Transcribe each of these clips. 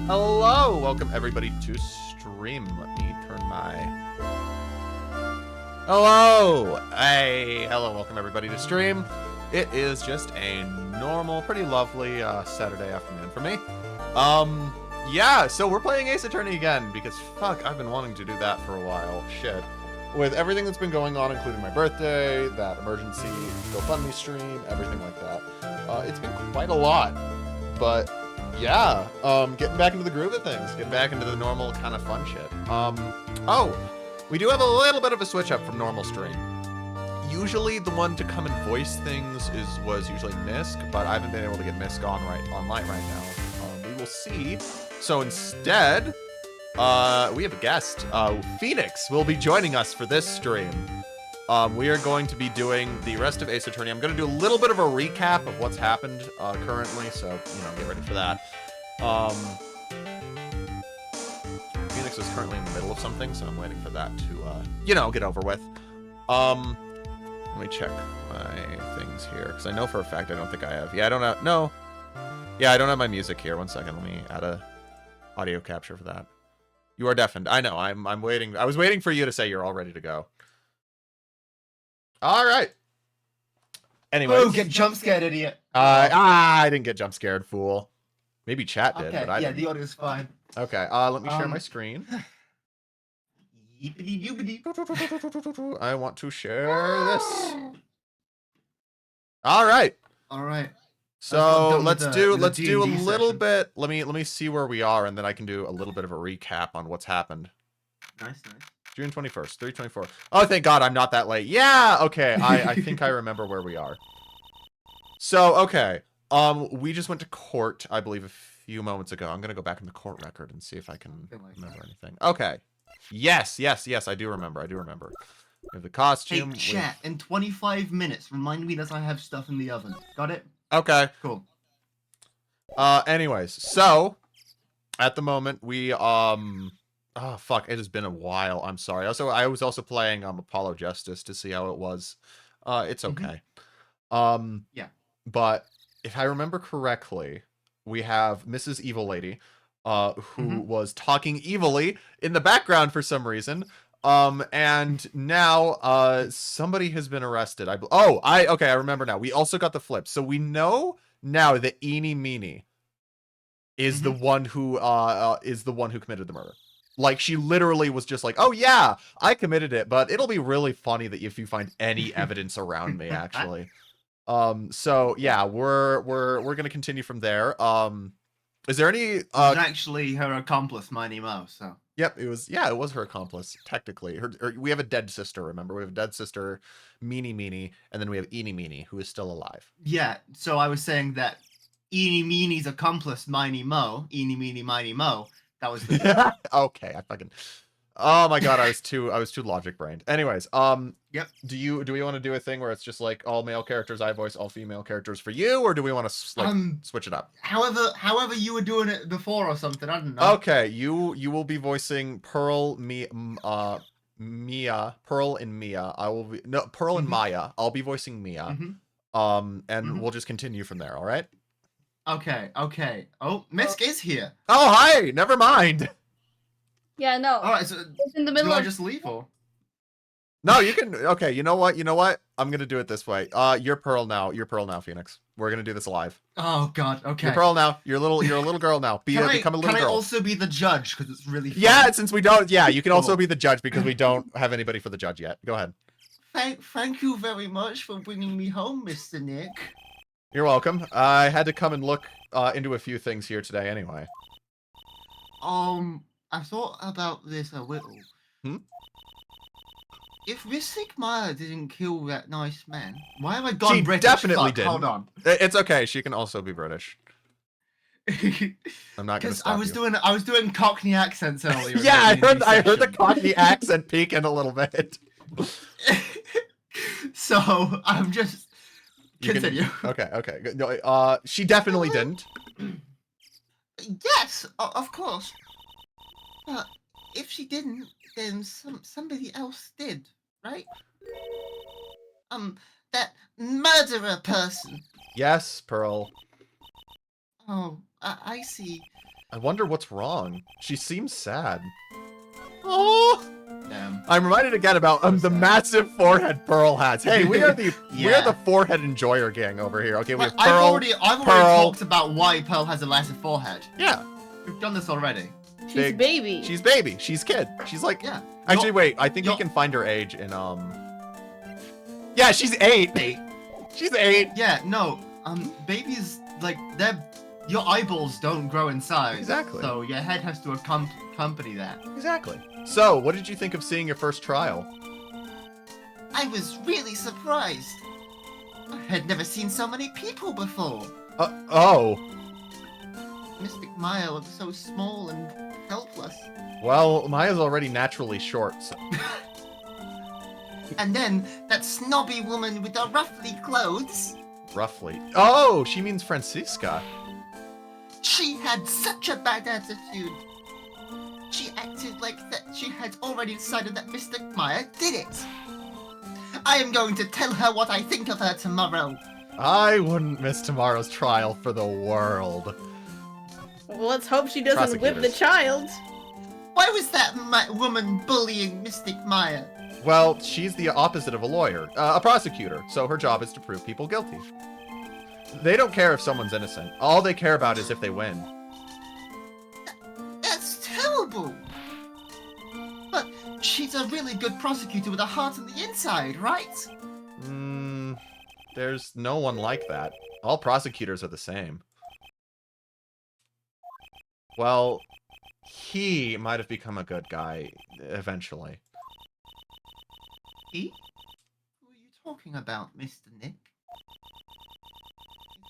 Hello, welcome everybody to stream. Let me turn my... Hello! Hey, hello, welcome everybody to stream. It is just a normal, pretty lovely Saturday afternoon for me. Yeah, so we're playing Ace Attorney again, because fuck, I've been wanting to do that for a while. Shit. With everything that's been going on, including my birthday, that emergency GoFundMe stream, everything like that. It's been quite a lot, but... yeah, getting back into the groove of things, getting back into the normal kind of fun shit. Oh, we do have a little bit of a switch up from normal stream. Usually the one to come and voice things was usually Misk, but I haven't been able to get Misk online right now. We will see. So instead, we have a guest. Phoenix will be joining us for this stream. We are going to be doing the rest of Ace Attorney. I'm going to do a little bit of a recap of what's happened currently, so, you know, get ready for that. Phoenix is currently in the middle of something, so I'm waiting for that to, you know, get over with. Let me check my things here, because I know for a fact I don't think I have. Yeah, I don't have, no. Yeah, I don't have my music here. One second, let me add a audio capture for that. You are deafened. I know, I'm waiting. I was waiting for you to say you're all ready to go. All right. Anyway. Oh, get jump scared, idiot. I didn't get jump scared, fool. Maybe chat did, but I didn't. The audio's fine. Okay, let me share my screen. I want to share this. All right. All right. So let's do a little bit. Let me see where we are, and then I can do a little bit of a recap on what's happened. Nice. June 21st, 3:24. Oh, thank God I'm not that late. Yeah, okay. I think I remember where we are. So, okay. We just went to court, I believe, a few moments ago. I'm gonna go back in the court record and see if I can remember anything. Okay. Yes, yes, yes. I do remember. I do remember. We have the costume. Hey, chat, in 25 minutes, remind me that I have stuff in the oven. Got it? Okay. Cool. Anyways, so at the moment we oh fuck, it has been a while. I'm sorry. Also, I was also playing Apollo Justice to see how it was. It's Mm-hmm. okay. Um, Yeah. but if I remember correctly, we have Mrs. Evil Lady, who Mm-hmm. was talking evilly in the background for some reason. And now, somebody has been arrested. Okay, I remember now. We also got the flip. So we know now that Eenie Meenie is the Mm-hmm. one who, is the one who committed the murder. Like, she literally was just like, oh yeah, I committed it, but it'll be really funny that if you find any evidence around me, actually. So yeah, we're gonna continue from there. Is there any It was actually her accomplice, Miney Mo, so. Yep, it was her accomplice, technically. We have a dead sister, remember? We have a dead sister, Meanie Meanie, and then we have Eenie Meenie, who is still alive. Yeah, so I was saying that Eenie Meenie's accomplice, Miney Mo, Eenie Meenie Miney Mo, that was the Okay, I fucking Oh my god, I was too logic brained. Anyways, Yep. do we want to do a thing where it's just like all male characters I voice, all female characters for you, or do we want to like switch it up? However you were doing it before or something, I don't know. Okay, you will be voicing Pearl, Mia, Pearl and Mia. I will be Pearl and Maya. I'll be voicing Mia. And we'll just continue from there, all right? Okay, okay. Oh, Misk is here. Oh, hi. Never mind. Yeah, no. All right, so It's in the middle do I of just leave or? No, you can. Okay, you know what? I'm gonna do it this way. You're Pearl now. You're Pearl now, Phoenix. We're gonna do this live. Oh God. Okay. You're Pearl now. You're a little girl now. Become a little girl. Can I also be the judge because it's really fun. Yeah, since we don't. Yeah, you can also Cool. be the judge because we don't have anybody for the judge yet. Go ahead. Thank you very much for bringing me home, Mr. Nick. You're welcome. I had to come and look into a few things here today anyway. I thought about this a little. Hmm? If Mystic Maya didn't kill that nice man, why have I gone She British? definitely Fuck, didn't. Hold on. It's okay. She can also be British. I'm not gonna Because stop you. I was doing Cockney accents earlier. Yeah, I heard the Cockney accent peeking a little bit. So I'm just continue. Okay. No, she definitely didn't. Yes, of course. But if she didn't, then somebody else did, right? That murderer person. Yes, Pearl. Oh, I see. I wonder what's wrong. She seems sad. Oh. Damn. I'm reminded again about the massive forehead Pearl has. Hey, we are the forehead enjoyer gang over here. Okay, we have Pearl. I've already talked about why Pearl has a massive forehead. Yeah. We've done this already. She's baby. She's baby. She's kid. She's like Yeah. Actually, wait. I think we can find her age in Yeah, she's 8. She's 8. Yeah, no. Babies like your eyeballs don't grow in size. Exactly. So your head has to accompany that. Exactly. So, what did you think of seeing your first trial? I was really surprised. I had never seen so many people before. Oh. Mystic Maya looks so small and helpless. Well, Maya's already naturally short, so... And then that snobby woman with the ruffly clothes. Roughly. Oh, she means Francisca. She had such a bad attitude. She acted like that she had already decided that Mystic Maya did it. I am going to tell her what I think of her tomorrow. I wouldn't miss tomorrow's trial for the world. Well, let's hope she doesn't whip the child. Why was that woman bullying Mystic Maya? Well, she's the opposite of a lawyer, a prosecutor, so her job is to prove people guilty. They don't care if someone's innocent. All they care about is if they win. That's terrible. But she's a really good prosecutor with a heart on the inside, right? There's no one like that. All prosecutors are the same. Well, he might have become a good guy eventually. He? Who are you talking about, Mr. Nick?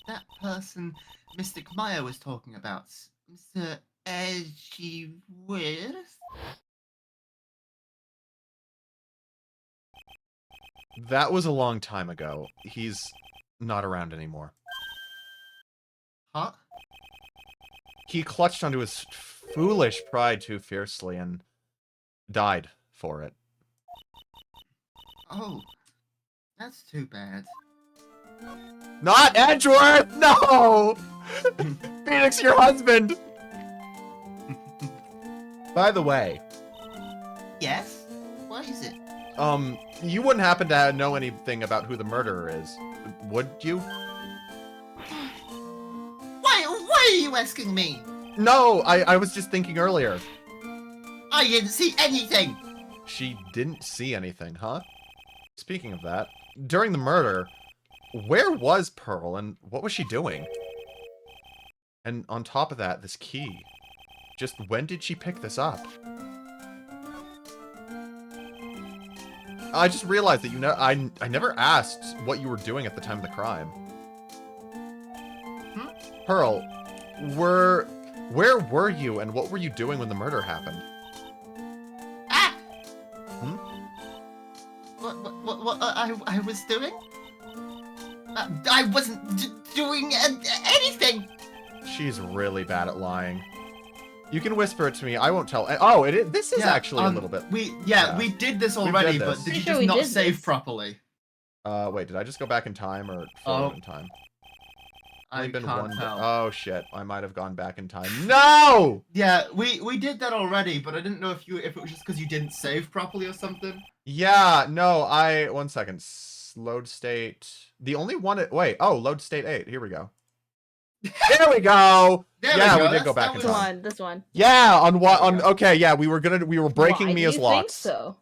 That person Mystic Maya was talking about, Mr. Edgy Weird? That was a long time ago. He's not around anymore. Huh? He clutched onto his foolish pride too fiercely and died for it. Oh, that's too bad. Not Edgeworth! No! Phoenix, your husband! By the way, Yes? What is it? you wouldn't happen to know anything about who the murderer is, would you? Why are you asking me? No, I was just thinking earlier. I didn't see anything! She didn't see anything, huh? Speaking of that, during the murder, where was Pearl and what was she doing? And on top of that, this key. Just when did she pick this up? I just realized that I never asked what you were doing at the time of the crime. Hmm? Pearl, where were you and what were you doing when the murder happened? Ah! Hmm? What I was doing? I wasn't doing anything! She's really bad at lying. You can whisper it to me. I won't tell. Oh, this is actually a little bit. We did this already, but did you Sure, just we not did save this. properly? Wait, did I just go back in time or forward in time? I Only been can't one. tell. Oh shit! I might have gone back in time. No! Yeah, we did that already, but I didn't know if it was just because you didn't save properly or something. Yeah, no. One second. Load state. The only one. Wait. Oh, load state 8. Here we go. There we go. There Yeah, we go. we did go back in This time. one, this one. Yeah, on what? There we On go. okay. Yeah, we were breaking Why Mia's do you think locks. so?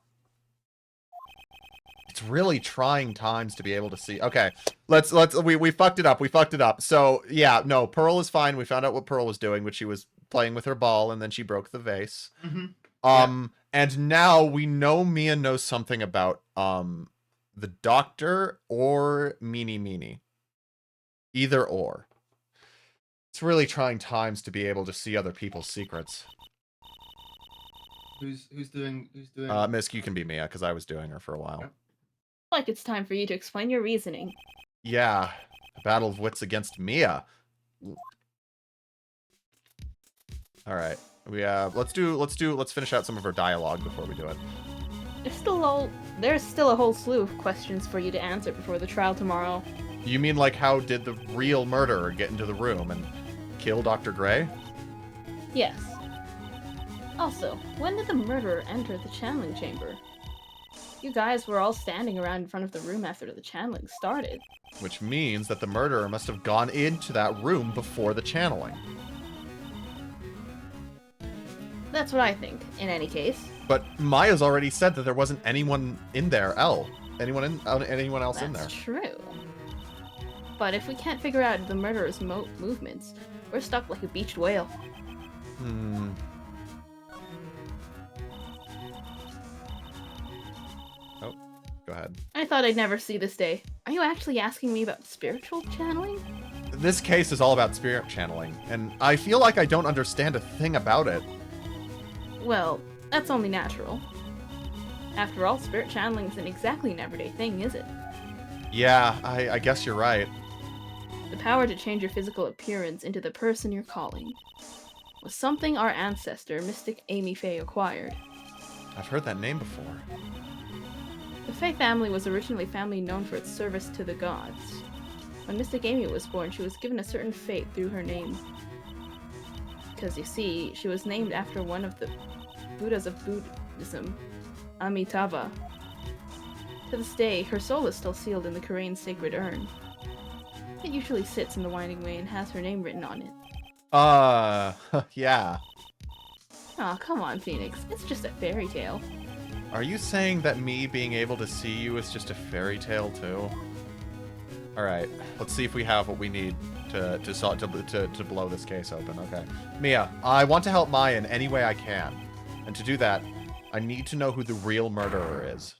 It's really trying times to be able to see. Okay, we fucked it up. We fucked it up. So yeah, no, Pearl is fine. We found out what Pearl was doing, which she was playing with her ball, and then she broke the vase. Mm-hmm. And now we know Mia knows something about the doctor or Meanie. Either or. It's really trying times to be able to see other people's secrets. Who's doing? Misk, you can be Mia because I was doing her for a while. Yep. Like it's time for you to explain your reasoning. Yeah, a battle of wits against Mia. All right, let's finish out some of her dialogue before we do it. There's still a whole slew of questions for you to answer before the trial tomorrow. You mean like how did the real murderer get into the room and kill Dr. Gray? Yes. Also, when did the murderer enter the channeling chamber? You guys were all standing around in front of the room after the channeling started. Which means that the murderer must have gone into that room before the channeling. That's what I think, in any case. But Maya's already said that there wasn't anyone in there, anyone else in there. That's true. But if we can't figure out the murderer's movements, we're stuck like a beached whale. Hmm. Oh, go ahead. I thought I'd never see this day. Are you actually asking me about spiritual channeling? This case is all about spirit channeling, and I feel like I don't understand a thing about it. Well, that's only natural. After all, spirit channeling isn't exactly an everyday thing, is it? Yeah, I guess you're right. The power to change your physical appearance into the person you're calling was something our ancestor, Mystic Amy Faye, acquired. I've heard that name before. The Faye family was originally a family known for its service to the gods. When Mystic Amy was born, she was given a certain fate through her name. Because you see, she was named after one of the Buddhas of Buddhism, Amitabha. To this day, her soul is still sealed in the Korean sacred urn. It usually sits in the Winding Way and has her name written on it. Yeah. Aw, come on, Phoenix. It's just a fairy tale. Are you saying that me being able to see you is just a fairy tale too? Alright, let's see if we have what we need to blow this case open. Okay. Mia, I want to help Maya in any way I can. And to do that, I need to know who the real murderer is.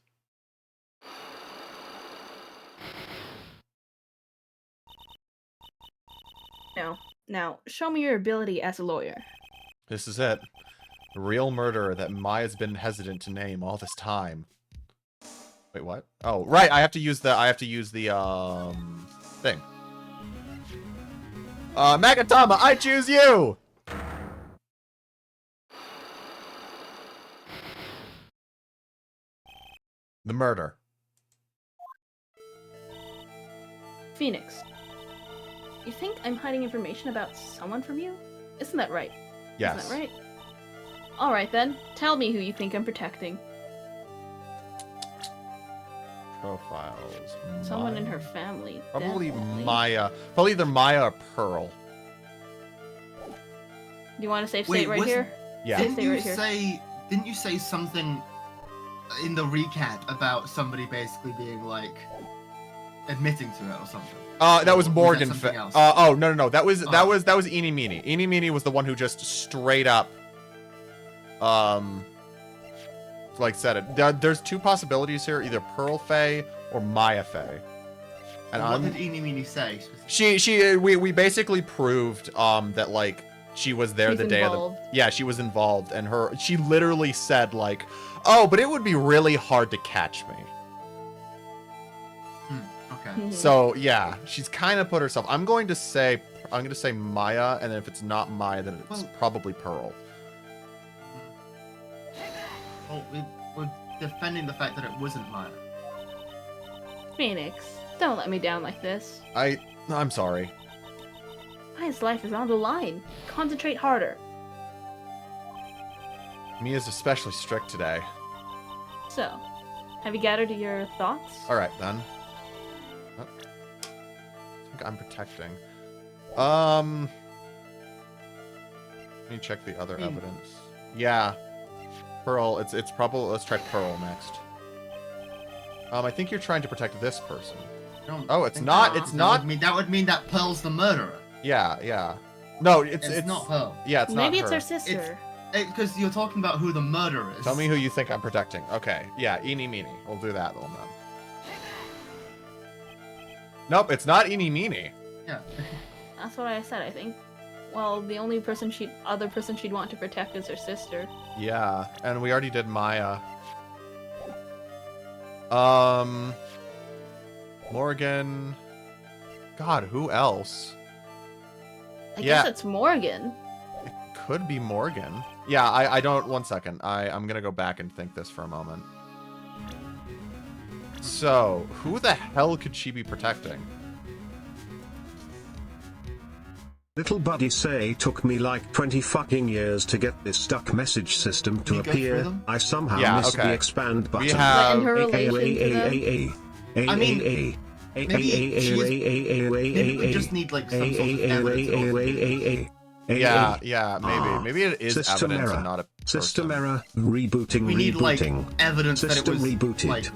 Now, show me your ability as a lawyer. This is it. The real murderer that Maya's been hesitant to name all this time. Wait, what? Oh, right. I have to use the thing. Magatama, I choose you. The murder. Phoenix, you think I'm hiding information about someone from you? Isn't that right? Yes. Isn't that right? Alright then, tell me who you think I'm protecting. Profiles. Someone in her family. Probably definitely. Maya. Probably either Maya or Pearl. Do you want a safe Wait, state right was- here? Yeah. Safe Didn't state you right here. say? Didn't you say something in the recap about somebody basically being like admitting to it or something? That was Or Morgan. something else? Oh no. That was Oh. Eeny Meeny. Eeny Meeny was the one who just straight up, like said it. There's two possibilities here: either Pearl Faye or Maya Faye. And what did Eeny Meeny say? we basically proved that like she was there She's the day involved. of the she was involved, and she literally said like, oh, but it would be really hard to catch me. Okay. So yeah, she's kind of put herself. I'm going to say Maya, and then if it's not Maya, then it's Well- probably Pearl. Well, we're defending the fact that it wasn't Maya. Phoenix, don't let me down like this. I'm sorry. Maya's life is on the line. Concentrate harder. Mia's especially strict today. So, have you gathered your thoughts? All right then. Oh. I think I'm protecting. Let me check the other evidence. Yeah, Pearl. It's probably. Let's try Pearl next. I think you're trying to protect this person. Oh, it's not. It's not. That would mean that Pearl's the murderer. Yeah. No, it's not Pearl. Yeah, it's Maybe not it's her. her sister. Because you're talking about who the murderer is. Tell me who you think I'm protecting. Okay, yeah, Eeny Meeny. We'll do that one then. Nope, it's not Eeny Meeny. Yeah. That's what I said, I think. Well, the only other person she'd want to protect is her sister. Yeah, and we already did Maya. Morgan. God, who else? I Yeah. guess it's Morgan. It could be Morgan. Yeah, I don't. One second. I'm gonna go back and think this for a moment. So, who the hell could she be protecting? Little buddy say took me like 20 fucking years to get this stuck message system to You go through appear. them? I somehow Yeah, missed okay. the expand button. We But have. in her relation to them, I mean, maybe we just need like some sort of evidence. Yeah, maybe it is System evidence error. and not a System person. error. Rebooting. We need like rebooting. evidence that it System was rebooted. like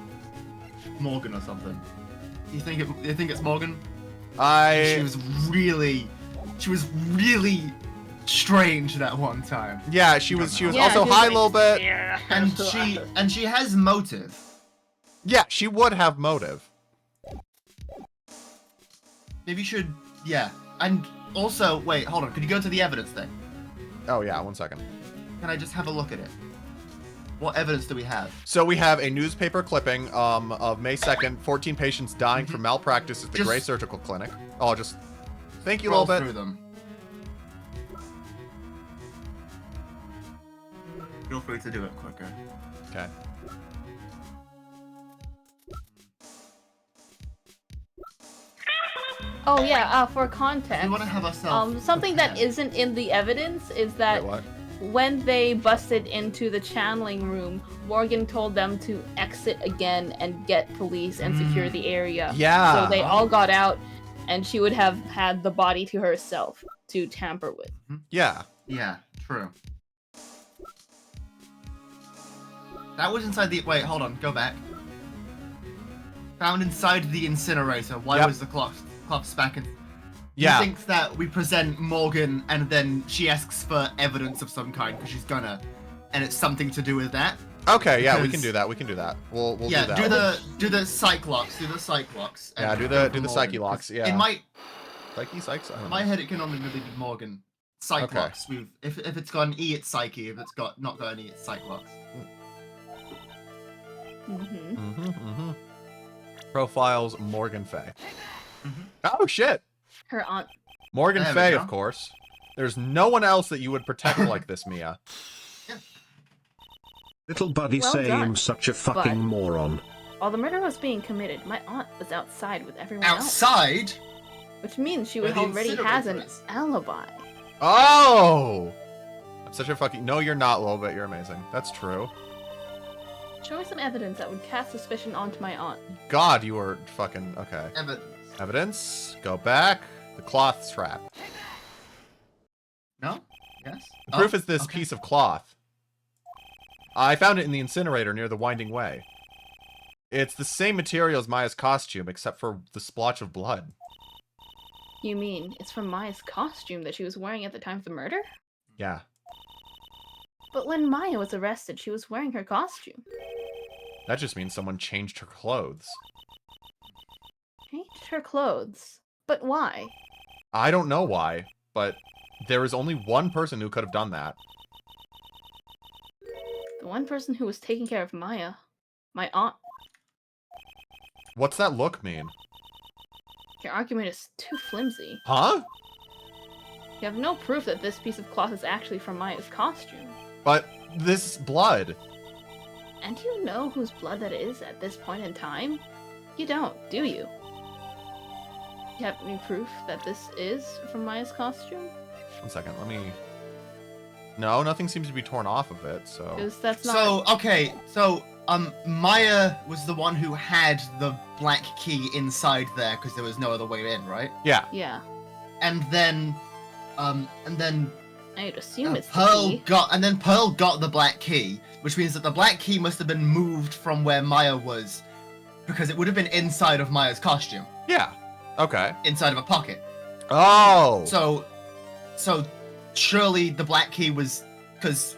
Morgan or something. You think it's Morgan? She I was really strange that one time. yeah, she was Yeah, also she's high a like- little bit. And she has motive. Yeah, she would have motive. Maybe you should, yeah. And also, wait, hold on. Could you go to the evidence thing? Oh yeah, one second. Can I just have a look at it? What evidence do we have? So we have a newspaper clipping of May 2nd, 14 patients dying from malpractice at the Just- Gray Surgical Clinic. Oh, just thank you a Roll little bit. through them. Feel free to do it quicker. Okay. Oh yeah, for We context, want to have ourselves. something that prepared. isn't in the evidence is that Wait, what? when they busted into the channeling room, Morgan told them to exit again and get police and secure the area. Yeah. So they all got out, and she would have had the body to herself to tamper with. Yeah. Yeah, true. That was inside the. Wait, hold on. Go back. Found inside the incinerator. Why Yep. was the clock back in? Yeah. He thinks that we present Morgan and then she asks for evidence of some kind because she's gonna, and it's something to do with that. Okay, yeah, we Because- can do that. We can do that. We'll Yeah, do that. do the psych locks. Do the psych locks. and Yeah, do go the for do the Morgan, psyche 'cause locks. Yeah. In my Psyche psychs. I don't in my know. head, it can only really be Morgan. Psych Okay. locks. If it's got an E, it's psyche. If it's not got an E, it's psych locks. Profiles Morgan Fay. Mhm. Oh shit! Her aunt. Morgan There we Fay, go. of course. There's no one else that you would protect like this, Mia. Little buddy Well say done, I'm such a fucking bud. moron. While the murder was being committed, my aunt was outside with everyone else. Outside? Which means she Where the already has an incinerator is. alibi. Oh! I'm such a fucking... No, you're not, Lolbit. You're amazing. That's true. Show me some evidence that would cast suspicion onto my aunt. God, you were fucking... Okay. Evidence. Evidence. Go back. The cloth strap. No? Yes? The proof is this okay. piece of cloth. I found it in the incinerator near the Winding Way. It's the same material as Maya's costume, except for the splotch of blood. You mean it's from Maya's costume that she was wearing at the time of the murder? Yeah. But when Maya was arrested, she was wearing her costume. That just means someone changed her clothes. Changed her clothes. But why? I don't know why, but there is only one person who could have done that. The one person who was taking care of Maya. My aunt. What's that look mean? Your argument is too flimsy. Huh? You have no proof that this piece of cloth is actually from Maya's costume. But this blood. And do you know whose blood that is at this point in time? You don't, do you? You have any proof that this is from Maya's costume? 1 second, let me... No, nothing seems to be torn off of it, so... Because that's not... So, okay, so, Maya was the one who had the black key inside there because there was no other way in, right? Yeah. Yeah. And then I'd assume it's the Pearl key. Pearl got the black key, which means that the black key must have been moved from where Maya was, because it would have been inside of Maya's costume, Yeah. Okay. inside of a pocket. Oh! So surely the black key was, because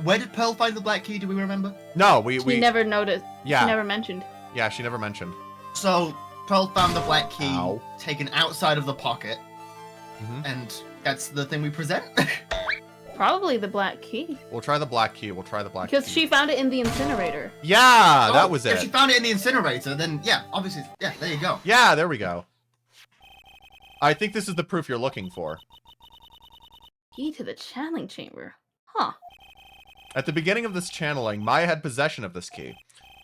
where did Pearl find the black key? Do we remember? No, we She never noticed. Yeah. She never mentioned. Yeah, she never mentioned. So Pearl found the black key Ow. taken outside of the pocket, Mhm. and that's the thing we present. Probably the black key. We'll try the black key. We'll try the black Because key. she found it in the incinerator. Yeah, that was If she it. found it in the incinerator, then yeah, obviously, yeah, there you go. Yeah, there we go. I think this is the proof you're looking for. Key to the channeling chamber. Huh. At the beginning of this channeling, Maya had possession of this key.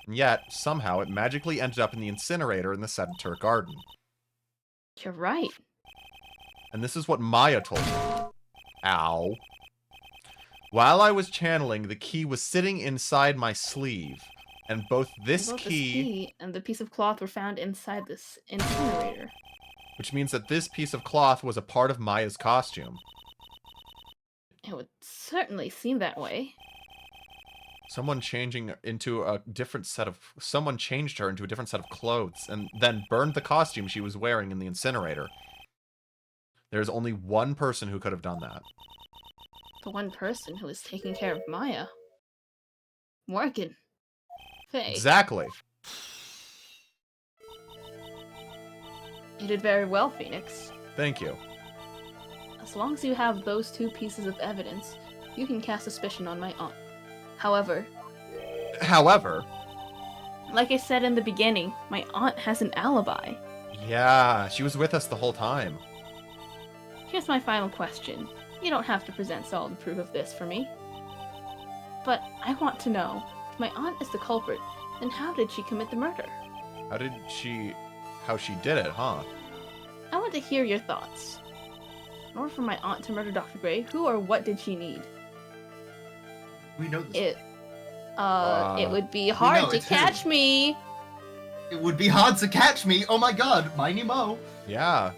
And yet, somehow, it magically ended up in the incinerator in the Sedator Garden. You're right. And this is what Maya told me. Ow. While I was channeling, the key was sitting inside my sleeve. And both this Both key, and the piece of cloth were found inside this incinerator. which means that this piece of cloth was a part of Maya's costume. It would certainly seem that way. Someone changed her into a different set of clothes and then burned the costume she was wearing in the incinerator. There's only one person who could have done that. The one person who was taking care of Maya. Morgan. Faye. Exactly. You did very well, Phoenix. Thank you. As long as you have those two pieces of evidence, you can cast suspicion on my aunt. However, like I said in the beginning, my aunt has an alibi. Yeah, she was with us the whole time. Here's my final question. You don't have to present solid proof of this for me. But I want to know, if my aunt is the culprit, then how did she commit the murder? How she did it, huh? I want to hear your thoughts. In order for my aunt to murder Dr. Gray, who or what did she need? We know this. It would be hard know to it's who. catch me. It would be hard to catch me. Oh my god, Miney Mo. Yeah.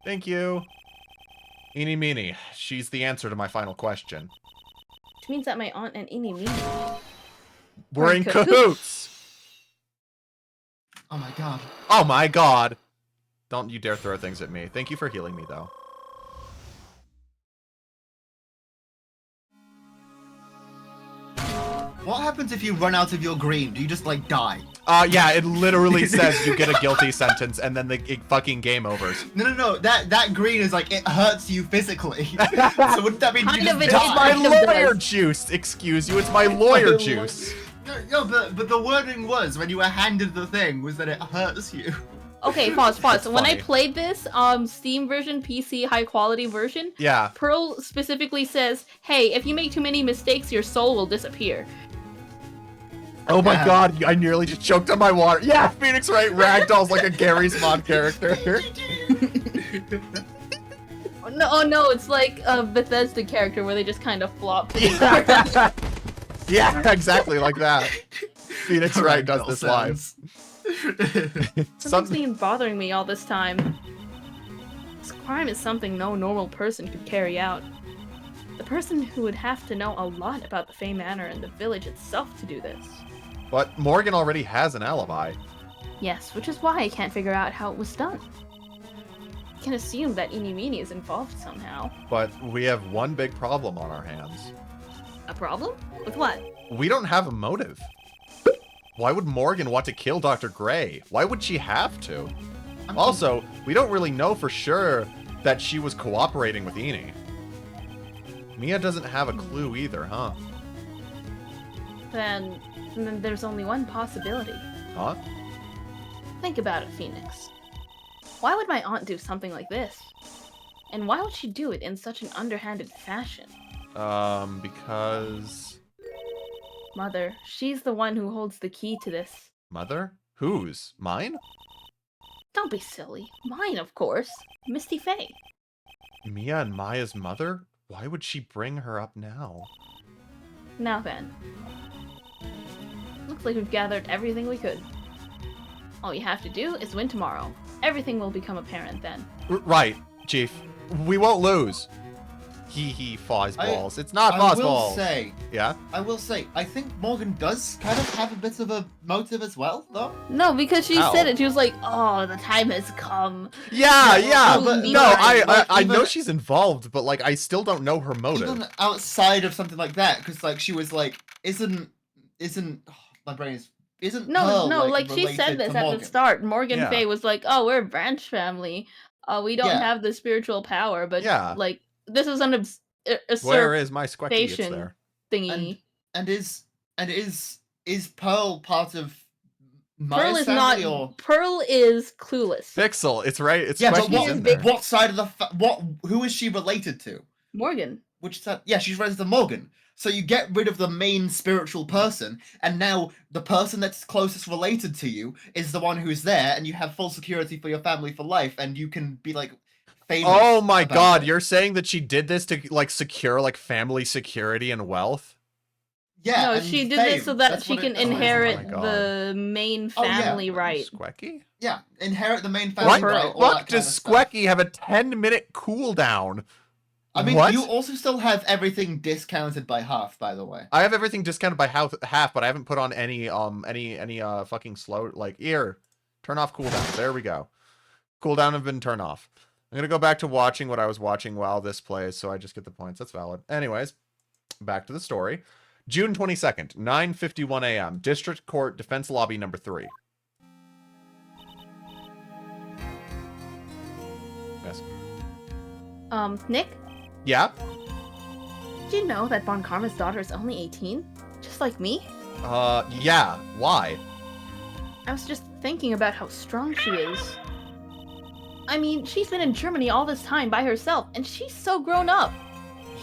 Thank you. Eeny meeny. She's the answer to my final question. Which means that my aunt and Eeny Meeny. We're in cahoots! Oh my god. Oh my god! Don't you dare throw things at me. Thank you for healing me, though. What happens if you run out of your green? Do you just, like, die? Yeah, it literally says you get a guilty sentence and then it fucking game overs. No. That green is like, it hurts you physically. So wouldn't that mean Kind you of just it It's die? my kind of lawyer does. juice. Excuse you, it's my lawyer juice. No, but the wording was, when you were handed the thing, was that it hurts you. Okay, pause. That's When I funny. played this, Steam version, PC, high quality version, Yeah. Pearl specifically says, hey, if you make too many mistakes, your soul will disappear. Oh my Yeah. god, I nearly just choked on my water. Yeah, Phoenix Wright ragdolls like a Gary's Mod character. No, it's like a Bethesda character where they just kind of flop. Yeah, exactly like that. Phoenix Wright does this live. Something's been bothering me all this time. This crime is something no normal person could carry out. The person who would have to know a lot about the Fey Manor and the village itself to do this. But Morgan already has an alibi. Yes, which is why I can't figure out how it was done. I can assume that Inimini is involved somehow. But we have one big problem on our hands. A problem? With what? We don't have a motive. Why would Morgan want to kill Dr. Gray? Why would she have to? Also, we don't really know for sure that she was cooperating with Eni. Mia doesn't have a clue either, huh? Then there's only one possibility. Huh? Think about it, Phoenix. Why would my aunt do something like this? And why would she do it in such an underhanded fashion? Because... Mother, she's the one who holds the key to this. Mother? Whose? Mine? Don't be silly. Mine, of course. Misty Faye. Mia and Maya's mother? Why would she bring her up now? Now then. Looks like we've gathered everything we could. All you have to do is win tomorrow. Everything will become apparent then. Right, Chief. We won't lose. Hee Phoz balls. It's not Phoz balls. Yeah? I will say, I think Morgan does kind of have a bit of a motive as well, though. No, because she How? said it. She was like, oh, the time has come. Yeah. but- No, I even- know she's involved, but like I still don't know her motive. Even outside of something like that, because like she was like, isn't my brain is isn't No, Pearl, like she said related this to at Morgan? the start. Morgan Yeah. Faye was like, oh, we're a branch family. We don't Yeah. have the spiritual power, but Yeah. like, this is an Where is my Squecky? It's usurpation there. thingy. And is Pearl part of Pearl Maya's is family not. or? Pearl is clueless. Pixel, it's right. It's Yeah, but Squecky's in there. what side of the who is she related to? Morgan. Which side? Yeah, she's related to Morgan. So you get rid of the main spiritual person, and now the person that's closest related to you is the one who's there, and you have full security for your family for life, and you can be like famous. Oh my about god, it. you're saying that she did this to like secure like family security and wealth? Yeah, No, and she did fame. this so that That's she what can that's what it is. inherit Oh my God. the main Oh, yeah. family right. Squecky? Yeah, inherit the main What family the right. all that fuck does kind of stuff. Squecky have a 10-minute cooldown? I mean, What? you also still have everything discounted by half, by the way. I have everything discounted by half, but I haven't put on any fucking slow like here. Turn off cooldown. There we go. Cooldown have been turned off. I'm gonna go back to watching what I was watching while this plays, so I just get the points. That's valid. Anyways, back to the story. June 22nd, 9:51 a.m. District Court Defense Lobby number 3. Yes. Nick, Yeah? did you know that Bon Karma's daughter is only 18? Just like me? Yeah. Why? I was just thinking about how strong she is. I mean, she's been in Germany all this time by herself, and she's so grown up.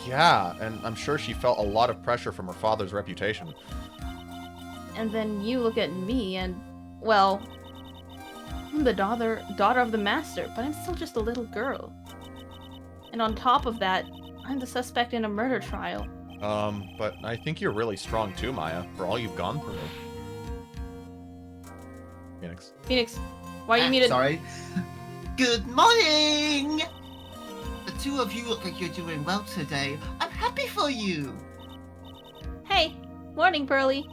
Yeah, and I'm sure she felt a lot of pressure from her father's reputation. And then you look at me and, well, I'm the daughter of the master, but I'm still just a little girl. And on top of that, I'm the suspect in a murder trial. But I think you're really strong too, Maya, for all you've gone through. Phoenix. Why are you muted? Sorry. Good morning! The two of you look like you're doing well today. I'm happy for you. Hey, morning, Pearly.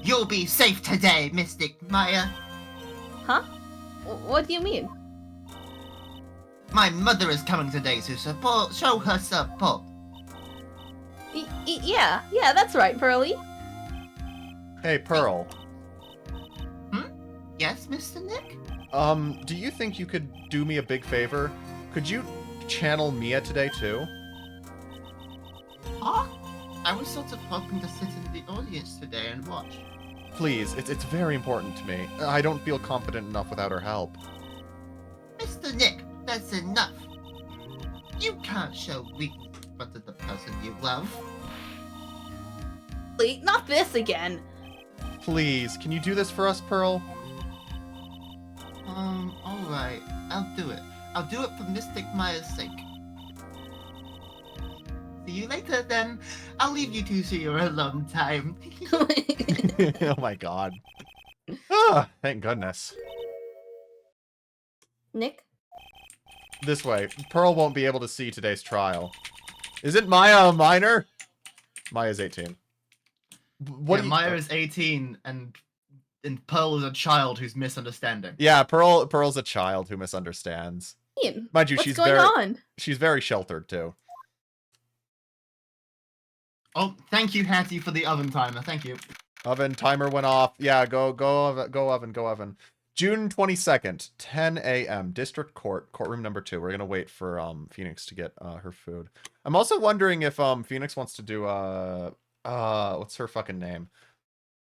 You'll be safe today, Mystic Maya. Huh? What do you mean? My mother is coming today to show her support. Yeah, that's right, Pearly. Hey, Pearl. Yes, Mr. Nick? Do you think you could do me a big favor? Could you channel Mia today too? Huh? I was sort of hoping to sit in the audience today and watch. Please, it's very important to me. I don't feel confident enough without her help. Mr. Nick, that's enough. You can't show weakness but to the person you love. Wait, not this again. Please, can you do this for us, Pearl? Alright. I'll do it. I'll do it for Mystic Maya's sake. See you later, then. I'll leave you two to your alone time. Oh my god. Ah, thank goodness. Nick? This way. Pearl won't be able to see today's trial. Isn't Maya a minor? Maya's 18. What do you... Maya is 18, and Pearl is a child who's misunderstanding. Yeah, Pearl's a child who misunderstands. Ian, Mind you, what's going on? She's very sheltered too. Oh, thank you, Hattie, for the oven timer. Thank you. Oven timer went off. Yeah, go oven. June 22nd, 10 a.m. District Court, courtroom number 2. We're gonna wait for Phoenix to get her food. I'm also wondering if Phoenix wants to do what's her fucking name?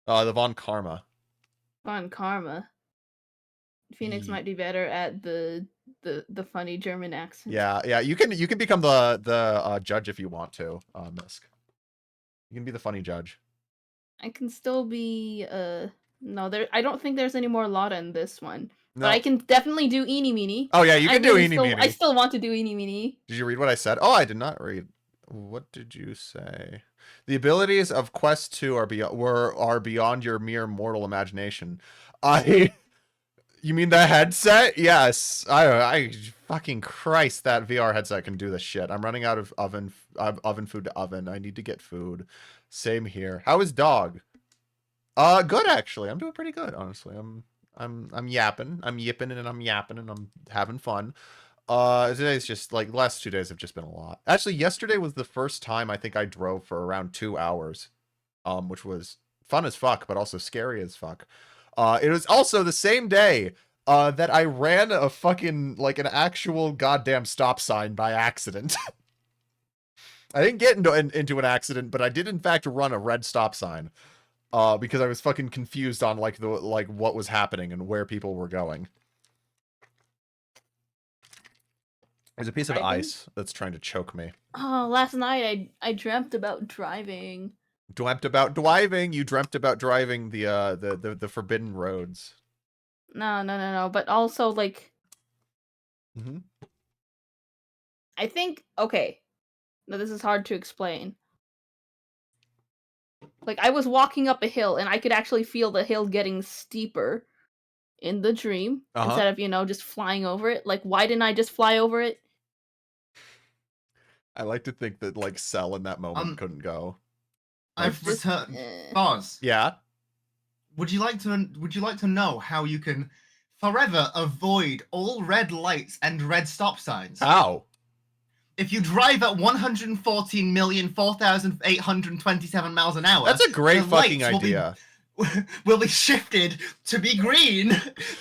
The Von Karma. Von Karma. Phoenix might be better at the funny German accent. Yeah. You can become the judge if you want to, Misk. You can be the funny judge. I can still be no, I don't think there's any more Lotta in this one. No. But I can definitely do Eeny Meeny. Oh yeah, you can do Eeny Meeny. I still want to do Eeny Meeny. Did you read what I said? Oh, I did not read. What did you say? The abilities of Quest 2 are beyond your mere mortal imagination. You mean the headset? Yes. I fucking Christ, that VR headset can do this shit. I'm running out of oven food to oven. I need to get food. Same here. How is dog? Good actually. I'm doing pretty good, honestly. I'm yapping. I'm yipping and I'm yapping and I'm having fun. Today's just like the last 2 days have just been a lot. Actually, yesterday was the first time I think I drove for around 2 hours. Which was fun as fuck, but also scary as fuck. It was also the same day that I ran a fucking, like, an actual goddamn stop sign by accident. I didn't get into an accident, but I did in fact run a red stop sign. Because I was fucking confused on, like, what was happening and where people were going. There's a piece of ice that's trying to choke me. Oh, last night I dreamt about driving. Dreamt about driving? You dreamt about driving the forbidden roads. No. But also, like... Mm-hmm. I think... Okay. No, this is hard to explain. Like, I was walking up a hill, and I could actually feel the hill getting steeper in the dream, instead of, just flying over it. Like, why didn't I just fly over it? I like to think that, like, Cell in that moment couldn't go. I've returned. Phoz. Yeah? Would you like to know how you can forever avoid all red lights and red stop signs? How? If you drive at 114,004,827 miles an hour, that's a great fucking idea. Will be shifted to be green,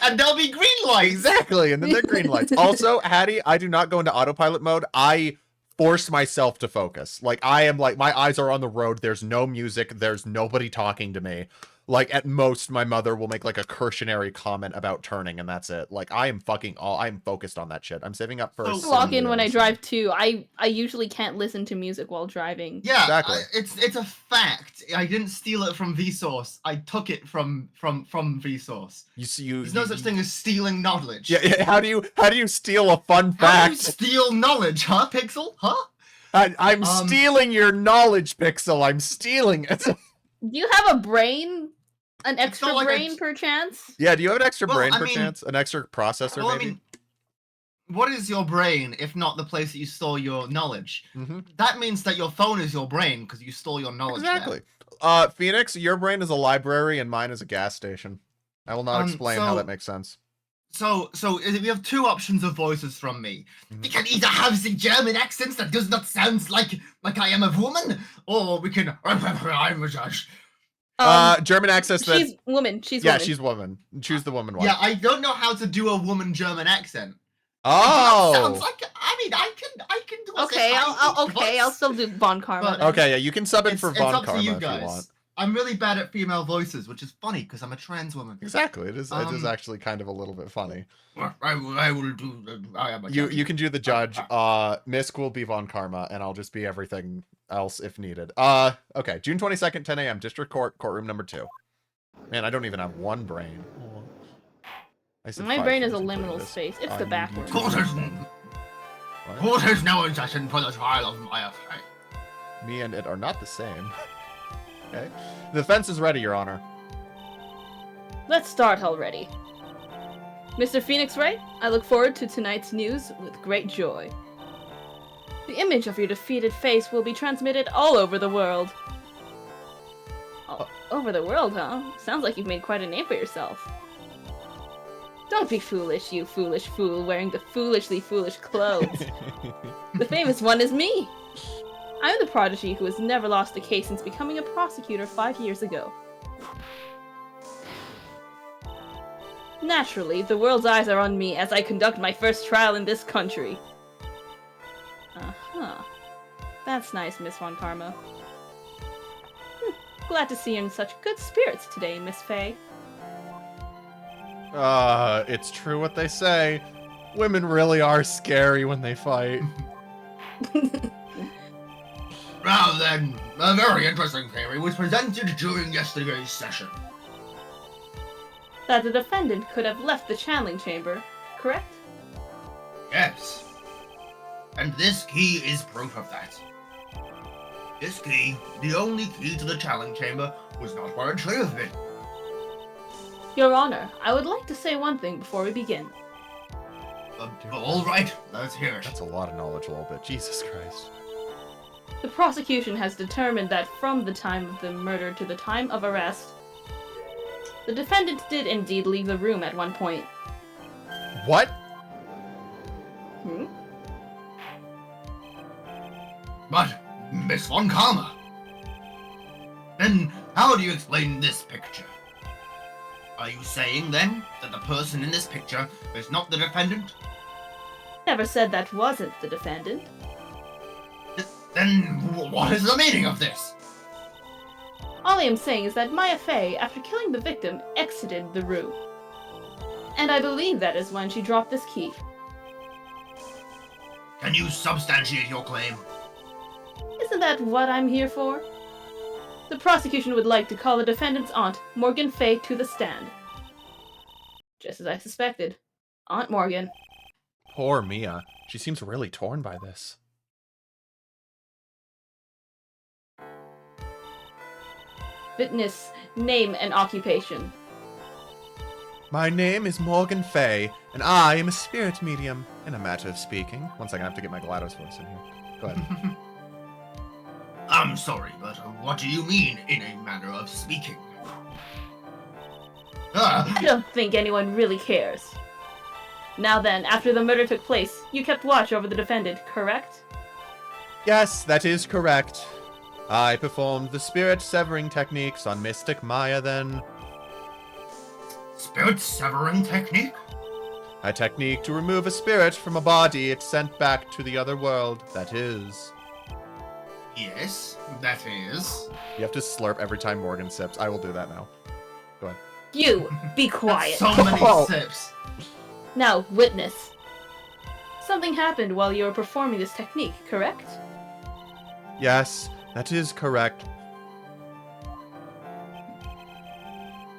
and there'll be green lights. Exactly, and then they're green lights. Also, Hattie, I do not go into autopilot mode. I force myself to focus. Like, I am like, my eyes are on the road. There's no music. There's nobody talking to me. Like, at most, my mother will make, like, a cursionary comment about turning, and that's it. Like, I'm focused on that shit. I'm saving up for... Log in when I drive, too. I usually can't listen to music while driving. Yeah, exactly. It's a fact. I didn't steal it from Vsauce. I took it from Vsauce. There's no such thing as stealing knowledge. Yeah, how do you steal a fun fact? How do you steal knowledge, huh, Pixel? Huh? I'm stealing your knowledge, Pixel. I'm stealing it. Do you have a brain? An extra brain, perchance? Yeah, do you have an extra brain, perchance? An extra processor, maybe? I mean, what is your brain, if not the place that you store your knowledge? Mm-hmm. That means that your phone is your brain, because you store your knowledge Exactly. there. Phoenix, your brain is a library, and mine is a gas station. I will not explain how that makes sense. So we have two options of voices from me. Mm-hmm. We can either have the German accents that does not sound like I am a woman, or we can... I'm a judge. German access that... She's woman. She's yeah, woman. she's woman. Choose the woman one. Yeah, I don't know how to do a woman German accent. Oh! That sounds like, I mean, I can do a Okay, I'll still do Von Karma. But- then. Okay, yeah, you can sub in for It's Von up Karma to you if you guys. want. I'm really bad at female voices, which is funny because I'm a trans woman. Exactly, it is Um, actually kind of a little bit funny. I will do. I am a You judge. can do the judge. Misk will be Von Karma, and I'll just be everything else if needed. Okay, June 22nd, 10 a.m. District Court, courtroom number 2. Man, I don't even have one brain. I said My 5 brain is a things, including liminal this. space. It's I the need backwards. you Court to- is, What? court is now in session for the trial of Maya Fey. Me and it are not the same. Okay. The defense is ready, Your Honor. Let's start already. Mr. Phoenix Wright, I look forward to tonight's news with great joy. The image of your defeated face will be transmitted all over the world. All over the world, huh? Sounds like you've made quite a name for yourself. Don't be foolish, you foolish fool wearing the foolishly foolish clothes. The famous one is me. I'm the prodigy who has never lost a case since becoming a prosecutor 5 years ago. Naturally, the world's eyes are on me as I conduct my first trial in this country. Uh-huh. That's nice, Miss Von Karma. Glad to see you in such good spirits today, Miss Fey. It's true what they say. Women really are scary when they fight. Now then, a very interesting theory was presented during yesterday's session. That the defendant could have left the channeling chamber, correct? Yes. And this key is proof of that. This key, the only key to the challenge chamber, was not where it should have been. Your Honor, I would like to say one thing before we begin. All right, let's hear it. That's a lot of knowledge a little bit. Jesus Christ. The prosecution has determined that from the time of the murder to the time of arrest, the defendant did indeed leave the room at one point. What? Hmm? But, Miss Von Karma, then how do you explain this picture? Are you saying, then, that the person in this picture is not the defendant? Never said that wasn't the defendant. Then what is the meaning of this? All I am saying is that Maya Fey, after killing the victim, exited the room. And I believe that is when she dropped this key. Can you substantiate your claim? Isn't that what I'm here for? The prosecution would like to call the defendant's aunt, Morgan Fey, to the stand. Just as I suspected. Aunt Morgan. Poor Mia. She seems really torn by this. Witness, name, and occupation. My name is Morgan Fey, and I am a spirit medium, in a matter of speaking. One second, I have to get my GLaDOS voice in here. Go ahead. I'm sorry, but what do you mean, in a manner of speaking? I don't think anyone really cares. Now then, after the murder took place, you kept watch over the defendant, correct? Yes, that is correct. I performed the spirit severing techniques on Mystic Maya then. Spirit severing technique? A technique to remove a spirit from a body it's sent back to the other world, that is. Yes, that is. You have to slurp every time Morgan sips. I will do that now. Go ahead. You, be quiet. So many Oh. sips. Now, witness. Something happened while you were performing this technique, correct? Yes, that is correct.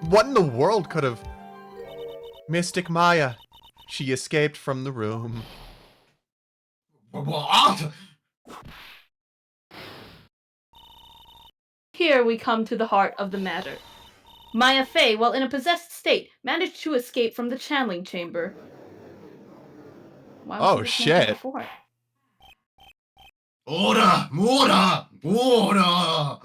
What in the world could have... Mystic Maya. She escaped from the room. What? Here we come to the heart of the matter. Maya Fey, while in a possessed state, managed to escape from the channeling chamber. Why was Oh, she dismantled shit. before? Order! Order! Order!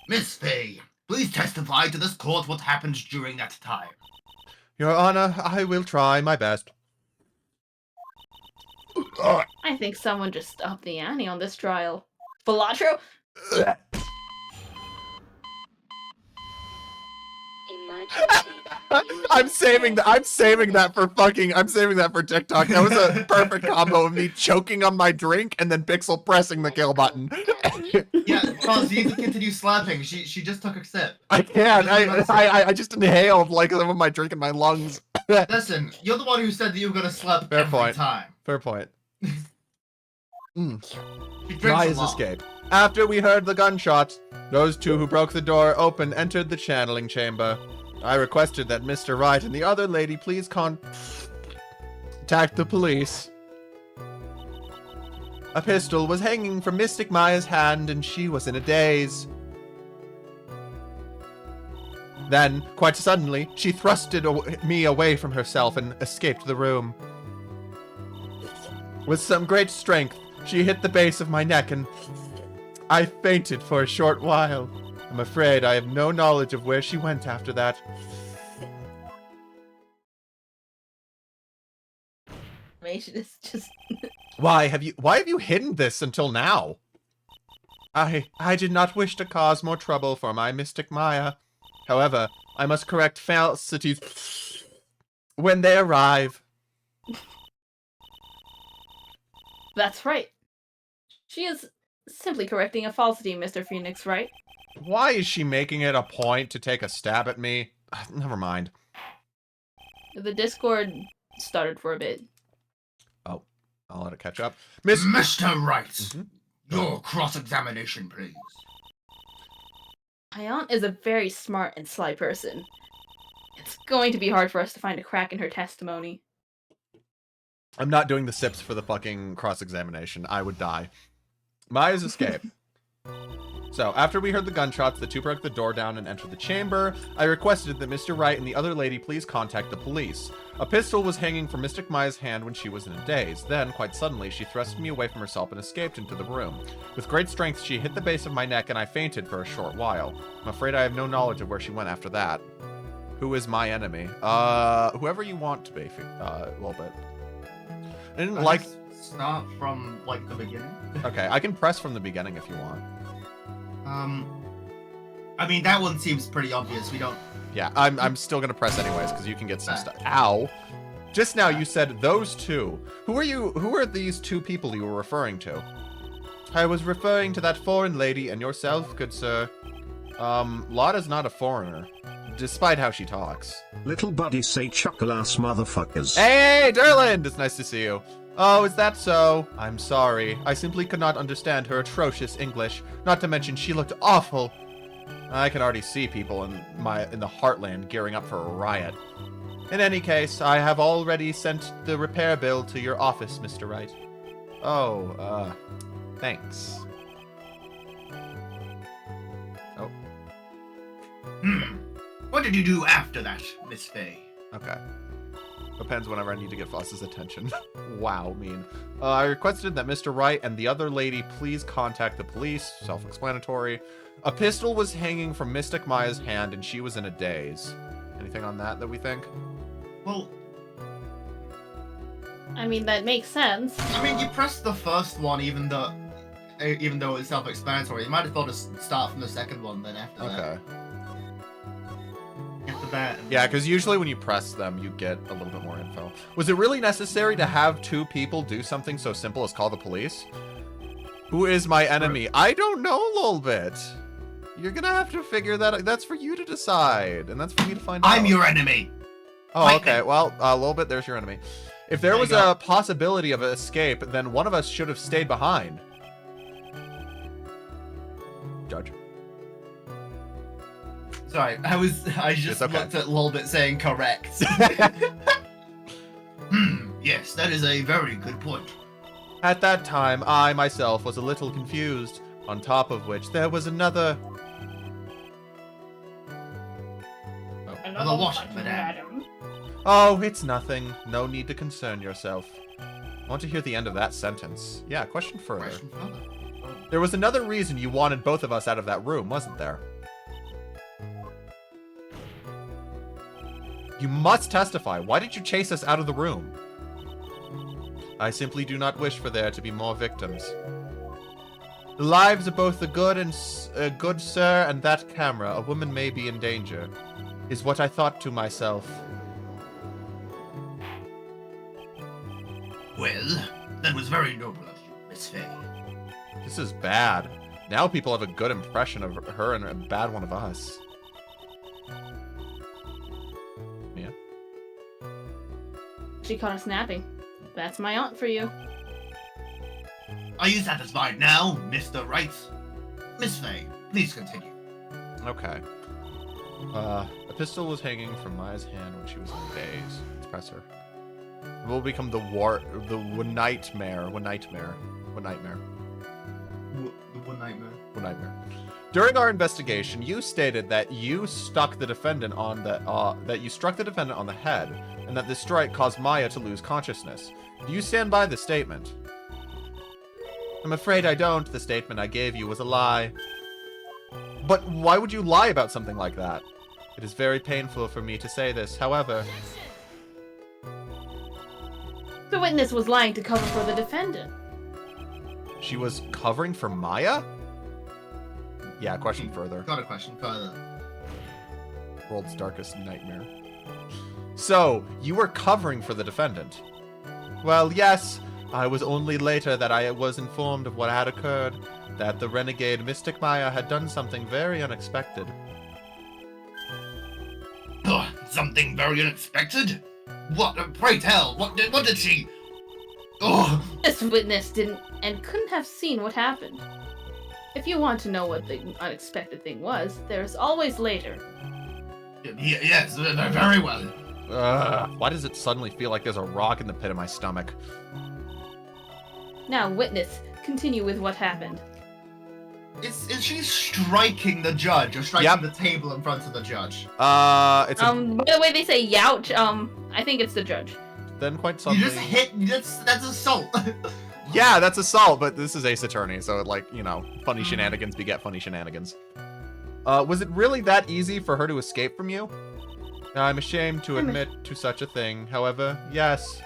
Miss Fey, please testify to this court what happened during that time. Your Honor, I will try my best. I think someone just upped the ante on this trial. Philatro? I'm saving that. I'm saving that for TikTok. That was a perfect combo of me choking on my drink and then Pixel pressing the kill button. Yeah, Phoz, you need to continue slapping. She just took a sip. I can't. I just inhaled like some of my drink in my lungs. Listen, you're the one who said that you were gonna slap Fair every point. time. Fair point. She drinks Maya's a lot. escape. After we heard the gunshots, those two who broke the door open entered the channeling chamber. I requested that Mr. Wright and the other lady please contact the police. A pistol was hanging from Mystic Maya's hand and she was in a daze. Then, quite suddenly, she thrusted me away from herself and escaped the room. With some great strength, she hit the base of my neck and I fainted for a short while. I'm afraid I have no knowledge of where she went after that. Information is just. Why have you hidden this until now? I did not wish to cause more trouble for my Mystic Maya. However, I must correct falsities when they arrive. That's right. She is simply correcting a falsity, Mr. Phoenix, right? Why is she making it a point to take a stab at me? Never mind. The Discord started for a bit. Oh, I'll let it catch up. Mr. Wright, Mhm. your cross-examination, please. My aunt is a very smart and sly person. It's going to be hard for us to find a crack in her testimony. I'm not doing the sips for the fucking cross-examination. I would die. Maya's escape. So, after we heard the gunshots, the two broke the door down and entered the chamber. I requested that Mr. Wright and the other lady please contact the police. A pistol was hanging from Mystic Maya's hand when she was in a daze. Then, quite suddenly, she thrust me away from herself and escaped into the room. With great strength, she hit the base of my neck and I fainted for a short while. I'm afraid I have no knowledge of where she went after that. Who is my enemy? Whoever you want to be, a little bit. I didn't like... Start from, like, the beginning? Okay, I can press from the beginning if you want. I mean, that one seems pretty obvious. We don't... Yeah, I'm still gonna press anyways, because you can get some stuff. Ow! Just now you said those two. Who are these two people you were referring to? I was referring to that foreign lady and yourself, good sir. Lotta's not a foreigner, despite how she talks. Little buddy say chuckle ass motherfuckers. Hey, Derland! It's nice to see you. Oh, is that so? I'm sorry. I simply could not understand her atrocious English. Not to mention she looked awful. I can already see people in the Heartland gearing up for a riot. In any case, I have already sent the repair bill to your office, Mr. Wright. Oh, thanks. Oh. What did you do after that, Miss Faye? Okay. Depends whenever I need to get Foss's attention. Wow, mean. I requested that Mr. Wright and the other lady please contact the police. Self-explanatory. A pistol was hanging from Mystic Maya's hand and she was in a daze. Anything on that we think? Well, I mean, that makes sense. I mean, you pressed the first one even though it's self-explanatory. You might as well just start from the second one then after that. Okay. After that. Yeah, because usually when you press them, you get a little bit more info. Was it really necessary to have two people do something so simple as call the police? Who is my enemy? I don't know, a little bit. You're gonna have to figure that out. That's for you to decide, and that's for you to find out. I'm your enemy. Oh, okay. Well, a little bit, there's your enemy. If there was a possibility of an escape, then one of us should have stayed behind. Judge. Sorry, I just okay. looked at Lolbit saying correct. Yes, that is a very good point. At that time, I myself was a little confused. On top of which, there was another... Another what, madame? Oh, it's nothing. No need to concern yourself. I want to hear the end of that sentence. Yeah, question further. There was another reason you wanted both of us out of that room, wasn't there? You must testify. Why did you chase us out of the room? I simply do not wish for there to be more victims. The lives of both the good sir and that camera, a woman may be in danger. is what I thought to myself. Well, that was very noble of you, Miss Fay. This is bad. Now people have a good impression of her and a bad one of us. Yeah. She caught us napping. That's my aunt for you. Are you satisfied now, Mr. Wright? Miss Fay, please continue. Okay. A pistol was hanging from Maya's hand when she was in a daze. Let's press her. It will become the nightmare. The one nightmare. During our investigation, you stated that you struck the defendant on the head, and that this strike caused Maya to lose consciousness. Do you stand by this statement? I'm afraid I don't. The statement I gave you was a lie. But why would you lie about something like that? It is very painful for me to say this. However, The witness was lying to cover for the defendant. she was covering for Maya? Yeah, question further. Got a question further. World's darkest nightmare. So, you were covering for the defendant? Well, yes. I was only later that I was informed of what had occurred. That the renegade Mystic Maya had done something very unexpected. Something very unexpected? What? Pray tell, what did she... Oh, This witness didn't and couldn't have seen what happened. If you want to know what the unexpected thing was, there's always later. yes, very well. Why does it suddenly feel like there's a rock in the pit of my stomach? Now, witness, continue with what happened. Is she striking the judge, or striking Yep. the table in front of the judge? It's By the way they say youch, I think it's the judge. then quite You suddenly... just hit, that's assault. Yeah, that's assault, but this is Ace Attorney, so like, you know, funny shenanigans beget funny shenanigans. Was it really that easy for her to escape from you? I'm ashamed to admit to such a thing, however, yes.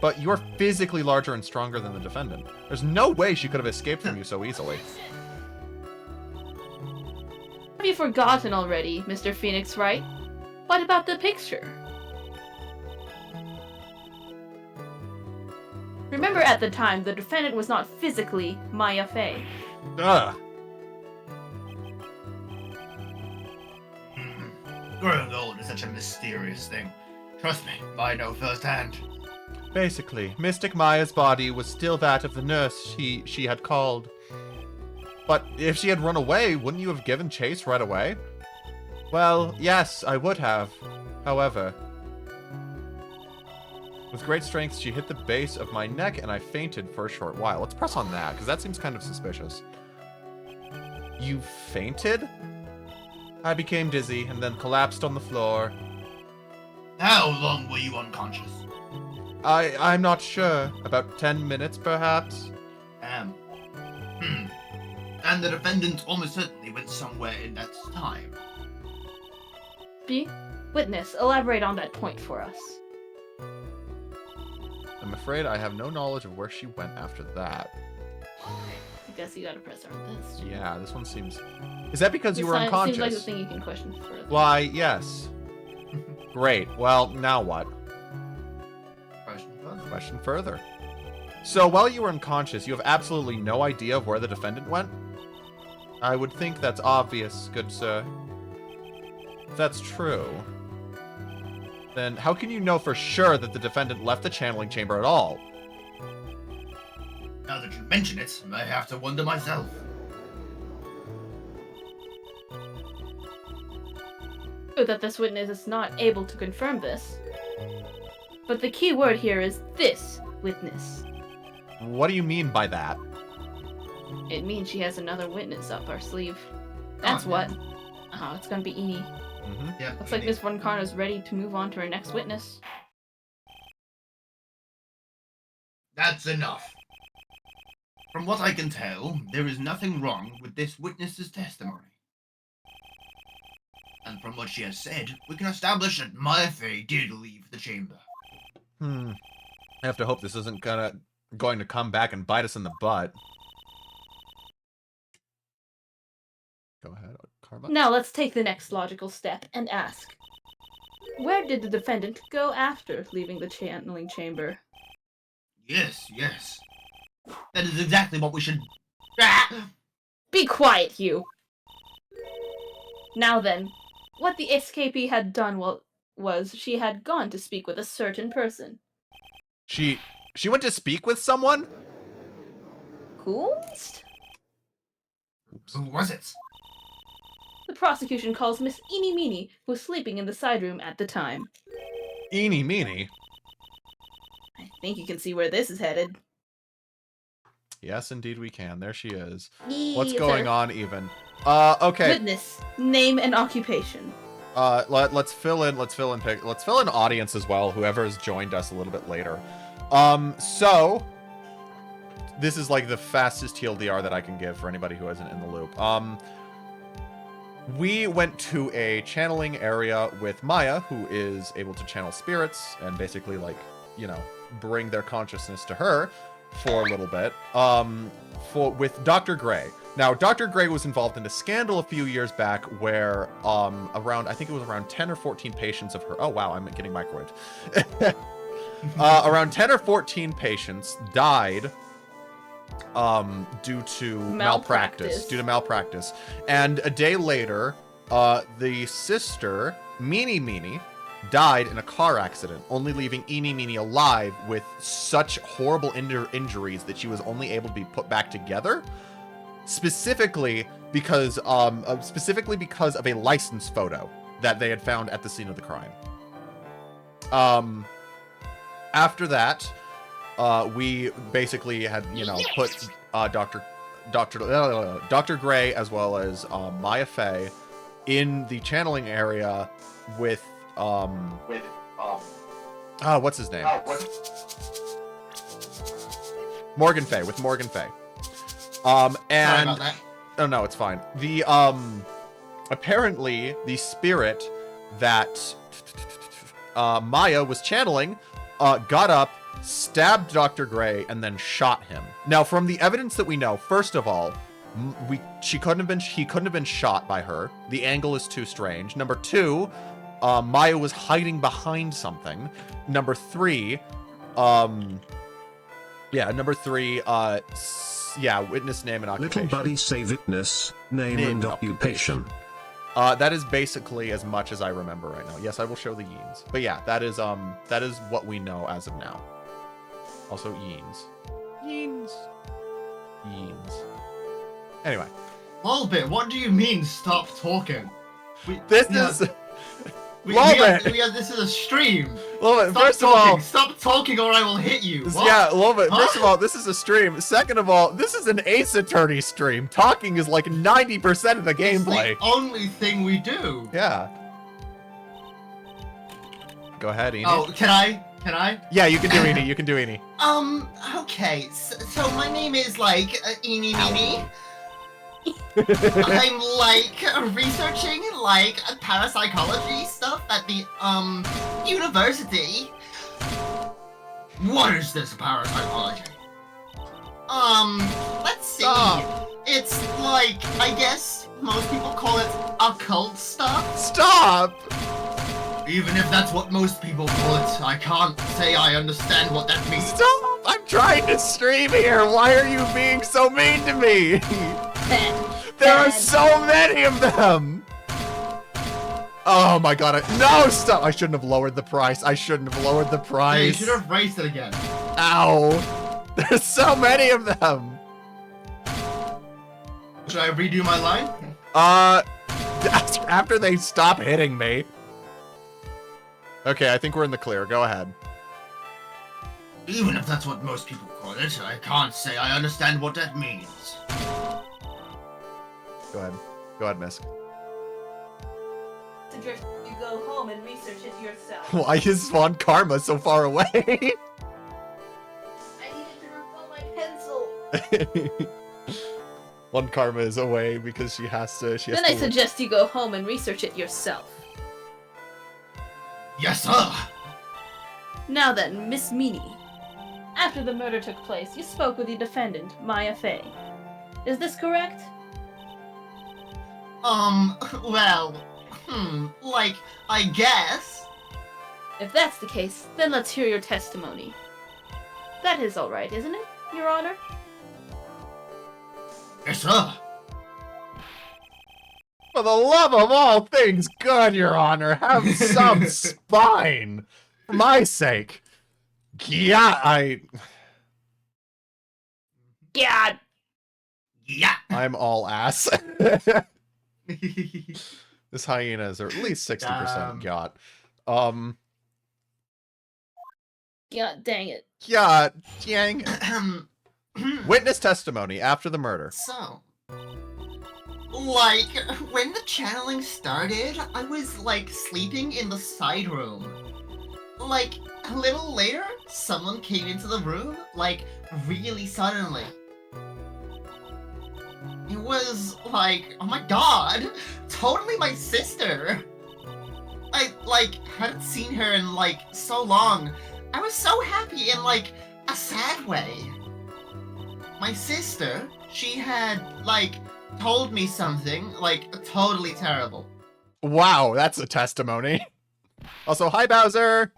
But you're physically larger and stronger than the defendant. There's no way she could have escaped from you so easily. Have you forgotten already, Mr. Phoenix Wright? What about the picture? Remember at the time, the defendant was not physically Maya Fey. Ugh. Growing old is such a mysterious thing. Trust me, I know firsthand. Basically, Mystic Maya's body was still that of the nurse she had called. But if she had run away, wouldn't you have given chase right away? Well, yes, I would have. However, with great strength, she hit the base of my neck and I fainted for a short while. Let's press on that, because that seems kind of suspicious. You fainted? I became dizzy and then collapsed on the floor. How long were you unconscious? I'm not sure. About 10 minutes, perhaps? And the defendant almost certainly went somewhere in that time. B. Witness, elaborate on that point for us. I'm afraid I have no knowledge of where she went after that. I guess you gotta press on this. Yeah, this one seems... Is that because you were Seems like the unconscious? thing you can question further. Why, yes. Great. Well, now what? Question further. So, while you were unconscious, you have absolutely no idea of where the defendant went? I would think that's obvious, good sir. If that's true, then how can you know for sure that the defendant left the channeling chamber at all? Now that you mention it, I have to wonder myself. True that this witness is not able to confirm this. But the key word here is this witness. What do you mean by that? It means she has another witness up our sleeve. That's what. Oh, it's gonna be Eni. Mm-hmm. Yeah, Looks like Miss Von Karn is ready to move on to her next witness. That's enough. From what I can tell, there is nothing wrong with this witness's testimony. And from what she has said, we can establish that Maya Fey did leave the chamber. I have to hope this isn't going to come back and bite us in the butt. Go ahead, Karma. Now let's take the next logical step and ask, Where did the defendant go after leaving the channeling chamber? Yes. That is exactly what we should... Ah! Be quiet, you! Now then, what the escapee had done was she had gone to speak with a certain person. She went to speak with someone? Who? Who was it? The prosecution calls Miss Eeny Meeny, who was sleeping in the side room at the time. Eeny meeny. I think you can see where this is headed. Yes, indeed we can. There she is. Yes, What's going sir. on even? Okay. Witness, name and occupation. Let's fill in audience as well, whoever has joined us a little bit later. So this is like the fastest TLDR that I can give for anybody who isn't in the loop. We went to a channeling area with Maya, who is able to channel spirits and basically, like, you know, bring their consciousness to her for a little bit. With Dr. Gray. Now, Dr. Gray was involved in a scandal a few years back where I think it was around 10 or 14 patients of her. Oh wow, I'm getting microwaved. Around 10 or 14 patients died due to malpractice. And a day later, the sister, Meeny Meeny, died in a car accident, only leaving Eeny Meeny alive with such horrible injuries that she was only able to be put back together, specifically because of a license photo that they had found at the scene of the crime. After that, we basically had, you know, put Dr. Gray as well as Maya Fey in the channeling area with what's his name? Morgan Fey, with Morgan Fey. Sorry And about that. oh no, it's fine. The apparently the spirit that Maya was channeling got up, stabbed Dr. Gray, and then shot him. Now, from the evidence that we know, first of all, he couldn't have been shot by her. The angle is too strange. Number two, Maya was hiding behind something. Number three, witness, name, and occupation. Little buddy say witness, name and occupation. That is basically as much as I remember right now. Yes, I will show the yeens. But yeah, that is what we know as of now. Also yeens. Anyway. Lolbit, what do you mean stop talking? This is a stream. Stop talking or I will hit you. What? Yeah, a little bit. Huh? First of all, this is a stream. Second of all, this is an Ace Attorney stream. Talking is like 90% of the gameplay. It's the only thing we do. Yeah. Go ahead, Eni. Oh, can I? Yeah, you can do Eni. You can do Eni. Okay. So my name is like Eeny Meeny. I'm like researching like parapsychology stuff at the university. What is this parapsychology? Let's see. It's like, I guess most people call it occult stuff. Stop! Even if that's what most people call it, I can't say I understand what that means. Stop! I'm trying to stream here. Why are you being so mean to me? There are so many of them! Oh my god, no, stop! I shouldn't have lowered the price. Yeah, you should have raised it again. Ow! There's so many of them! Should I redo my line? After they stop hitting me. Okay, I think we're in the clear. Go ahead. Even if that's what most people call it, I can't say I understand what that means. Go ahead. Go ahead, Miss. Suggest you go home and research it yourself. Why is Swan Karma so far away? I needed to refill my pencil. One Karma is away because she has to. Then I suggest you go home and research it yourself. Yes, sir! Now then, Miss Meany. After the murder took place, you spoke with the defendant, Maya Fey. Is this correct? Well, like, I guess. If that's the case, then let's hear your testimony. That is all right, isn't it, Your Honor? Yes, sir. For the love of all things good, Your Honor, have some spine. For my sake. Yeah, God! Yeah. I'm all ass. This hyena is at least 60% got. God dang it. Yeah, dang it. Witness testimony after the murder. So, like, when the channeling started, I was, like, sleeping in the side room. Like, a little later, someone came into the room, like, really suddenly. It was, like, oh my god, totally my sister. I, like, hadn't seen her in, like, so long. I was so happy in, like, a sad way. My sister, she had, like, told me something, like, totally terrible. Wow, that's a testimony. Also, hi, Bowser.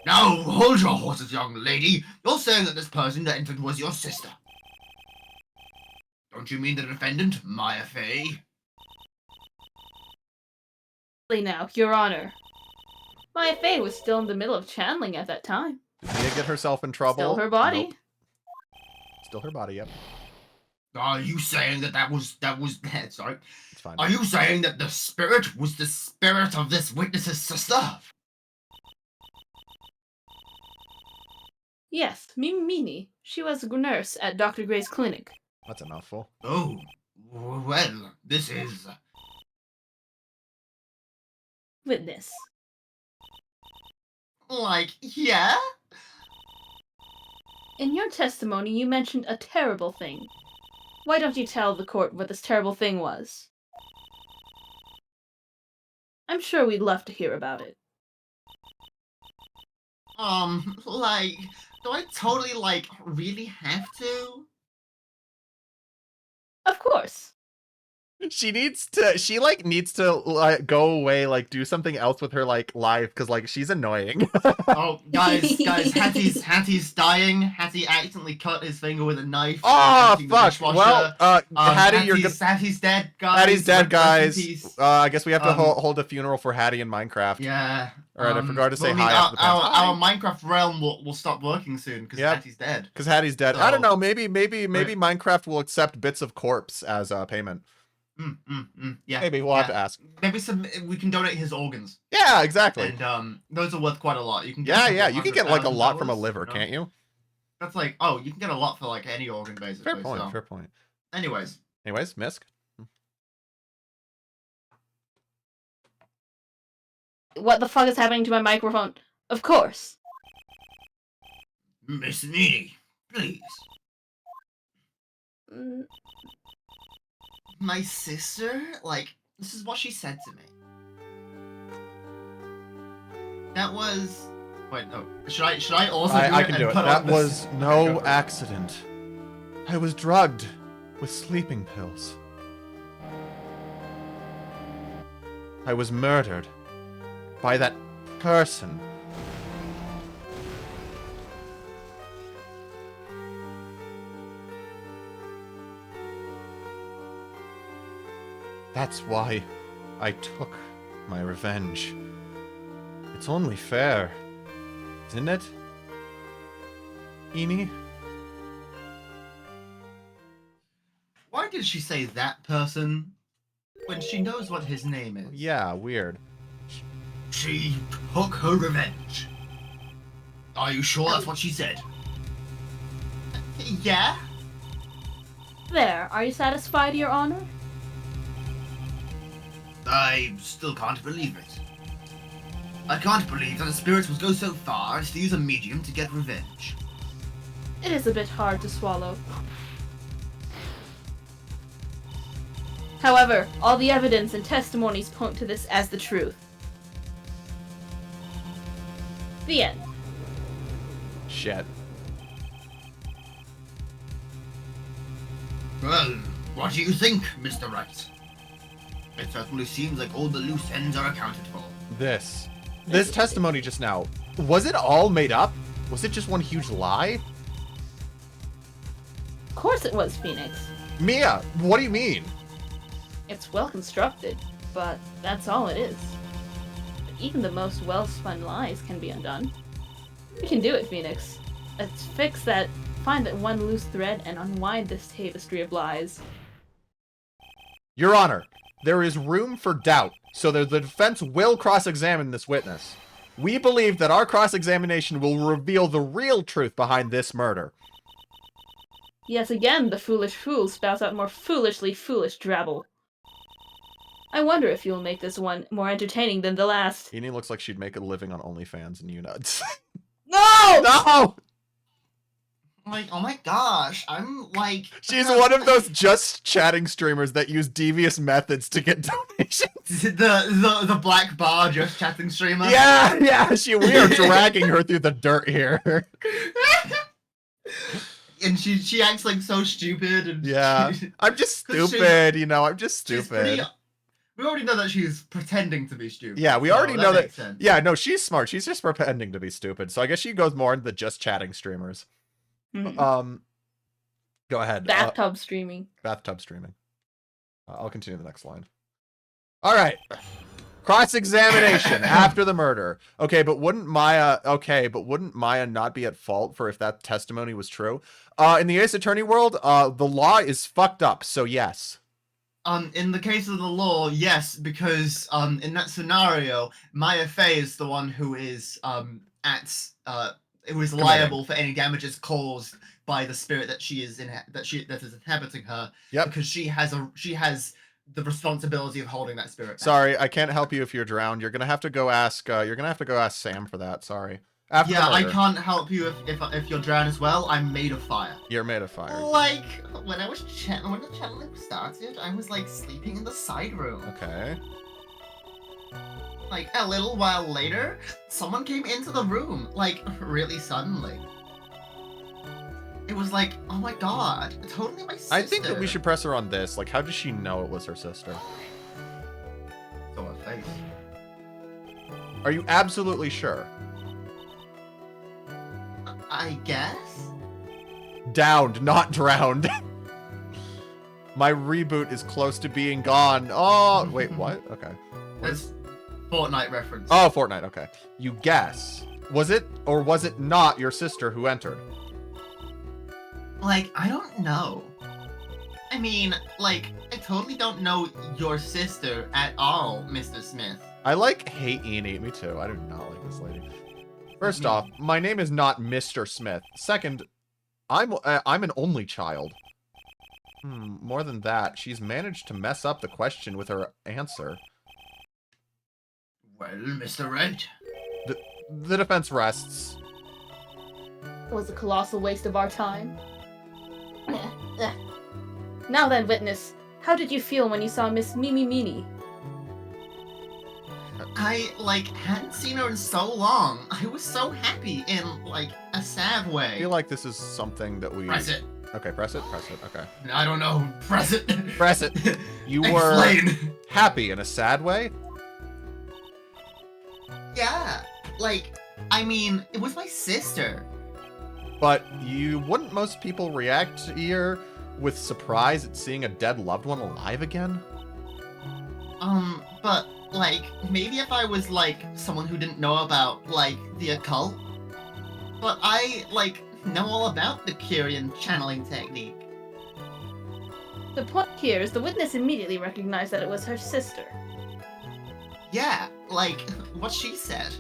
Now, hold your horses, young lady. You're saying that this person, the infant, was your sister. Don't you mean the defendant, Maya Fey? Now, Your Honor. Maya Fey was still in the middle of channeling at that time. Did Mia get herself in trouble? Still her body. Nope. Still her body, yep. Are you saying that was sorry? It's fine. Are you saying that the spirit was the spirit of this witness's sister? Yes, Mimi. She was a nurse at Dr. Gray's clinic. That's a mouthful. Oh, well, this is... Witness. Like, yeah? In your testimony, you mentioned a terrible thing. Why don't you tell the court what this terrible thing was? I'm sure we'd love to hear about it. Like, do I totally, like, really have to? Of course. She needs to go away, like, do something else with her, like, life, because, like, she's annoying. Oh, guys, Hattie's dying. Hattie accidentally cut his finger with a knife. Oh, emptying the fuck. dishwasher. Well, Hattie, you're Hattie's dead, guys. Hattie's dead, Rest in guys. peace. I guess we have to hold a funeral for Hattie in Minecraft. Yeah. Alright, I forgot to say well, hi after the our Minecraft realm will stop working soon because Yep. Hattie's dead. Because Hattie's dead. So- I don't know, maybe Minecraft will accept bits of corpse as payment. Yeah. Maybe we'll have to ask. Maybe we can donate his organs, Yeah, exactly. and those are worth quite a lot. You can get You can get like a lot from a $100,000, liver, can't you? That's like, you can get a lot for like any organ basically. Fair point. So. Fair point. Anyways, Misk. What the fuck is happening to my microphone? Of course. Miss Needy, please. Mm, My sister, like, this is what she said to me. That was. Wait, no. Should I also do I it can and do it. put That on this- was no accident. I was drugged with sleeping pills. I was murdered by that person. That's why I took my revenge. It's only fair, isn't it? Eni? Why did she say that person when she knows what his name is? Yeah, weird. She took her revenge. Are you sure that's what she said? Yeah? There, are you satisfied, Your Honor? I still can't believe it. I can't believe that the spirits would go so far as to use a medium to get revenge. It is a bit hard to swallow. However, all the evidence and testimonies point to this as the truth. The end. Shit. Well, what do you think, Mr. Wright? It certainly seems like all the loose ends are accounted for. This This testimony just now, was it all made up? Was it just one huge lie? Of course it was, Phoenix. Mia, what do you mean? It's well constructed, but that's all it is. Even the most well-spun lies can be undone. We can do it, Phoenix. Let's fix that, find that one loose thread, and unwind this tapestry of lies. Your Honor, there is room for doubt, so that the defense will cross-examine this witness. We believe that our cross-examination will reveal the real truth behind this murder. Yet again, the foolish fool spouts out more foolishly foolish drabble. I wonder if you'll make this one more entertaining than the last. Eni looks like she'd make a living on OnlyFans and nuts. No! No! Like, oh my gosh, I'm like... She's one of those just chatting streamers that use devious methods to get donations. The black bar just chatting streamer. Yeah, we are dragging her through the dirt here. And she acts like so stupid. And Yeah, I'm just stupid, you know, I'm just stupid. We already know that she's pretending to be stupid. Yeah, we already know that. Makes sense. Yeah, no, she's smart. She's just pretending to be stupid. So I guess she goes more into the just chatting streamers. Go ahead. Bathtub streaming. Bathtub streaming. I'll continue the next line. All right. Cross-examination after the murder. Okay, but wouldn't Maya not be at fault for if that testimony was true? In the Ace Attorney world, the law is fucked up, so yes. In the case of the law, yes, because in that scenario, Maya Fey is the one who is liable for any damages caused by the spirit that is inhabiting her. Yep. Because she has the responsibility of holding that spirit back. Sorry, I can't help you if you're drowned. You're gonna have to go ask. Sam for that. Sorry. After yeah, I can't help you if you're drowned as well. I'm made of fire. You're made of fire. Like when the channeling started, I was like sleeping in the side room. Okay. Like a little while later, someone came into the room, like really suddenly. It was like, oh my god, totally my sister. I think that we should press her on this. Like, how does she know it was her sister? So her face. Are you absolutely sure? I guess. Downed, not drowned. My reboot is close to being gone. Oh, wait, what? Okay. That's Fortnite reference. Oh, Fortnite, okay. You guess. Was it or was it not your sister who entered? Like, I don't know. I mean, like, I totally don't know your sister at all, Mr. Smith. I hate Eni. Me too. I do not like this lady. First off, my name is not Mr. Smith. Second, I'm an only child. More than that, she's managed to mess up the question with her answer. Well, Mr. Wright. The defense rests. It was a colossal waste of our time. Now then, witness, how did you feel when you saw Miss Mimi Meanie? I, hadn't seen her in so long. I was so happy in, a sad way. I feel like this is something that we... Press it. Okay, press it, okay. I don't know. Press it. Press it. You were happy in a sad way? Yeah. I mean, it was my sister. But wouldn't most people react here with surprise at seeing a dead loved one alive again? But, maybe if I was, someone who didn't know about, the occult. But I, know all about the Kyrian channeling technique. The point here is the witness immediately recognized that it was her sister. Yeah, what she said.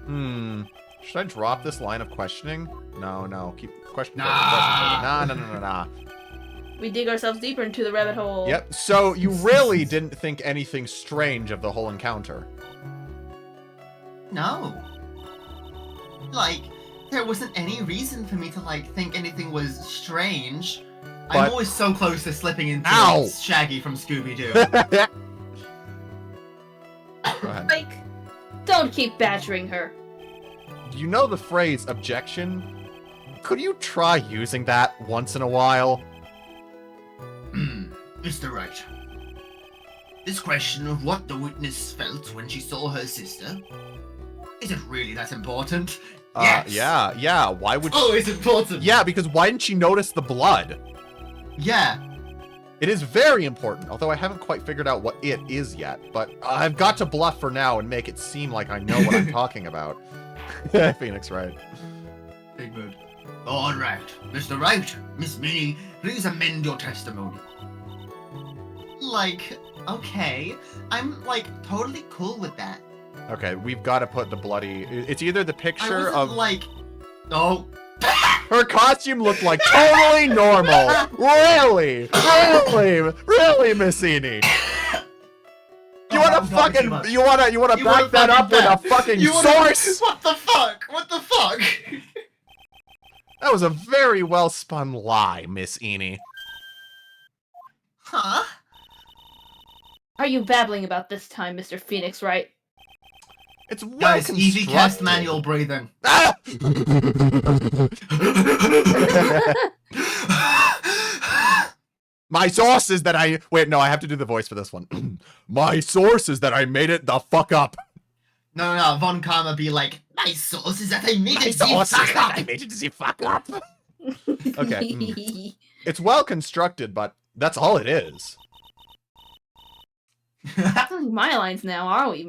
Should I drop this line of questioning? No, keep questioning. Nah. Nah. We dig ourselves deeper into the rabbit hole. Yep, so you really didn't think anything strange of the whole encounter? No. There wasn't any reason for me to, think anything was strange. But... I'm always so close to slipping into Shaggy from Scooby-Doo. Go ahead. Mike, don't keep badgering her. Do you know the phrase objection? Could you try using that once in a while? Mr. Wright. This question of what the witness felt when she saw her sister, Is it really that important? Yeah. Why would? Oh, it's important. Yeah, because why didn't she notice the blood? Yeah. It is very important, although I haven't quite figured out what it is yet. But I've got to bluff for now and make it seem like I know what I'm talking about. Phoenix Wright. Big mood. All right, Mr. Wright, Miss Minnie, please amend your testimony. Like, okay, I'm like totally cool with that. Okay, we've got to put the bloody. It's either the I picture wasn't of like, oh. her costume looked like totally normal. Really, Missini. You wanna fucking you wanna back that up with a fucking source? What the fuck? What the fuck? That was a very well spun lie, Miss Eni. Huh? Are you babbling about this time, Mr. Phoenix Wright? It's well Guys, easy cast constructed. manual breathing. Ah! My source is that I wait. No, I have to do the voice for this one. My source is that I made it the fuck up. No, Von Karma be like, my source is that I made My it source the is fuck that up. I made it the fuck up. Okay. It's well constructed, but that's all it is. Telling my lines now, are we,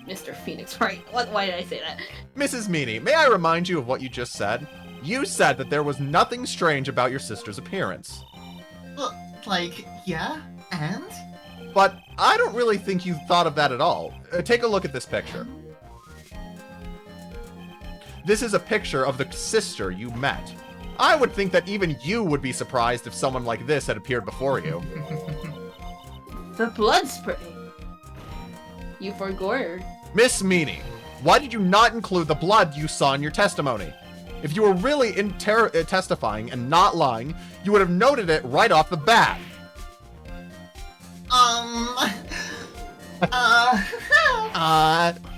Mr. Phoenix Wright? Why did I say that? Mrs. Meany, may I remind you of what you just said? You said that there was nothing strange about your sister's appearance. Like, yeah, and? But I don't really think you thought of that at all. Take a look at this picture. This is a picture of the sister you met. I would think that even you would be surprised if someone like this had appeared before you. The blood spray. You forgot. Miss Meany, why did you not include the blood you saw in your testimony? If you were really testifying and not lying, you would have noted it right off the bat.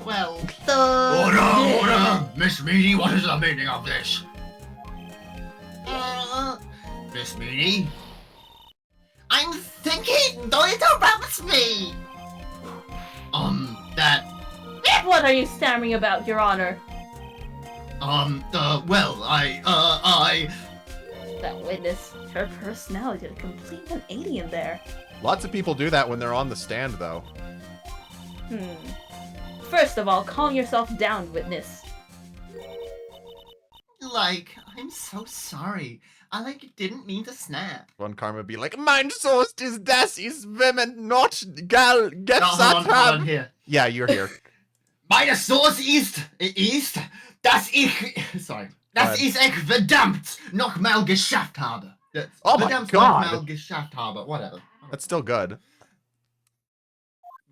Well, Order! Miss Meany, what is the meaning of this? Miss Meany? I'm thinking, don't interrupt me! That, What are you stammering about, Your Honor? well, That witness, her personality did a complete 180 in there. Lots of people do that when they're on the stand, though. First of all, calm yourself down, witness. Like, I'm so sorry. I, like, didn't mean to snap. One Karma would be like, Mein source is das is women not gal get Hold on here. Yeah, you're here. meine Source ist, dass ich, sorry, dass ich es verdammt nochmal geschafft habe. Oh my Verdammt God. nochmal geschafft habe, whatever. That's still good.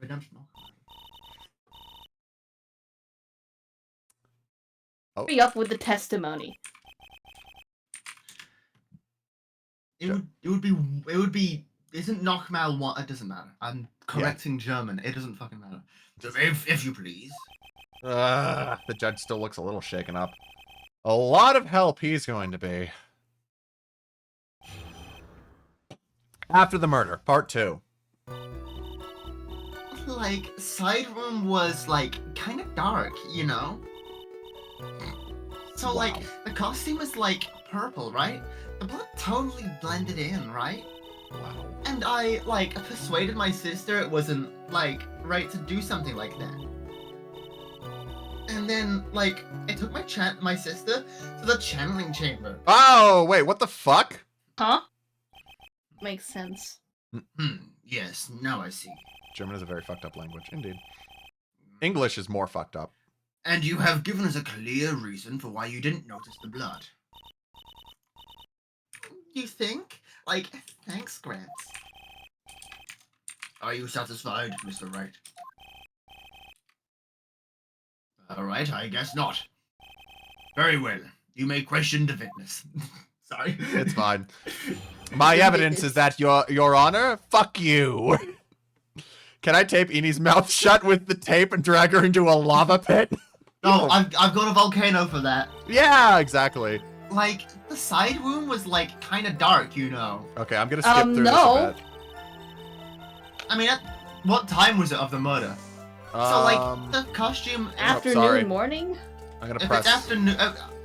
Verdammt noch. Hurry up with the testimony. It would be, isn't nochmal one, it doesn't matter. I'm correcting German, it doesn't fucking matter. if you please. The judge still looks a little shaken up. A lot of help he's going to be. After the murder, part 2. Like, side room was, like, kind of dark, you know? So, like, the costume is, like, purple, right? The blood totally blended in, right? Wow. And I, like, persuaded my sister it wasn't, like, right to do something like that. And then, like, I took my sister to the channeling chamber. Oh, wait, what the fuck? Huh? Makes sense. Yes, now I see. German is a very fucked up language, indeed. English is more fucked up. And you have given us a clear reason for why you didn't notice the blood. You think? Like, thanks, Gramps. Are you satisfied, Mr. Wright? Alright, I guess not. Very well. You may question the witness. Sorry. It's fine. My evidence is that, Your Honor, fuck you. Can I tape Eni's mouth shut with the tape and drag her into a lava pit? No, I've got a volcano for that. Yeah, exactly. Like, the side room was, like, kind of dark, you know. Okay, I'm gonna skip through no. this a bit. I mean, what time was it of the murder? So like the costume Afternoon, sorry. morning? I'm gonna if press.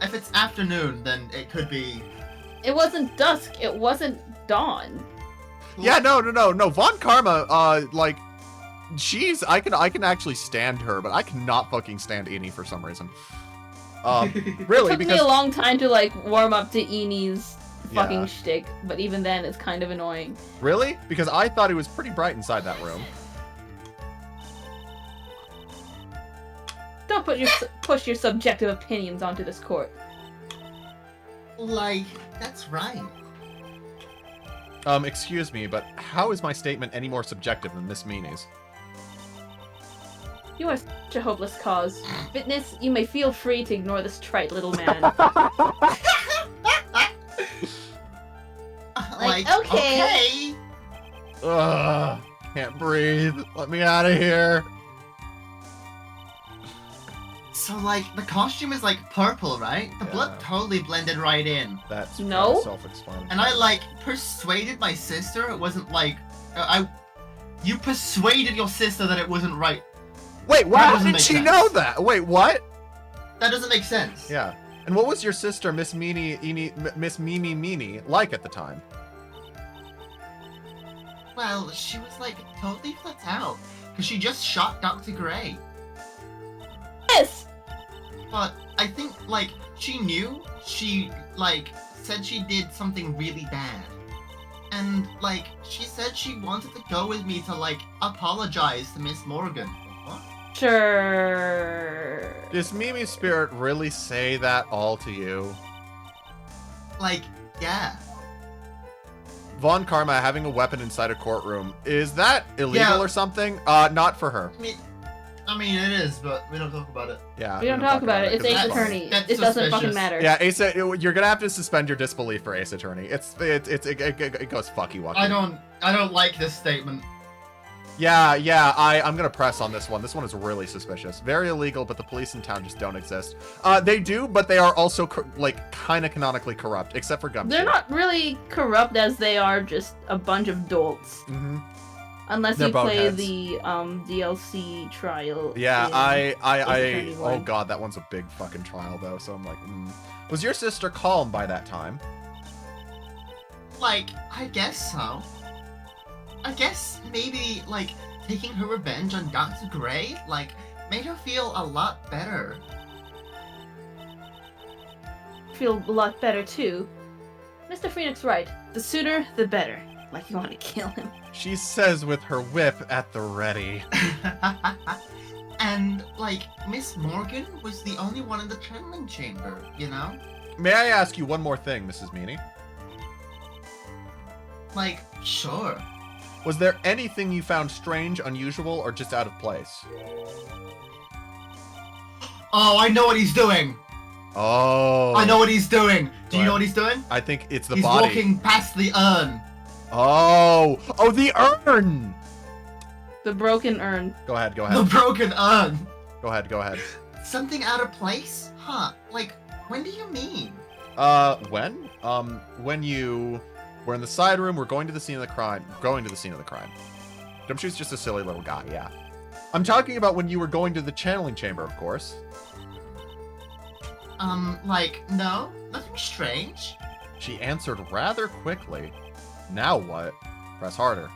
if it's afternoon, then it could be. It wasn't dusk. It wasn't dawn. Yeah, no. Von Karma, like, I can actually stand her, but I cannot fucking stand Eni for some reason. Really, It took because me a long time to like warm up to Eni's fucking Yeah. shtick, but even then, it's kind of annoying. really, because I thought it was pretty bright inside that room. Don't push your subjective opinions onto this court. Like, that's right. Excuse me, but how is my statement any more subjective than Miss Meanie's? You are such a hopeless cause. Witness, you may feel free to ignore this trite little man. Like, okay. Ugh, can't breathe. Let me out of here. So like the costume is like purple, right? The blood Yeah. totally blended right in. That's No. self-explanatory. And I like persuaded my sister. It wasn't like you persuaded your sister that it wasn't right. Wait, That how doesn't did make she sense. know that? Wait, what? That doesn't make sense. Yeah. And what was your sister, Miss Miss Mimi Meanie, like at the time? Well, she was like totally flat out because she just shot Dr. Gray. Yes! But I think like she knew she like said she did something really bad. And like she said she wanted to go with me to like apologize to Miss Morgan. What? Sure. Does Mimi's spirit really say that all to you? Like, yeah. Von Karma having a weapon inside a courtroom, is that illegal Yeah. or something? Not for her. I mean it is, but we don't talk about it. Yeah. We don't talk about it. It's 'cause Ace that's- fun. Attorney. that's It doesn't fucking suspicious. matter. Yeah, Ace. You're gonna have to suspend your disbelief for Ace Attorney. It goes fucky wucky. I don't like this statement. Yeah. I'm gonna press on this one. This one is really suspicious. Very illegal, but the police in town just don't exist. They do, but they are also like kind of canonically corrupt, except for Gumshoe. They're not really corrupt as they are just a bunch of dolts. Mm-hmm. Unless They're you play boneheads. the DLC trial. Yeah, in I. Ace Oh Attorney 1. god, that one's a big fucking trial though. So I'm like, was your sister calm by that time? Like, I guess so. I guess maybe like taking her revenge on Dr. Gray like made her feel a lot better. Feel a lot better too. Mr. Phoenix right. The sooner, the better. Like you want to kill him. She says with her whip at the ready. And like Miss Morgan was the only one in the channeling chamber, you know? May I ask you one more thing, Mrs. Meanie? Like, sure. Was there anything you found strange, unusual, or just out of place? Oh, I know what he's doing. Oh. I know what he's doing. Do you What? know what he's doing? I think it's the He's body. walking past the urn. Oh, the urn. The broken urn. Go ahead. The broken urn. Go ahead. Something out of place? Huh. Like, when do you mean? When? When you were in the side room, we're going to the scene of the crime. Gumshoe's just a silly little guy, yeah. I'm talking about when you were going to the channeling chamber, of course. Like, no, nothing strange. She answered rather quickly. Now what? Press harder.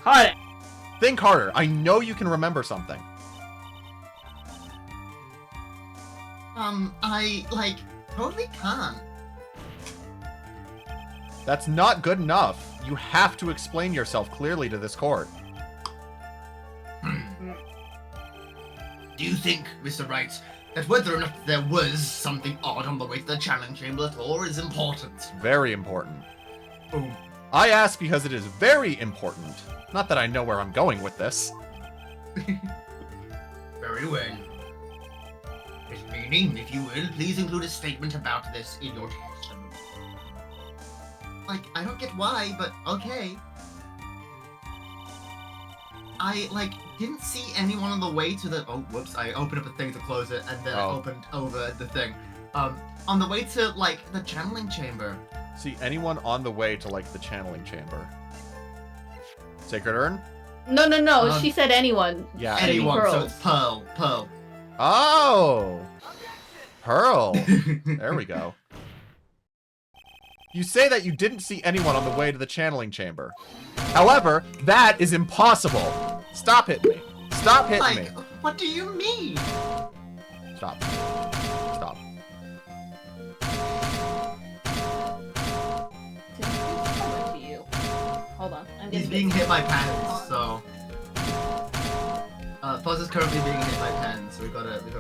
Harder. Think harder. I know you can remember something. I, like, totally can't. That's not good enough. You have to explain yourself clearly to this court. Do you think, Mr. Wright, that whether or not there was something odd on the way to the channeling chamber at all is important? Very important. Boom. I ask because it is very important. Not that I know where I'm going with this. Very well. Miss Meanie, if you will, please include a statement about this in your testimony. Like, I don't get why, but okay. I, like, didn't see anyone on the way to the... Oh, whoops, I opened up a thing to close it, and then I Oh. opened over the thing. On the way to, like, the channeling chamber. See anyone on the way to, like, the channeling chamber? Sacred Urn? No. She said anyone. Yeah, Should be Anyone, so Pearls. it's Pearl. Pearl. Oh! Pearl. There we go. You say that you didn't see anyone on the way to the channeling chamber. However, that is impossible. Stop hitting me. Stop hitting me. What do you mean? Stop. Stop. To you. Hold on. I'm He's getting being hit by pans, so. Phoz is currently being hit by pans, so we gotta wait.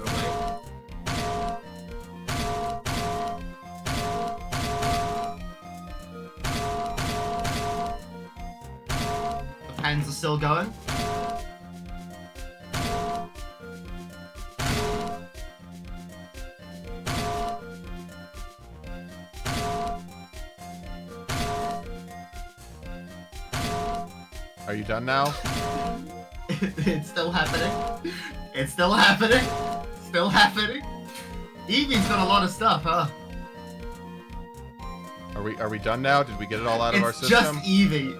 The pans are still going. Are you done now? It's still happening. It's still happening. Still happening. Evie's got a lot of stuff, huh? Are we done now? Did we get it all out of our It's system? just Evie.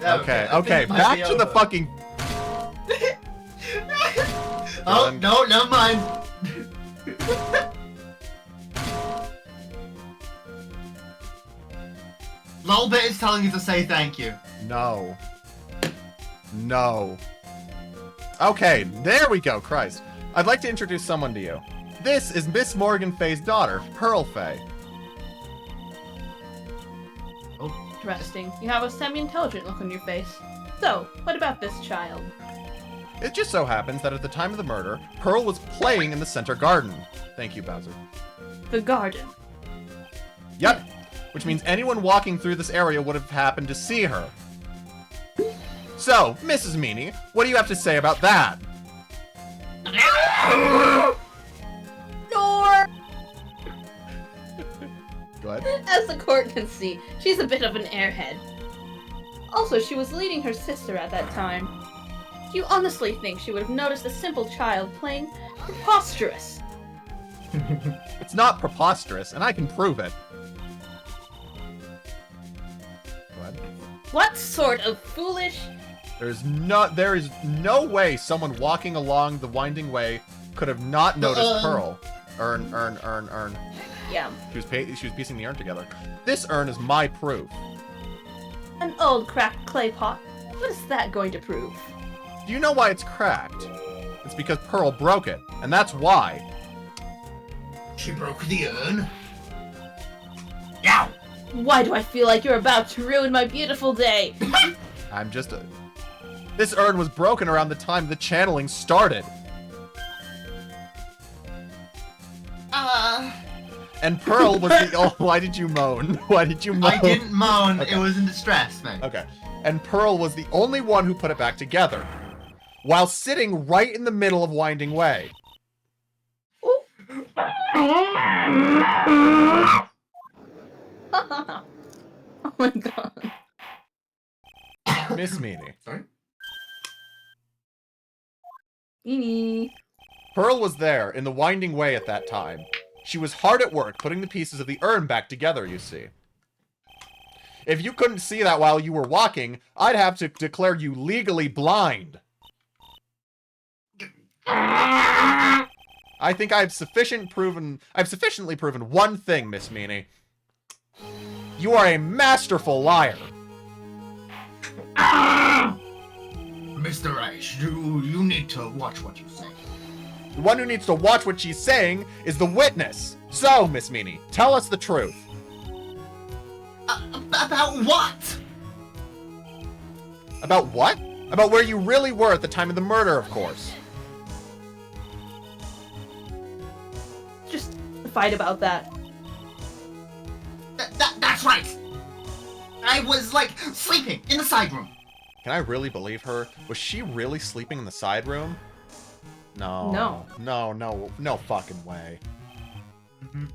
Okay, I think it might back be to the over. fucking... Oh, Dylan. no, never mind. Lolbit is telling you to say thank you. No. No. Okay, there we go, Christ. I'd like to introduce someone to you. This is Miss Morgan Fay's daughter, Pearl Fay. Interesting. You have a semi-intelligent look on your face. So, what about this child? It just so happens that at the time of the murder, Pearl was playing in the center garden. Thank you, Bowser. The garden. Yep. Which means anyone walking through this area would have happened to see her. So, Mrs. Meanie, what do you have to say about that? Nor! Go ahead. As the court can see, she's a bit of an airhead. Also, she was leading her sister at that time. Do you honestly think she would have noticed a simple child playing preposterous? It's not preposterous, and I can prove it. Go ahead. What sort of foolish... There is no way someone walking along the winding way could have not noticed Pearl. Urn. Yeah. She was piecing the urn together. This urn is my proof. An old cracked clay pot. What is that going to prove? Do you know why it's cracked? It's because Pearl broke it, and that's why. She broke the urn. Yow! Why do I feel like you're about to ruin my beautiful day? I'm just a... This urn was broken around the time the channeling started. And Pearl was the... Oh, why did you moan? Why did you moan? I didn't moan. Okay. It was in distress, man. Okay. And Pearl was the only one who put it back together, while sitting right in the middle of Winding Way. Oh my god. Miss Meanie. Sorry? Meanie. Pearl was there in the Winding Way at that time. She was hard at work putting the pieces of the urn back together, you see. If you couldn't see that while you were walking, I'd have to declare you legally blind. I think I've sufficiently proven one thing, Miss Meanie. You are a masterful liar. Mr. Ash, you need to watch what you say. The one who needs to watch what she's saying is the witness. So, Miss Meanie, tell us the truth. About what? About what? About where you really were at the time of the murder, of course. Just fight about that. That's right. I was, like, sleeping in the side room. Can I really believe her? Was she really sleeping in the side room? No. No. No fucking way.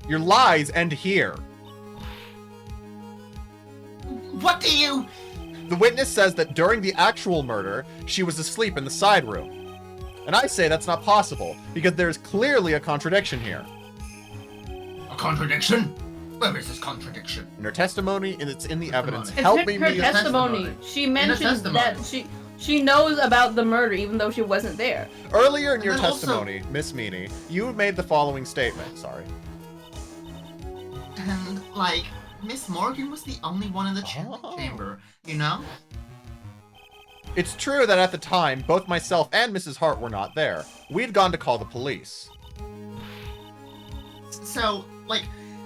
Your lies end here. What do you... The witness says that during the actual murder, she was asleep in the side room. And I say that's not possible, because there's clearly a contradiction here. A contradiction? Where is this contradiction? In her testimony, and it's in the evidence. Testimony. Help It's me her meet... testimony. She mentioned testimony. that She knows about the murder even though she wasn't there. Earlier in your And then also- testimony, Miss Meanie, you made the following statement. Sorry. And, like, Miss Morgan was the only one in the chamber, you know? It's true that at the time, both myself and Mrs. Hart were not there. We'd gone to call the police. So, like,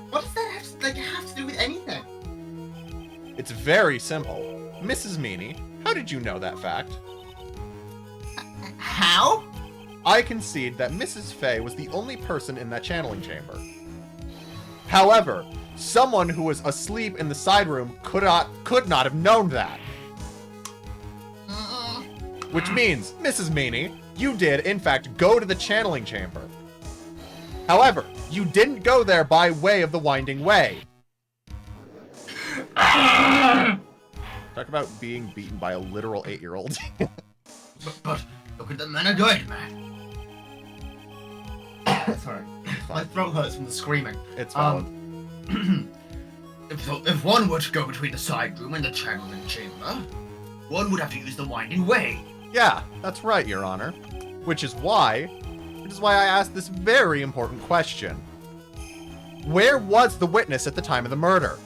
what does that have to do with anything? It's very simple. Mrs. Meanie, how did you know that fact? How? I concede that Mrs. Fay was the only person in that channeling chamber. However, someone who was asleep in the side room could not have known that. Which means, Mrs. Meanie, you did, in fact, go to the channeling chamber. However, you didn't go there by way of the Winding Way. Talk about being beaten by a literal 8-year-old. But look at the men are good, man. Sorry. My throat hurts from the screaming. It's valid. If one were to go between the side room and the channeling chamber, one would have to use the Winding Way. Yeah, that's right, Your Honor. Which is why I asked this very important question. Where was the witness at the time of the murder?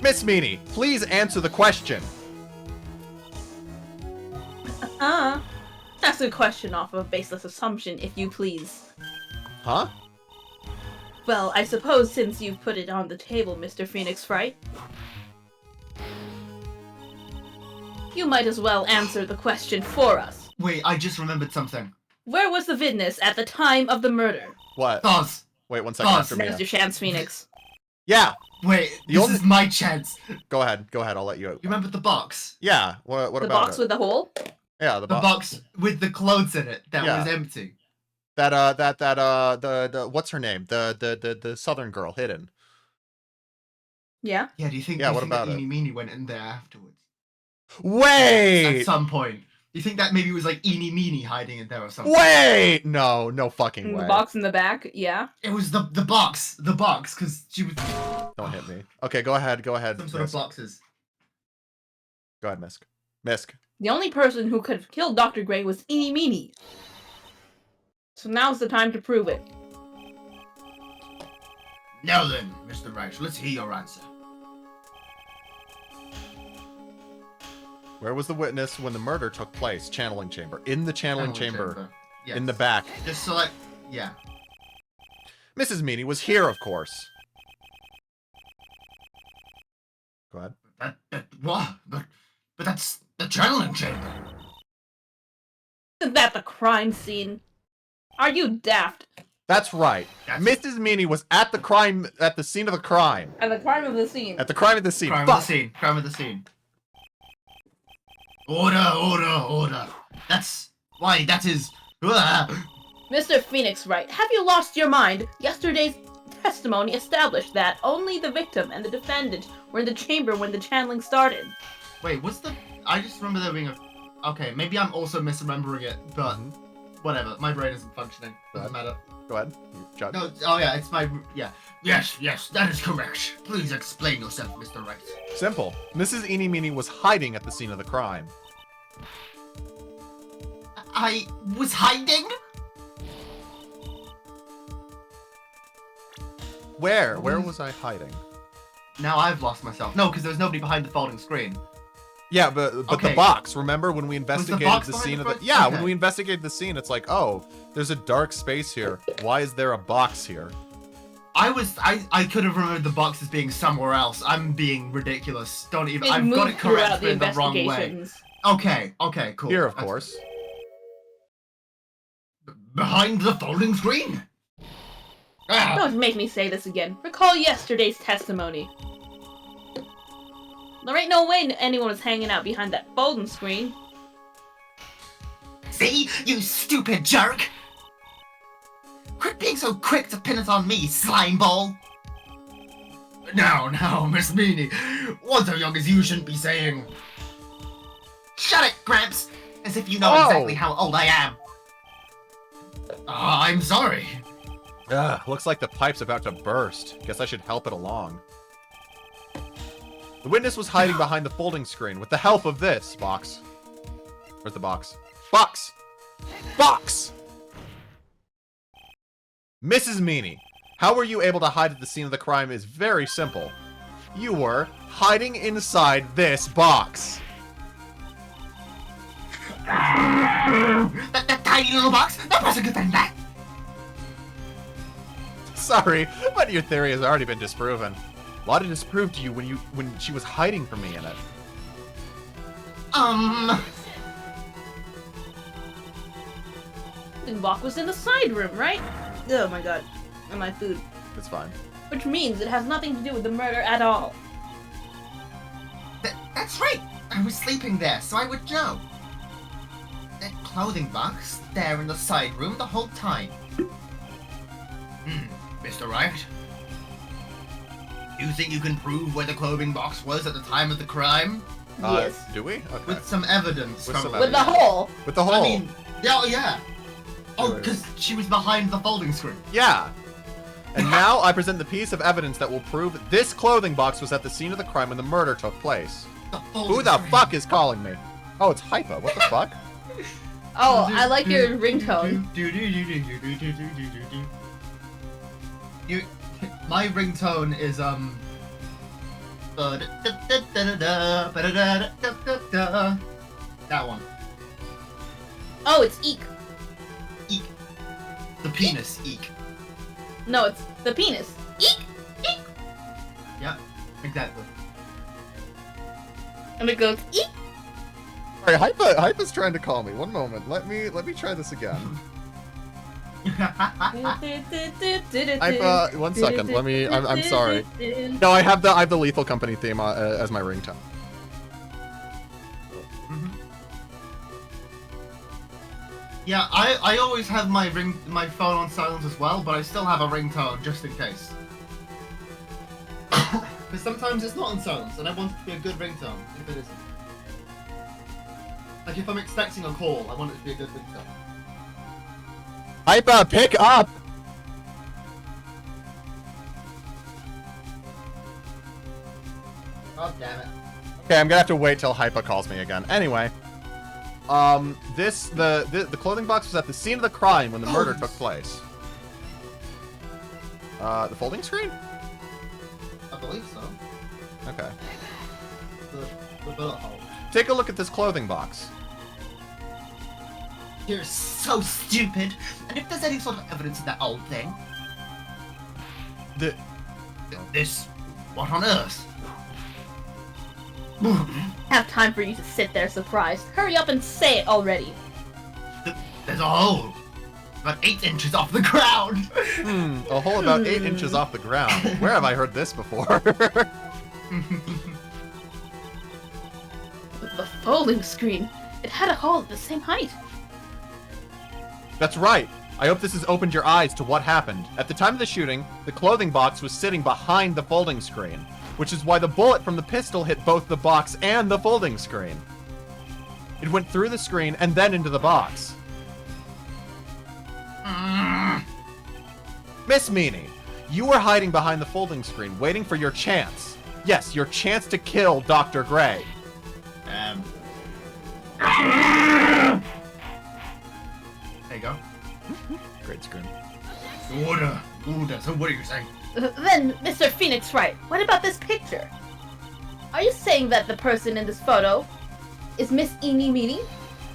Miss Meanie, please answer the question. That's a question off of a baseless assumption, if you please. Huh? Well, I suppose since you've put it on the table, Mr. Phoenix Fright, you might as well answer the question for us. Wait, I just remembered something. Where was the witness at the time of the murder? What? Phoz. Wait, 1 second Pause. after me. There's your chance, Phoenix. Yeah, Wait, The this only- is my chance. You go ahead, I'll let you. remember the box? Yeah, what The about box it? with the hole? Yeah, the The box. box with the clothes in it that Yeah. was empty. The what's her name? The southern girl hidden. Yeah. Yeah, do you think, Yeah, do you what think about that it? Eenie Meenie went in there afterwards? Wait! At some point. Do you think that maybe it was like Eenie Meenie hiding in there or something? Wait! No fucking And way. the box in the back, yeah. It was the box, because she was Don't hit me. Okay, go ahead, some sort of Misk. boxes. Go ahead, Misk. Misk. The only person who could have killed Dr. Gray was Eenie Meenie. So now's the time to prove it. Now then, Mr. Wright, let's hear your answer. Where was the witness when the murder took place? Channeling chamber. In the channeling chamber. In the back. Just so like, yeah. Mrs. Meanie was here, of course. Go ahead. What? But that's the channeling chamber. Isn't that the crime scene? Are you daft? That's right. That's- Mrs. Meanie was at the scene of the crime. And the crime of the scene. At the crime of the scene. Crime Fuck. of the scene. Crime of the scene. Order. That is. Mr. Phoenix Wright, have you lost your mind? Yesterday's testimony established that only the victim and the defendant were in the chamber when the channeling started. Wait, what's the? I just remember there being a. Okay, maybe I'm also misremembering it, but Mhm. whatever. My brain isn't functioning. Doesn't matter. Go ahead. Judge. No. Oh yeah, it's my. Yeah. Yes, that is correct. Please explain yourself, Mr. Wright. Simple. Mrs. Eenie Meanie was hiding at the scene of the crime. I was hiding. Where? Where was I hiding? Now I've lost myself. No, because there was nobody behind the folding screen. Yeah, but Okay. the box. Remember when we investigated box the behind scene the of the? front? Yeah, Okay. when we investigated the scene, it's like, oh, there's a dark space here. Why is there a box here? I could have remembered the box as being somewhere else. I'm being ridiculous. Don't even. It I've moved got it throughout correct, but the in the wrong way. investigations. Okay, cool. Here, of That's- course. Behind the folding screen? Ah, Don't make me say this again. Recall yesterday's testimony. There ain't no way anyone was hanging out behind that folding screen. See, you stupid jerk! Quit being so quick to pin it on me, slime ball! now, Miss Meanie, what so young as you shouldn't be saying. Shut it, Gramps! As if you know Oh. exactly how old I am. I'm sorry. Ugh, looks like the pipe's about to burst. Guess I should help it along. The witness was hiding behind the folding screen with the help of this box. Where's the box? Box! Box! Mrs. Meany, how were you able to hide at the scene of the crime is very simple. You were hiding inside this box. That tiny little box? That person could defend that! Sorry, but your theory has already been disproven. Why did it disprove to you when she was hiding from me in it? The box was in the side room, right? Oh my god. And my food. It's fine. Which means it has nothing to do with the murder at all. That's right! I was sleeping there, so I would know. That clothing box there in the side room the whole time. Mr. Wright? You think you can prove where the clothing box was at the time of the crime? Yes. Do we? Okay. With some evidence. With some from- With the hole! With the hole. I mean, yeah. Oh, Sure. because she was behind the folding screen. Yeah. And now I present the piece of evidence that will prove this clothing box was at the scene of the crime when the murder took place. Who the fuck is calling me? Oh, it's Hypa. What the fuck? Oh, I like your ringtone. My ringtone is that one. Oh, it's eek. Eek. The penis. Eek. No, it's the penis. Eek! Eek! Yeah, exactly. And it goes eek! Sorry, Hypa's trying to call me. One moment. Let me try this again. Hypa, 1 second. Let me. I'm sorry. No, I have the Lethal Company theme as my ringtone. Yeah, I always have my phone on silent as well, but I still have a ringtone just in case. Because sometimes it's not on silent, and I want it to be a good ringtone if it isn't. Like if I'm expecting a call, I want it to be a good ringtone. Hypa, pick up! God damn it. Okay, I'm gonna have to wait till Hypa calls me again. Anyway, the clothing box was at the scene of the crime when the murder took place. The folding screen? I believe so. Okay. The bullet hole. Take a look at this clothing box. You're so stupid. And if there's any sort of evidence of that old thing, This... What on earth? Have time for you to sit there surprised. Hurry up and say it already. There's a hole. about 8 inches off the ground. A hole about 8 inches off the ground. Where have I heard this before? The folding screen. It had a hole at the same height. That's right. I hope this has opened your eyes to what happened. At the time of the shooting, the clothing box was sitting behind the folding screen, which is why the bullet from the pistol hit both the box and the folding screen. It went through the screen and then into the box. Miss Meany, you were hiding behind the folding screen, waiting for your chance. Yes, your chance to kill Dr. Gray. There you go. Great screen. Order. So what are you saying? Then, Mr. Phoenix Wright, what about this picture? Are you saying that the person in this photo is Miss Eeny Meeny?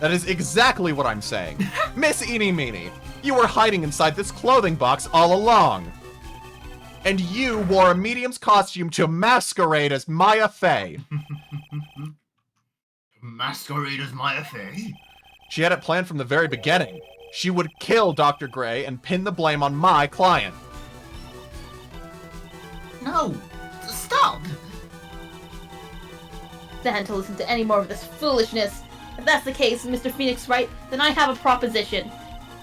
That is exactly what I'm saying. Miss Eeny Meeny, you were hiding inside this clothing box all along. And you wore a medium's costume to masquerade as Maya Fey. Masquerade as Maya Fey? She had it planned from the very beginning. She would kill Dr. Gray and pin the blame on my client. No! Stop! Stand to listen to any more of this foolishness. If that's the case, Mr. Phoenix Wright, then I have a proposition.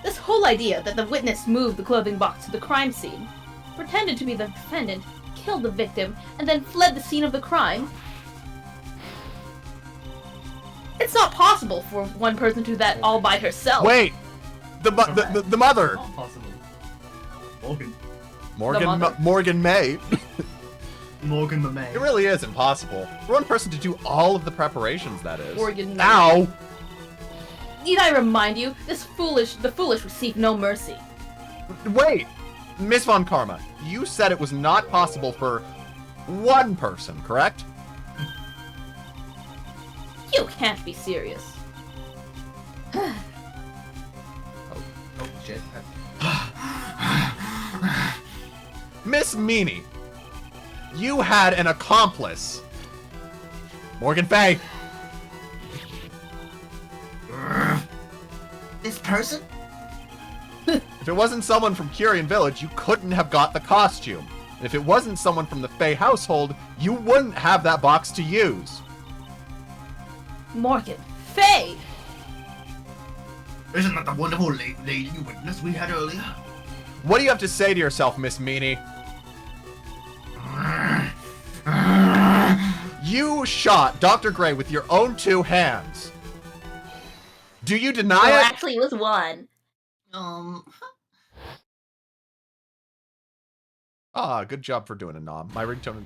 This whole idea that the witness moved the clothing box to the crime scene, pretended to be the defendant, killed the victim, and then fled the scene of the crime. It's not possible for one person to do that all by herself. Wait! The mother! Not possible. Morgan. Morgan, The mother. Morgan May. Morgan Mamay. It really is impossible. For one person to do all of the preparations, that is. Morgan. Ow! Need I remind you, the foolish receive no mercy. Wait! Miss Von Karma, you said it was not possible for one person, correct? You can't be serious. Oh shit. Miss Meanie, you had an accomplice. Morgan Fay. This person? If it wasn't someone from Curian Village, you couldn't have got the costume. And if it wasn't someone from the Fey household, you wouldn't have that box to use. Morgan Fay! Isn't that the wonderful lady witness we had earlier? What do you have to say to yourself, Miss Meanie? You shot Dr. Gray with your own 2 hands. Do you deny Well, it? actually, it was one. Ah, good job for doing a nom. My ringtone.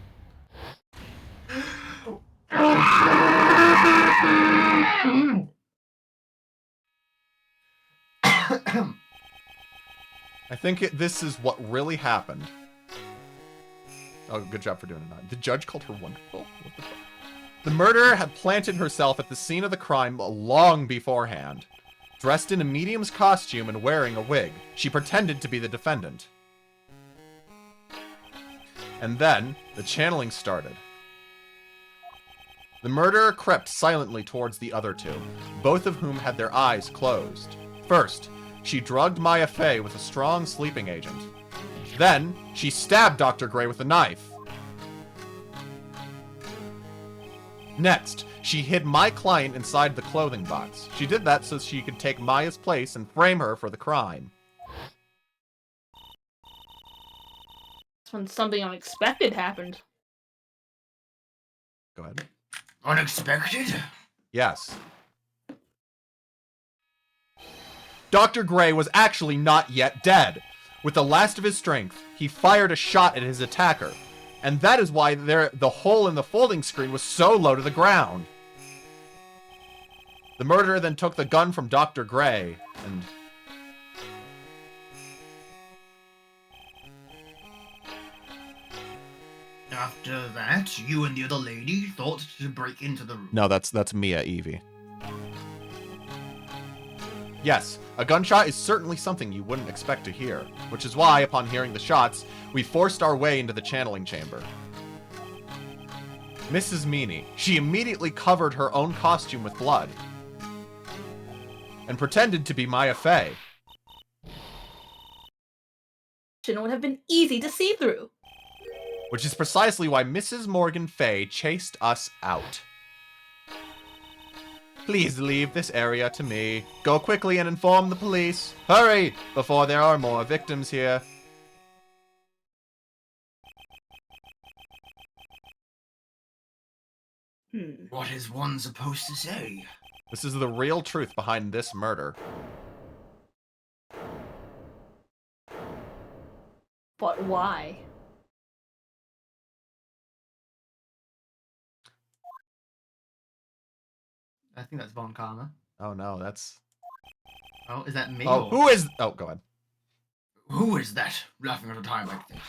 I think this is what really happened. Oh, good job for doing a nom. The judge called her wonderful? What the fuck? The murderer had planted herself at the scene of the crime long beforehand. Dressed in a medium's costume and wearing a wig, she pretended to be the defendant. And then, the channeling started. The murderer crept silently towards the other 2, both of whom had their eyes closed. First, she drugged Maya Fey with a strong sleeping agent. Then, she stabbed Dr. Gray with a knife. Next, she hid my client inside the clothing box. She did that so she could take Maya's place and frame her for the crime. That's when something unexpected happened. Go ahead. Unexpected? Yes. Dr. Gray was actually not yet dead. With the last of his strength, he fired a shot at his attacker. And that is why the hole in the folding screen was so low to the ground. The murderer then took the gun from Dr. Gray and... After that, you and the other lady thought to break into the room. No, that's Mia Evie. Yes, a gunshot is certainly something you wouldn't expect to hear, which is why, upon hearing the shots, we forced our way into the channeling chamber. Mrs. Meanie, she immediately covered her own costume with blood and pretended to be Maya Fey. It would have been easy to see through. Which is precisely why Mrs. Morgan Fay chased us out. Please leave this area to me. Go quickly and inform the police. Hurry, before there are more victims here. What is one supposed to say? This is the real truth behind this murder. But why? I think that's Von Karma. Oh no, that's... Oh, is that me? Oh, or... who is... Oh, go ahead. Who is that laughing at a time like this?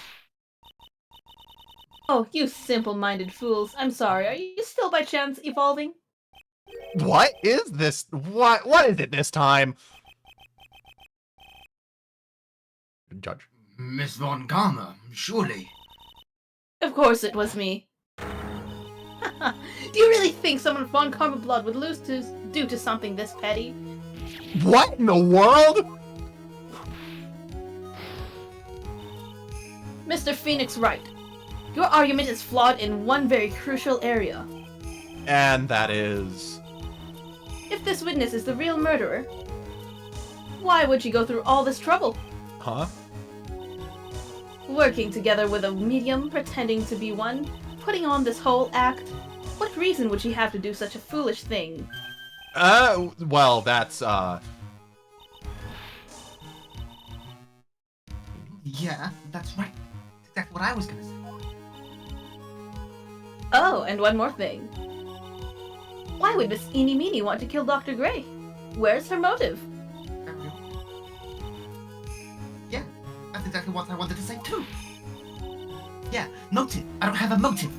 Oh, you simple-minded fools. I'm sorry, are you still by chance evolving? What is this? What is it this time? Judge. Miss Von Karma, surely. Of course it was me. Do you really think someone with Von Karma blood would lose due to something this petty? What in the world? Mr. Phoenix Wright, your argument is flawed in one very crucial area. And that is... If this witness is the real murderer, why would she go through all this trouble? Huh? Working together with a medium, pretending to be one, putting on this whole act? What reason would she have to do such a foolish thing? Well, that's, Yeah, that's right. That's exactly what I was gonna say. Oh, and one more thing. Why would Miss Eeny Meeny want to kill Dr. Gray? Where's her motive? Yeah, that's exactly what I wanted to say too. Yeah, motive. I don't have a motive.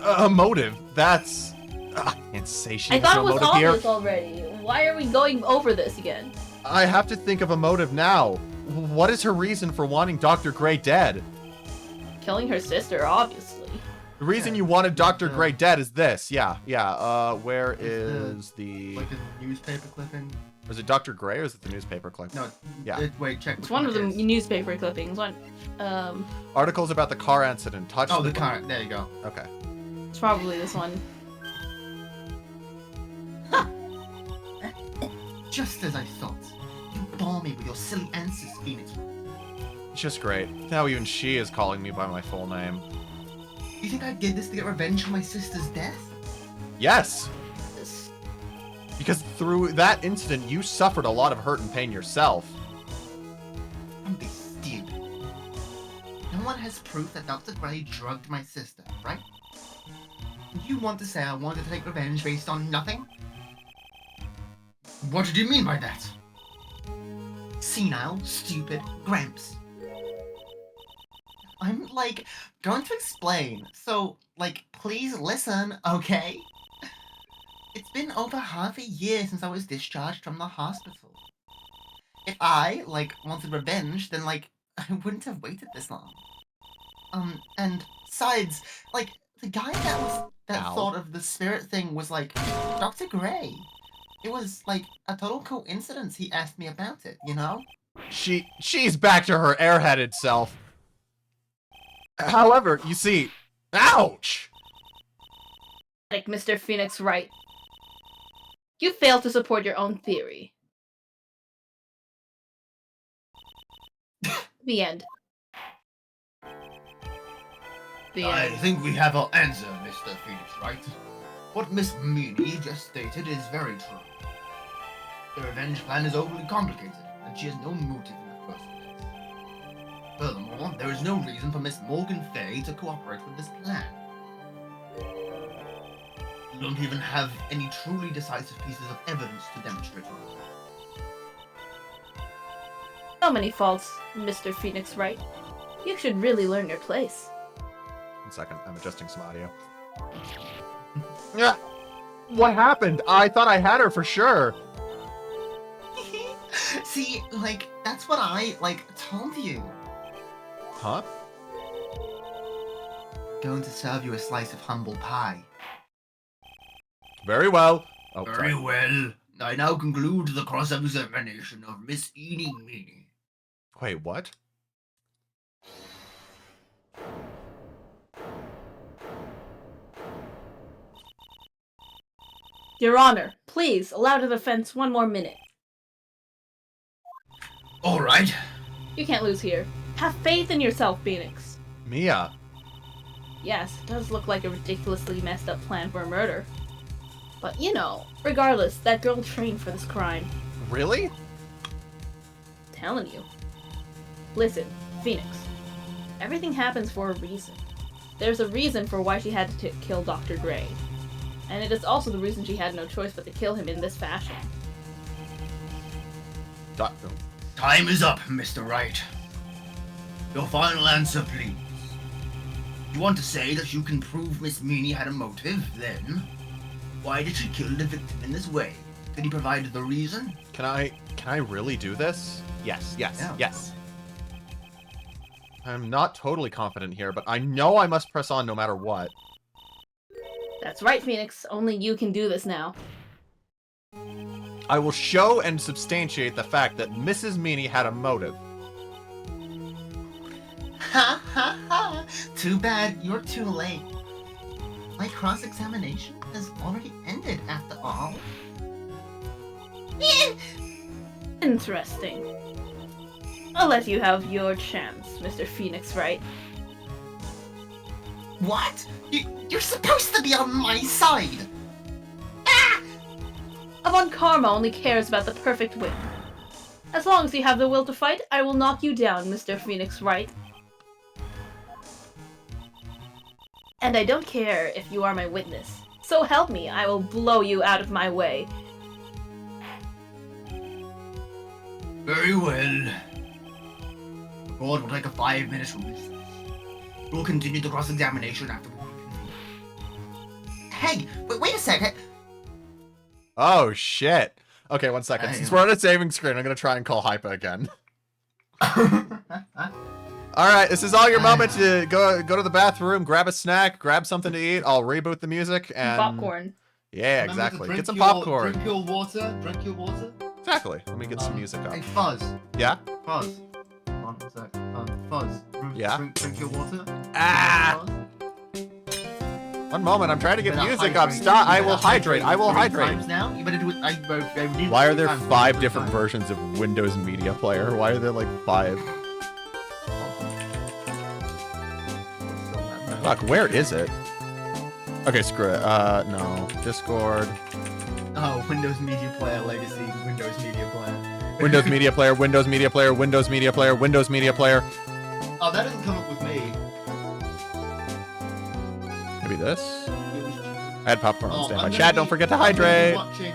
A motive? That's... I can't say she I has thought no it was motive here. obvious already. Why are we going over this again? I have to think of a motive now. What is her reason for wanting Dr. Gray dead? Killing her sister, obviously. The reason Yeah, you wanted Dr. the- Gray dead is this. Yeah. Where is the... Like a newspaper clipping? Was it Dr. Gray or is it the newspaper clip? No. Yeah. Wait, check. It's which one of the it is. newspaper clippings. Articles about the car accident touched Oh, the car. There you go. Okay. It's probably this one. Just as I thought. You bore me with your silly answers, Phoenix. It's just great. Now even she is calling me by my full name. You think I did this to get revenge for my sister's death? Yes! This... Because through that incident, you suffered a lot of hurt and pain yourself. Don't be stupid. No one has proof that Dr. Gray drugged my sister, right? You want to say I wanted to take revenge based on nothing? What did you mean by that? Senile, stupid, Gramps. I'm, like, going to explain, so, like, please listen, okay? It's been over half a year since I was discharged from the hospital. If I, like, wanted revenge, then, like, I wouldn't have waited this long. And besides, like, the guy that Ow. thought of the spirit thing was, like, Dr. Gray. It was, like, a total coincidence he asked me about it, you know? She's back to her airheaded self. However, you see... Ouch! Like Mr. Phoenix Wright. You failed to support your own theory. The end. The I end. think we have our answer, Mr. Phoenix Wright. What Miss Meany just stated is very true. The revenge plan is overly complicated, and she has no motive in the first place. Furthermore, there is no reason for Miss Morgan Fay to cooperate with this plan. You don't even have any truly decisive pieces of evidence to demonstrate it. So many faults, Mr. Phoenix Wright. You should really learn your place. 1 second, I'm adjusting some audio. Yeah. What happened? I thought I had her for sure. See, like, that's what I, like, told you. Huh? Going to serve you a slice of humble pie. Very well. Oh, Very sorry. well. I now conclude the cross-examination of Miss Eeny Meeny. Wait, what? Your Honor, please allow the defense one more minute. All right. You can't lose here. Have faith in yourself, Phoenix. Mia. Yes, it does look like a ridiculously messed up plan for a murder. But you know, regardless, that girl trained for this crime. Really? Telling you. Listen, Phoenix. Everything happens for a reason. There's a reason for why she had to kill Dr. Gray. And it is also the reason she had no choice but to kill him in this fashion. Doctor. Time is up, Mr. Wright. Your final answer, please. You want to say that you can prove Miss Meany had a motive, then? Why did she kill the victim in this way? Can you provide the reason? Can I really do this? Yes, yes, Yeah. yes. I'm not totally confident here, but I know I must press on no matter what. That's right, Phoenix. Only you can do this now. I will show and substantiate the fact that Mrs. Meany had a motive. Ha ha ha! Too bad you're too late. My cross-examination has already ended after all. Interesting. I'll let you have your chance, Mr. Phoenix Wright. What? You're supposed to be on my side! Avon Karma only cares about the perfect win. As long as you have the will to fight, I will knock you down, Mr. Phoenix Wright. And I don't care if you are my witness. So help me, I will blow you out of my way. Very well. The board will take a 5-minute recess. We'll continue the cross-examination after we reconvene. Hey, wait a second. Oh, shit. Okay, 1 second. Since we're on a saving screen, I'm going to try and call Hypa again. All right, this is all your moment to go to the bathroom, grab a snack, grab something to eat. I'll reboot the music and Popcorn. Yeah, Remember to exactly. drink Get some your- popcorn. Drink your water. Drink your water. Exactly. Let me get some music up. Hey, Phoz. Yeah. Phoz. Hold on a sec. Phoz. Yeah? Drink your water. Ah! Phoz. 1 moment. I'm trying to get You better music up. hydrate. Stop. You I will better hydrate. I will 3 hydrate. times now. You better do it. I need Why are 3 there times 5 3 different times. versions of Windows Media Player? Why are there like 5? Fuck, where is it? Okay, screw it. No. Discord. Oh, Windows Media Player Legacy. Windows Media Player. Windows Media Player, Windows Media Player, Windows Media Player, Windows Media Player. Oh, that doesn't come up with me. Maybe this? It was I had popcorn on Oh, standby. I'm Chat, gonna don't be- forget to I'm gonna be hydrate. Watching,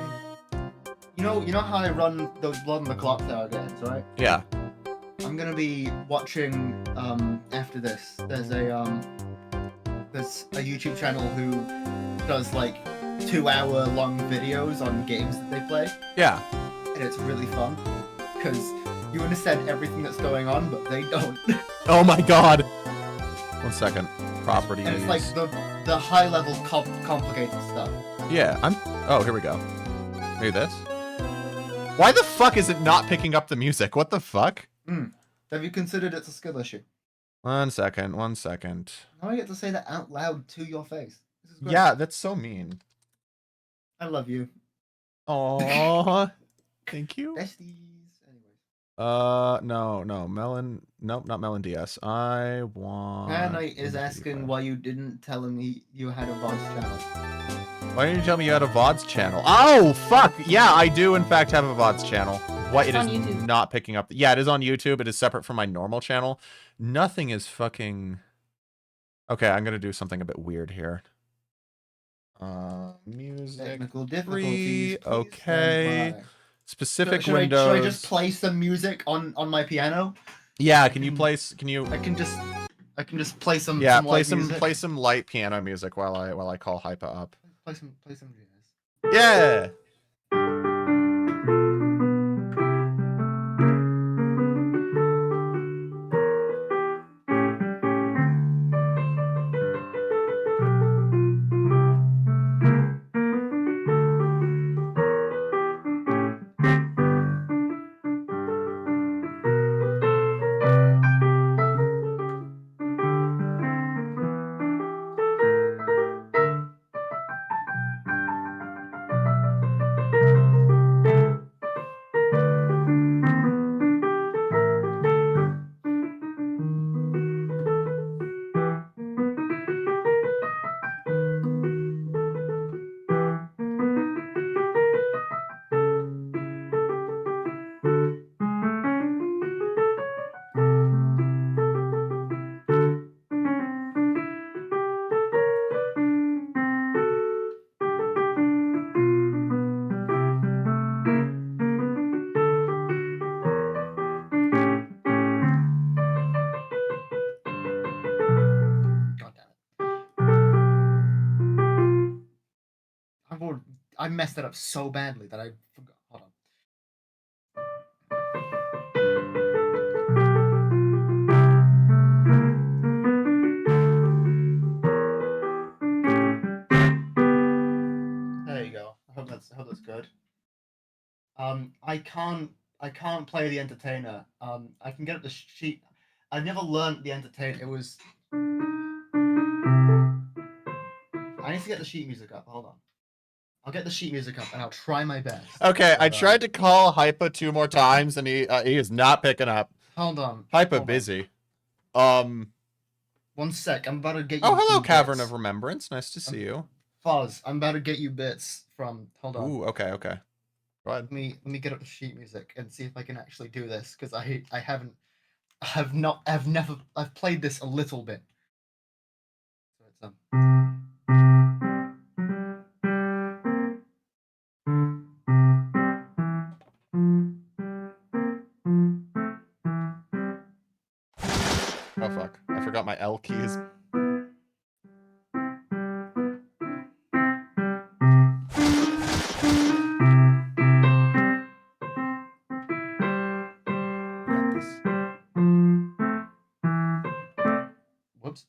you know how I run those Blood on the Clock Tower games, right? Yeah. I'm gonna be watching after this. There's a YouTube channel who does like 2-hour-long videos on games that they play, Yeah. and it's really fun because you understand everything that's going on, but they don't. Oh my god. 1 second. Properties. And it's like the high-level complicated stuff. Yeah, Oh, here we go. Maybe this? Why the fuck is it not picking up the music? What the fuck? Have you considered it's a skill issue? 1 second. 1 second. Now I get to say that out loud to your face. This is great. Yeah, that's so mean. I love you. Aww. Thank you. Besties. Anyways. No. Melon. Nope, not Melon DS. I want. Hannah is asking why you didn't tell him you had a VODs channel. Why didn't you tell me you had a VODs channel? Oh, fuck! Yeah, I do in fact have a VODs channel. What? It It's is on YouTube. not picking up. Yeah, it is on YouTube. It is separate from my normal channel. Nothing is fucking. Okay, I'm gonna do something a bit weird here. Music. Technical difficulties. Please Okay. stand by. Specific Should windows. I just play some music on my piano? Yeah, can you place? Can you? I can just play some. Yeah, some play light some music. light piano music while I call Hypa up. Play some jazz. Yeah. God damn it. I messed it up so badly that I forgot. Hold on. There you go. I hope that's good. I can't play the entertainer. I can get up the sheet. I never learned the entertainer. It was. I need to get the sheet music up. Hold on. I'll get the sheet music up and I'll try my best. Okay, I But, tried to call Hypa 2 more times and he is not picking up. Hold on. Hypa Hold on. busy. 1 sec. I'm about to get you. Oh, hello, some Cavern bits. of Remembrance. Nice to see you. Pause. I'm about to get you bits from. Hold on. Ooh, okay. Go ahead. Let me get up the sheet music and see if I can actually do this because I've played this a little bit. So it's So. Oh fuck! I forgot my L keys. Got this. Whoops.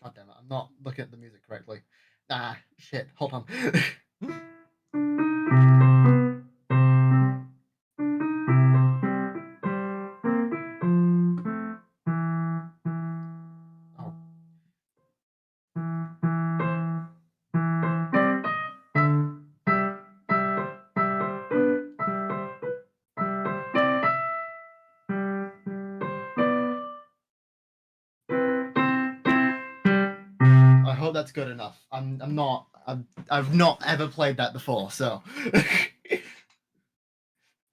God damn it, I'm not looking at the music correctly. Ah, shit, hold on. Oh. I hope that's good enough. I've not ever played that before, so.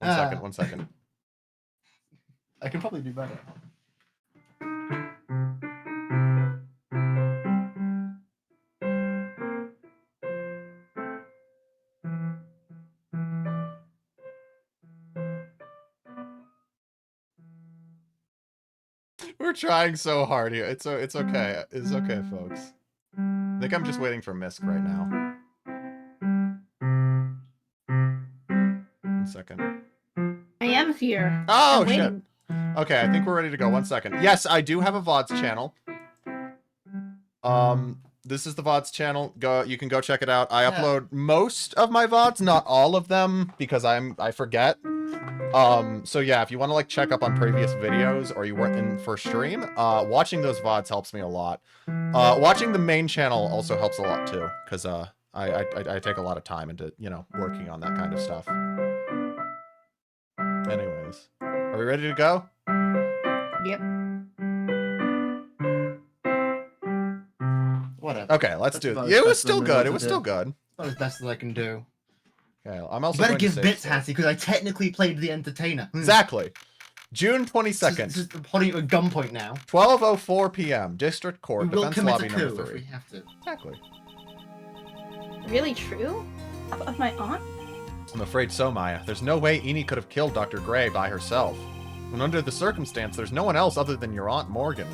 One second. I can probably do better. We're trying so hard here. It's okay. It's okay, folks. I think I'm just waiting for Misk right now. 1 second. I am here. Oh, I'm shit. waiting. Okay, I think we're ready to go. 1 second. Yes, I do have a VODs channel. This is the VODs channel. You can go check it out. I upload most of my VODs, not all of them, because I forget. So yeah, if you want to like check up on previous videos or you weren't in for stream, watching those VODs helps me a lot. Watching the main channel also helps a lot too, because I take a lot of time into, you know, working on that kind of stuff. Anyways, are we ready to go? Yep. Whatever. Okay, let's do it. about It as was best still as I good. know It to was do. still good. About as best as I can do. Okay, I'm also You better going to give save bits, state. Hattie, because I technically played the entertainer. Exactly. June This 22nd, is holding you at gunpoint now. 12:04 p.m. District Court, We will Defense commit Lobby a number coup if 3. we have to. Exactly. Really true? Of my aunt? I'm afraid so, Maya. There's no way Eni could have killed Dr. Gray by herself. And under the circumstance, there's no one else other than your Aunt Morgan.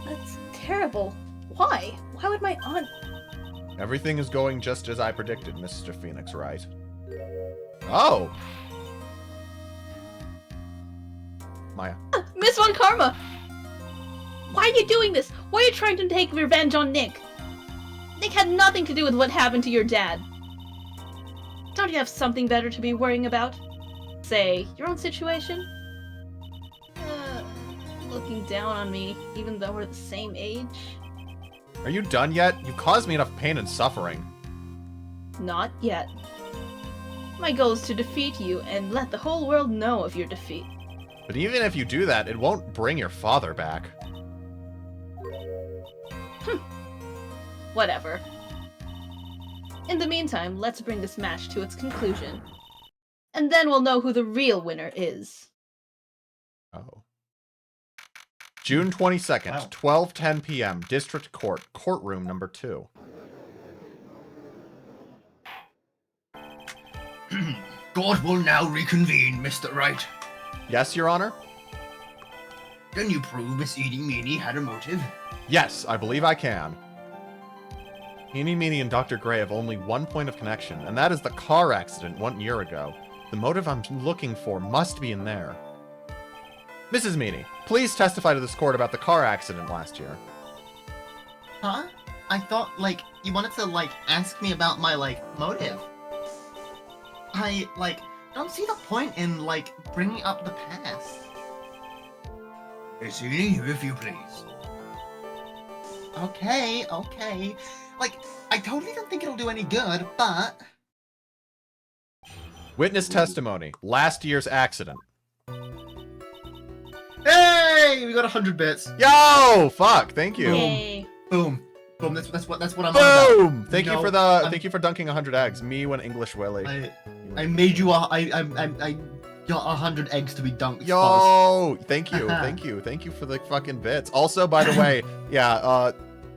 That's terrible. Why? Why would my aunt... Everything is going just as I predicted, Mr. Phoenix, right? Oh! Maya. Miss Von Karma! Why are you doing this? Why are you trying to take revenge on Nick? Nick had nothing to do with what happened to your dad. Don't you have something better to be worrying about? Say, your own situation? Looking down on me, even though we're the same age? Are you done yet? You've caused me enough pain and suffering. Not yet. My goal is to defeat you and let the whole world know of your defeat. But even if you do that, it won't bring your father back. Whatever. In the meantime, let's bring this match to its conclusion. And then we'll know who the real winner is. Oh. June 22nd, Wow. 12:10 p.m. District Court, courtroom number 2. Court will now reconvene, Mr. Wright. Yes, Your Honor? Can you prove Miss Edie Meany had a motive? Yes, I believe I can. Eenie Meenie and Dr. Gray have only one point of connection, and that is the car accident 1 year ago. The motive I'm looking for must be in there. Mrs. Meany, please testify to this court about the car accident last year. Huh? I thought, like, you wanted to, like, ask me about my, like, motive. I, like, don't see the point in, like, bringing up the past. Miss Edie, if you please. Okay. Like, I totally don't think it'll do any good, but... Witness testimony. Last year's accident. Hey! We got 100 bits. Yo! Fuck, thank you. Yay. Boom. That's what I'm on about. Boom! Thank you No, for I'm- thank you for dunking 100 eggs. Me when English Willie. I made you a... I Got 100 eggs to be dunked. Phoz. Yo, thank you, thank you for the fucking bits. Also, by the way, yeah,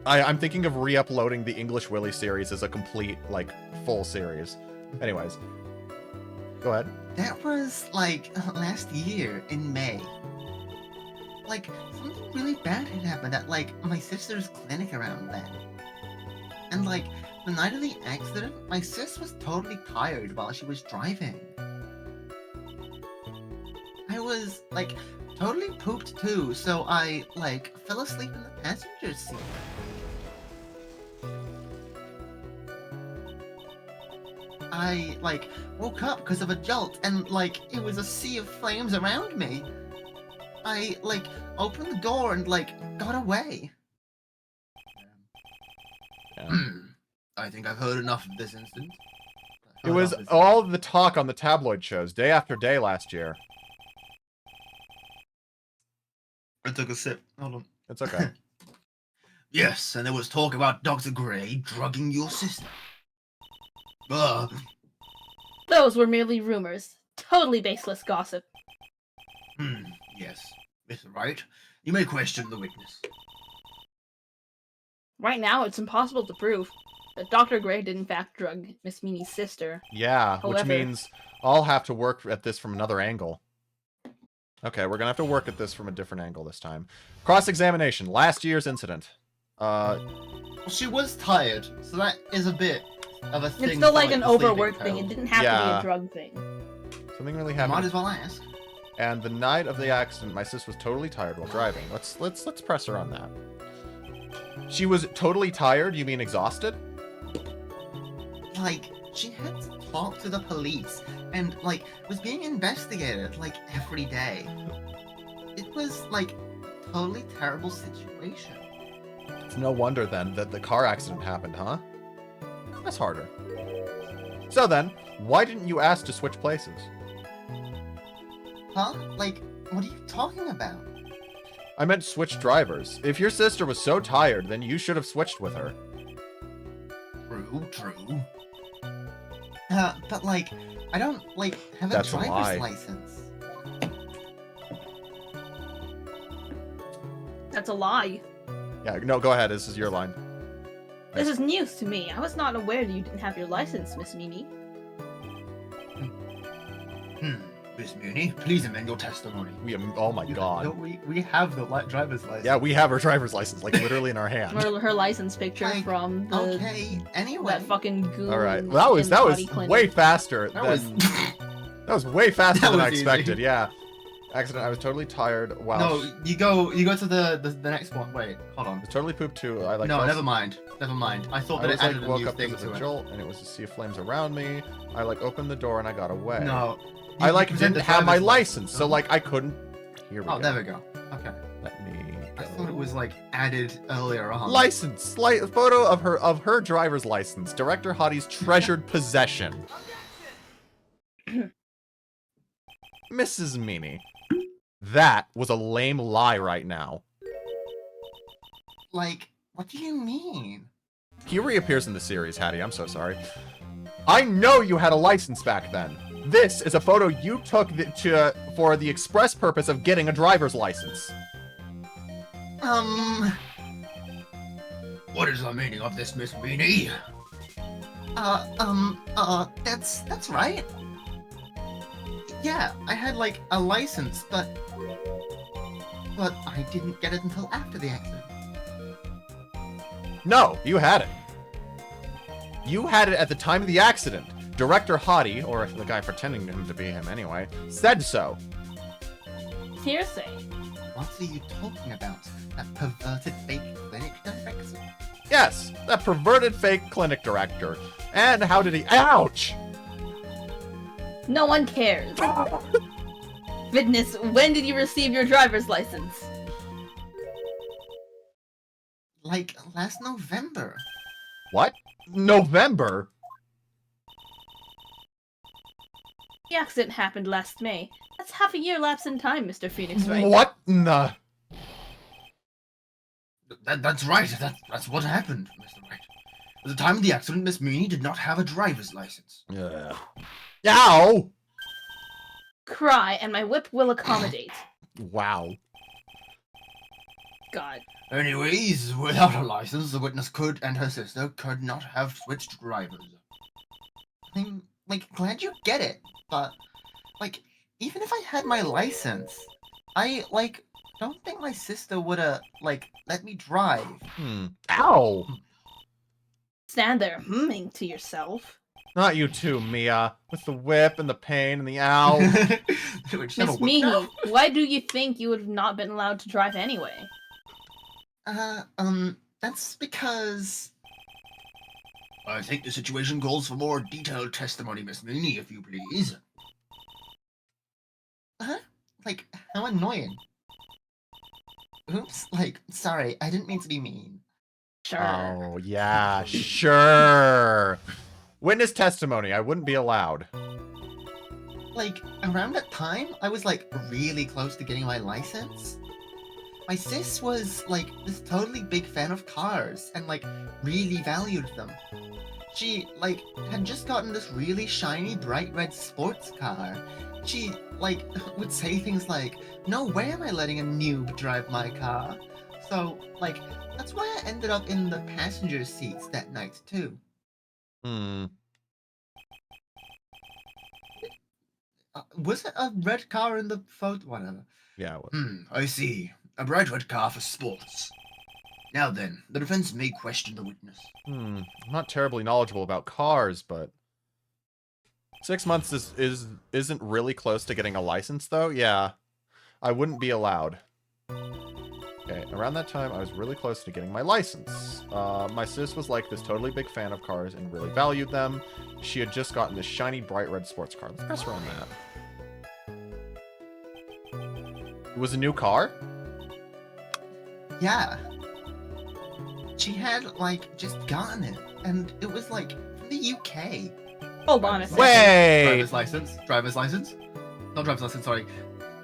I'm thinking of re-uploading the English Willy series as a complete, like, full series. Anyways, go ahead. That was, like, last year in May. Like, something really bad had happened at, like, my sister's clinic around then. And, like, the night of the accident, my sis was totally tired while she was driving. I was, like, totally pooped too, so I, like, fell asleep in the passenger seat. I, like, woke up because of a jolt, and, like, it was a sea of flames around me. I, like, opened the door and, like, got away. Yeah. I think I've heard enough of this incident. It was all the talk on the tabloid shows, day after day last year. I took a sip. Hold on. It's okay. Yes, and there was talk about Dr. Gray drugging your sister. Ugh. Those were merely rumors. Totally baseless gossip. Yes, Mr. Wright, you may question the witness. Right now, it's impossible to prove that Dr. Gray did in fact drug Miss Meany's sister. Yeah, which However- means I'll have to work at this from another angle. Okay, we're gonna have to work at this from a different angle this time. Cross-examination, last year's incident. She was tired, so that is a bit of a thing. It's still for, like an the sleeping overwork thing. pill. It didn't have to be Yeah. a drug thing. Something really Might happened. as well ask. And the night of the accident, my sis was totally tired while driving. Let's press her on that. She was totally tired? You mean exhausted? Like, she had to talk to the police and, like, was being investigated, like, every day. It was, like, a totally terrible situation. It's no wonder then that the car accident happened, huh? That's harder. So then, why didn't you ask to switch places? Huh? Like, what are you talking about? I meant switch drivers. If your sister was so tired, then you should have switched with her. True. But, like, I don't, like, have a That's a lie. driver's license. That's a lie. Yeah, no, go ahead. This is your line. This is news to me. I was not aware that you didn't have your license, Miss Meany. Miss Mooney, please amend your testimony. Oh my god. No, we have the driver's license. Yeah, we have her driver's license, like, literally in our hand. Her license picture Like, from the Okay, anyway. that fucking goon. Alright, well, in that the was body clinic. way faster That than... was... That was way faster That than I was easy. expected, yeah. Accident, I was totally tired while... No, you go to the next one. Wait, hold I on. was totally pooped too. I like... No, fell never mind. Never mind. I thought I that was it added like a woke new up thing because of to a it. jolt, and it was a sea of flames around me. I like opened the door and I got away. No. I like you present didn't the have my driver's license, so like I couldn't. Here we Oh, go. there we go. Okay. Let me. I Go. thought it was like added earlier on. License. A photo of her driver's license. Director Hottie's treasured possession. Mrs. Meany. That was a lame lie right now. Like, what do you mean? He reappears in the series, Hattie. I'm so sorry. I know you had a license back then. This is a photo you took for the express purpose of getting a driver's license. What is the meaning of this, Miss Meany? That's right. Yeah, I had like a license, but I didn't get it until after the accident. No, you had it. You had it at the time of the accident. Director Hottie, or the guy pretending him to be him anyway, said so. Hearsay. What are you talking about? That perverted fake clinic director? Yes, that perverted fake clinic director. And how did he... Ouch! No one cares. Goodness, when did you receive your driver's license? Like last November. What? November? The accident happened last May. That's half a year lapse in time, Mr. Phoenix, right? What in the... That's right. That's what happened, Mr. Wright. At the time of the accident, Miss Meany did not have a driver's license. Yeah. Ow! Cry, and my whip will accommodate. Wow. God. Anyways, without a license, the witness could and her sister could not have switched drivers. I'm, like, glad you get it, but, like, even if I had my license, I, like, don't think my sister would've, like, let me drive. Ow! Stand there humming to yourself. Not you too, Mia. With the whip and the pain and the ow. Which never Miss worked Meanie, out. why do you think you would have not been allowed to drive anyway? That's because... I think the situation calls for more detailed testimony, Miss Mooney, if you please. Huh? Like, how annoying. Oops, like, sorry, I didn't mean to be mean. Sure. Oh, yeah, sure. Witness testimony. I wouldn't be allowed. Like, around that time, I was, like, really close to getting my license. My sis was, like, this totally big fan of cars, and, like, really valued them. She, like, had just gotten this really shiny, bright red sports car. She, like, would say things like, "No way am I letting a noob drive my car." So, like, that's why I ended up in the passenger seats that night, too. Was it a red car in the photo? Whatever. Yeah, well, I see. A bright red car for sports. Now then, the defense may question the witness. I'm not terribly knowledgeable about cars, but 6 months isn't really close to getting a license, though. Yeah, I wouldn't be allowed. Okay, around that time, I was really close to getting my license. My sis was like this totally big fan of cars and really valued them. She had just gotten this shiny, bright red sports car. Let's press her on that. It was a new car? Yeah. She had, like, just gotten it, and it was, like, from the UK. Hold on a second. Wait! Driver's license? Driver's license? Not driver's license, sorry.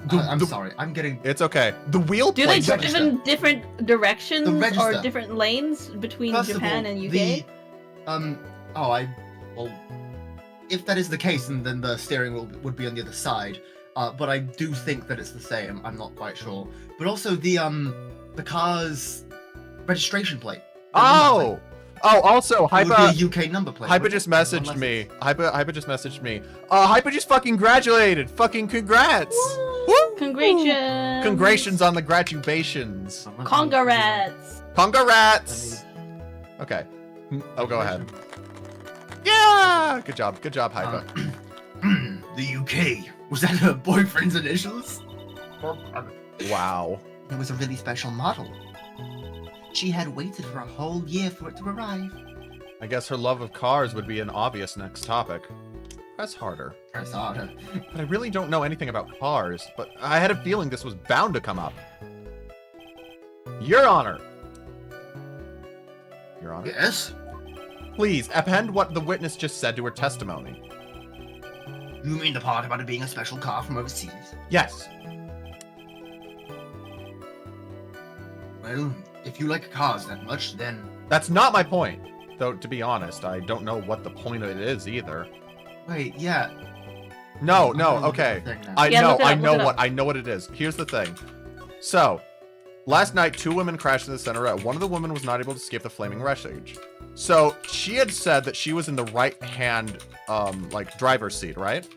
I'm sorry, I'm getting... It's okay. The wheel Do they plate... drive in different directions The or register. different lanes between First of Japan all, and UK? Well, if that is the case, then the steering wheel would be on the other side. But I do think that it's the same. I'm not quite sure. But also the car's registration plate. the number plate. Also, It would Hypa... be a UK number plate. Hypa wouldn't just it? messaged Unless me. it's- Hypa just messaged me. Hypa just fucking graduated. Fucking congrats. Woo! Congratulations! Congrations on the gratulations. Congrats! Congrats. Okay. Oh, go ahead. Yeah. Good job. Good job, Hypa. The UK. Was that her boyfriend's initials? Wow. It was a really special model. She had waited for a whole year for it to arrive. I guess her love of cars would be an obvious next topic. Press harder. Press harder. But I really don't know anything about cars, but I had a feeling this was bound to come up. Your Honor. Your Honor. Yes? Please, append what the witness just said to her testimony. You mean the part about it being a special car from overseas? Yes. Well, if you like cars that much, then... That's not my point. Though, to be honest, I don't know what the point of it is either. Wait, yeah. No, I'm no, gonna look at okay. the thing now. I Yeah, know, look it up, look it I know what it is. Here's the thing. So, last night, 2 women crashed in the center row. One of the women was not able to escape the flaming wreckage. So, she had said that she was in the right-hand, like, driver's seat, right?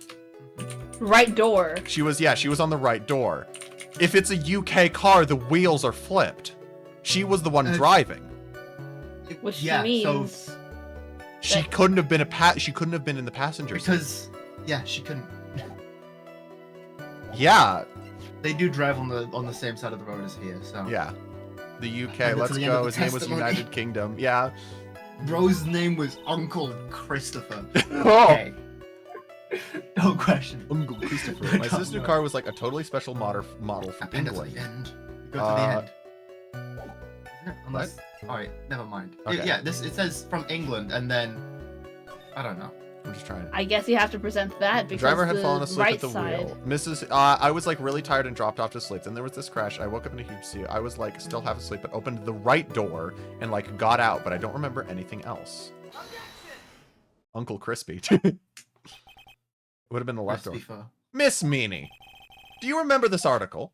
Right door. She was on the right door. If it's a UK car, the wheels are flipped. She was the one driving. Which yeah, means... so... She couldn't have been she couldn't have been in the passenger seat. Because... Yeah, she couldn't... Yeah. They do drive on the same side of the road as here, so... Yeah. The UK, And let's to the end of go. the His name was testimony. United Kingdom. Yeah. Bro's name was Uncle Christopher. Oh. Okay. No question. Uncle Christopher. My sister's car was like a totally special model from And at the England. end. Go to the end. Isn't it? what? Alright, never mind. Okay. Yeah, it says from England, and then... I don't know. I'm just trying. I guess you have to present that The because driver had the fallen asleep right at the side... wheel. I was like really tired and dropped off to sleep. Then there was this crash. I woke up in a huge sea. I was like still half asleep, but opened the right door and like got out, but I don't remember anything else. Uncle Crispy. Would have been the left door. Crispy fur. Miss Meanie, do you remember this article?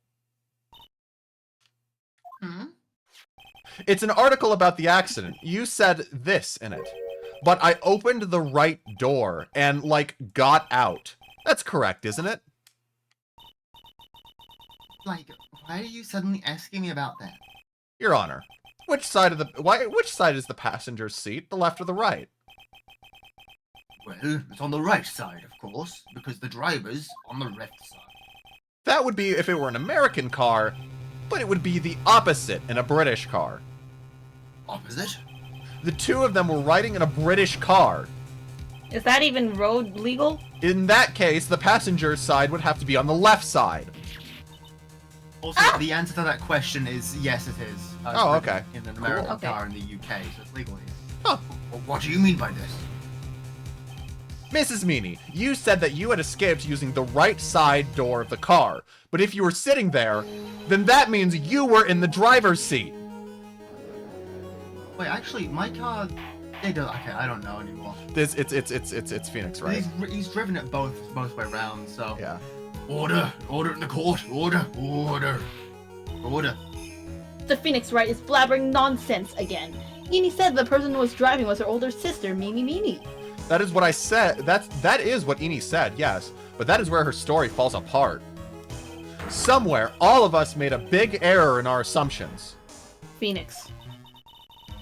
Hmm? It's an article about the accident. You said this in it. But I opened the right door and, like, got out. That's correct, isn't it? Like, why are you suddenly asking me about that? Your Honor, which side is the passenger's seat, the left or the right? Well, it's on the right side, of course, because the driver's on the left side. That would be if it were an American car, but it would be the opposite in a British car. Opposite? The two of them were riding in a British car. Is that even road legal? In that case, the passenger's side would have to be on the left side. Also, the answer to that question is yes, it is. Oh, okay. In an American Cool. Okay. car in the UK, so it's legal here. Huh. Well, what do you mean by this? Mrs. Meanie, you said that you had escaped using the right side door of the car. But if you were sitting there, then that means you were in the driver's seat. Wait, actually, my car. Okay, I don't know anymore. It's Phoenix, right? He's driven it both way round, so. Yeah. Order in the court. Order. The Phoenix Wright is blabbering nonsense again. Nini said the person who was driving was her older sister, Mimi Meanie. That is what I said. That is what Eni said, yes. But that is where her story falls apart. Somewhere, all of us made a big error in our assumptions. Phoenix.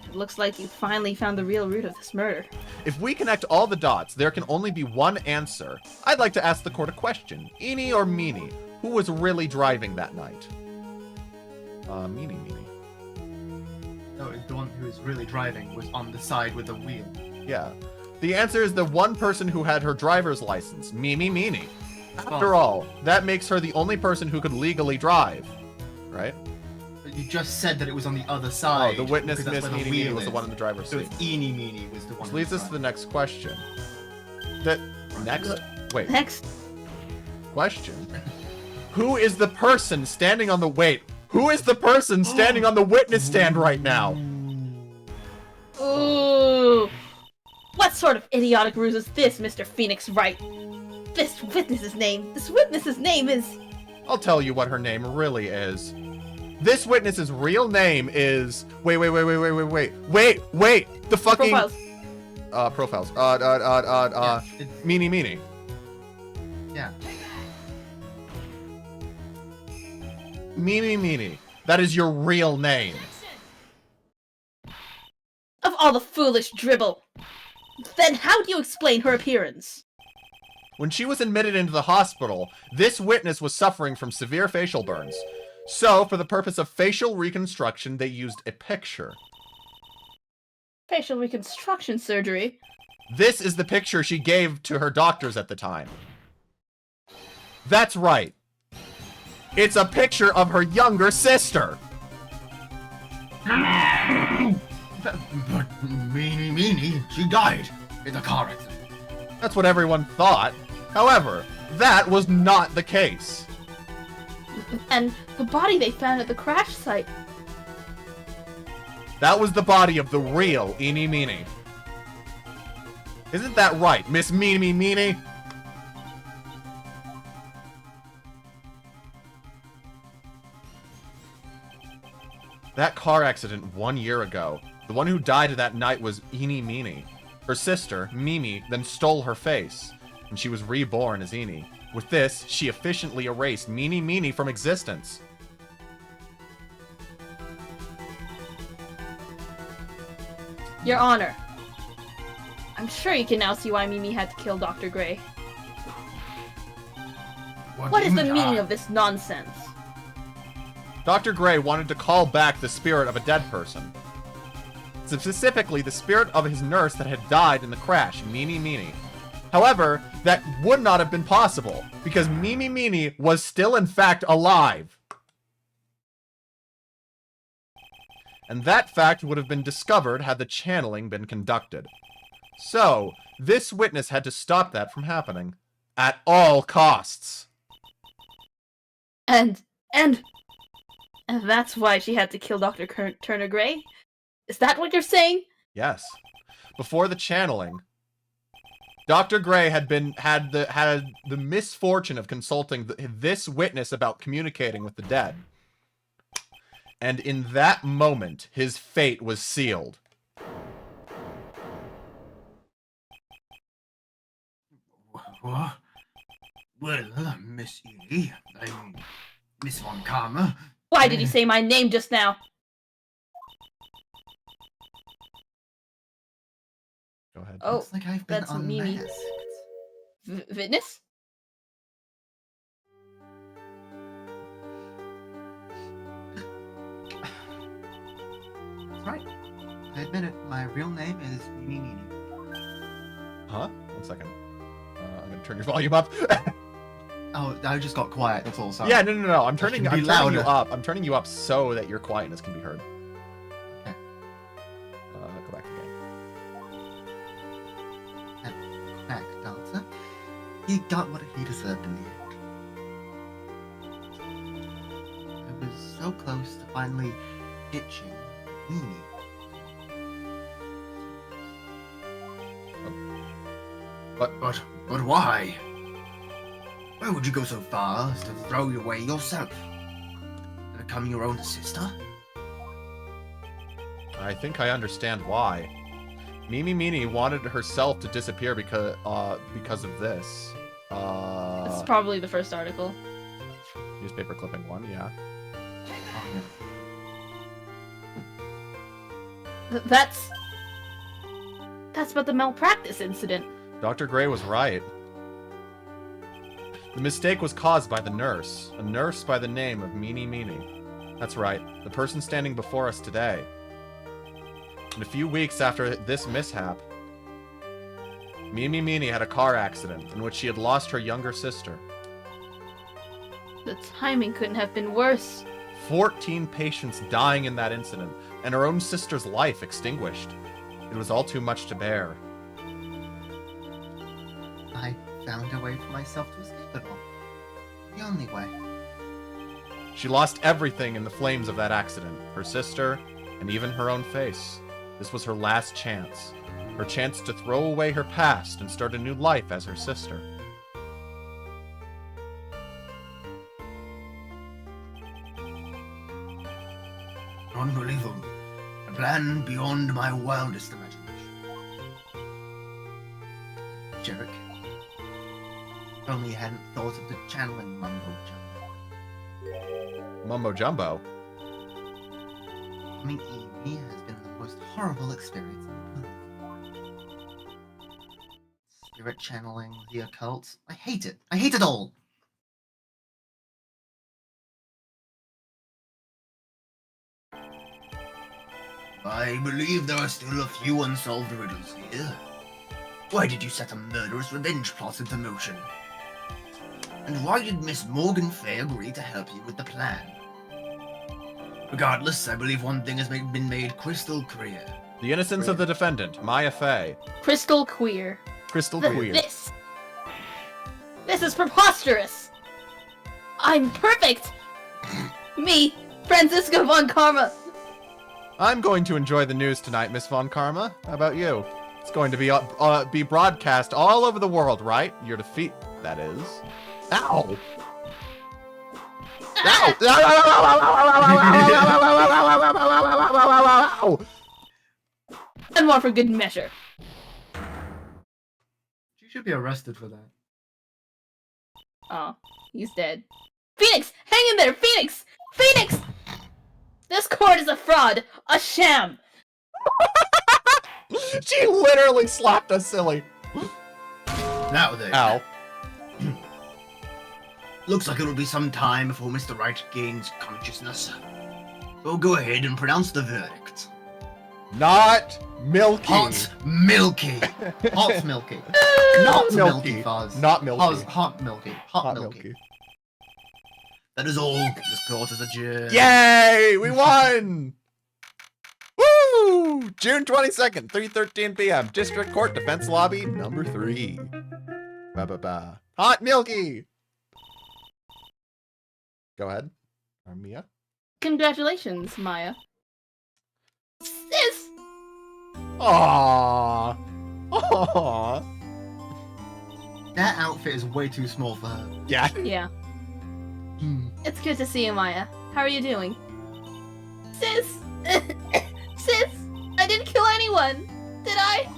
It looks like you finally found the real root of this murder. If we connect all the dots, there can only be one answer. I'd like to ask the court a question. Eni or Meanie? Who was really driving that night? Meanie. No, the one who was really driving was on the side with the wheel. Yeah. The answer is the one person who had her driver's license, Mimi Meanie. After all, that makes her the only person who could legally drive. Right? But you just said that it was on the other side. Oh, the witness, because Miss that's where Meanie the Meanie, wheel was the is. one in the driver's So seat. it's Eenie Meenie was the one. Which leads us to the next question. Wait. Next. Question. Who is the person standing on the Who is the person standing on the witness stand right now? Ooh. What sort of idiotic ruse is this, Mr. Phoenix Wright? This witness's name is... I'll tell you what her name really is. This witness's real name is... Wait. The fucking... Profiles. Profiles. It's, Meanie. yeah. Meanie. That is your real name. Of all the foolish dribble. Then how do you explain her appearance? When she was admitted into the hospital, this witness was suffering from severe facial burns. So, for the purpose of facial reconstruction, they used a picture. Facial reconstruction surgery? This is the picture she gave to her doctors at the time. That's right. It's a picture of her younger sister. But Meenie, she died in the car accident. That's what everyone thought. However, that was not the case. And the body they found at the crash site. That was the body of the real Eenie Meanie. Isn't that right, Miss Meanie? That car accident 1 year ago, the one who died that night was Eenie Meanie. Her sister, Mimi, then stole her face, and she was reborn as Eenie. With this, she efficiently erased Meanie from existence. Your Honor. I'm sure you can now see why Mimi had to kill Dr. Gray. What is the meaning of this nonsense? Dr. Gray wanted to call back the spirit of a dead person. Specifically, the spirit of his nurse that had died in the crash, Meanie. However, that would not have been possible, because Meanie was still in fact alive. And that fact would have been discovered had the channeling been conducted. So, this witness had to stop that from happening. At all costs. And that's why she had to kill Dr. Turner Gray? Is that what you're saying? Yes. Before the channeling, Dr. Gray had the misfortune of consulting this witness about communicating with the dead. And in that moment, his fate was sealed. What? Well, Miss Ely, I mean, Miss Von Karma. Why did you say my name just now? Go ahead. Oh, Looks like I've been that's Mimi. unmasked. Witness? That's right. I admit it. My real name is Mimi. Huh? 1 second. I'm gonna turn your volume up. Oh, I just got quiet. That's all. Sorry. Yeah, no. I'm turning be you louder. up. I'm turning you up so that your quietness can be heard. Okay. Go back again. Back, Doctor. He got what he deserved in the end. I was so close to finally ditching Mimi. But why? Why would you go so far as to throw away yourself? To become your own sister? I think I understand why. Mimi wanted herself to disappear because of this. This is probably the first article. Newspaper clipping 1, yeah. That's about the malpractice incident. Dr. Gray was right. The mistake was caused by the nurse, a nurse by the name of Mini. That's right, the person standing before us today. And a few weeks after this mishap, Mini had a car accident in which she had lost her younger sister. The timing couldn't have been worse. 14 patients dying in that incident, and her own sister's life extinguished. It was all too much to bear. I found a way for myself to escape it all. The only way. She lost everything in the flames of that accident. Her sister, and even her own face. This was her last chance. Her chance to throw away her past and start a new life as her sister. Unbelievable. A plan beyond my wildest imagination. Jarek. If only I hadn't thought of the channeling Mumbo jumbo. Becoming Amy has been the most horrible experience in the world. Spirit channeling, the occult. I hate it. I hate it all. I believe there are still a few unsolved riddles here. Why did you set a murderous revenge plot into motion? And why did Miss Morgan Fay agree to help you with the plan? Regardless, I believe one thing has been made crystal clear. The innocence of the defendant, Maya Fay. Crystal queer. Crystal queer. This is preposterous. I'm perfect. Me, Francisco Von Karma. I'm going to enjoy the news tonight, Miss Von Karma. How about you? It's going to be broadcast all over the world, right? Your defeat, that is. Ow! Ow! And more for good measure. She should be arrested for that. Oh, he's dead. Phoenix! Hang in there! Phoenix! Phoenix! This court is a fraud! A sham! She literally slapped us silly. Now then. Ow. Looks like it'll be some time before Mr. Wright gains consciousness. So go ahead and pronounce the verdict. Not milky. Hot milky. Hot milky. Not milky. milky. Phoz. Not milky. Phoz, hot milky. Hot milky. That is all. This court is adjourned. Yay! We won! Woo! June 22nd, 3:13 p.m. District Court Defense Lobby number 3. Ba-ba-ba. Hot milky! Go ahead. Mia? Congratulations, Maya. Sis! Aww. Aww. That outfit is way too small for her. Yeah. Yeah. Hmm. It's good to see you, Maya. How are you doing? Sis! Sis! I didn't kill anyone! Did I?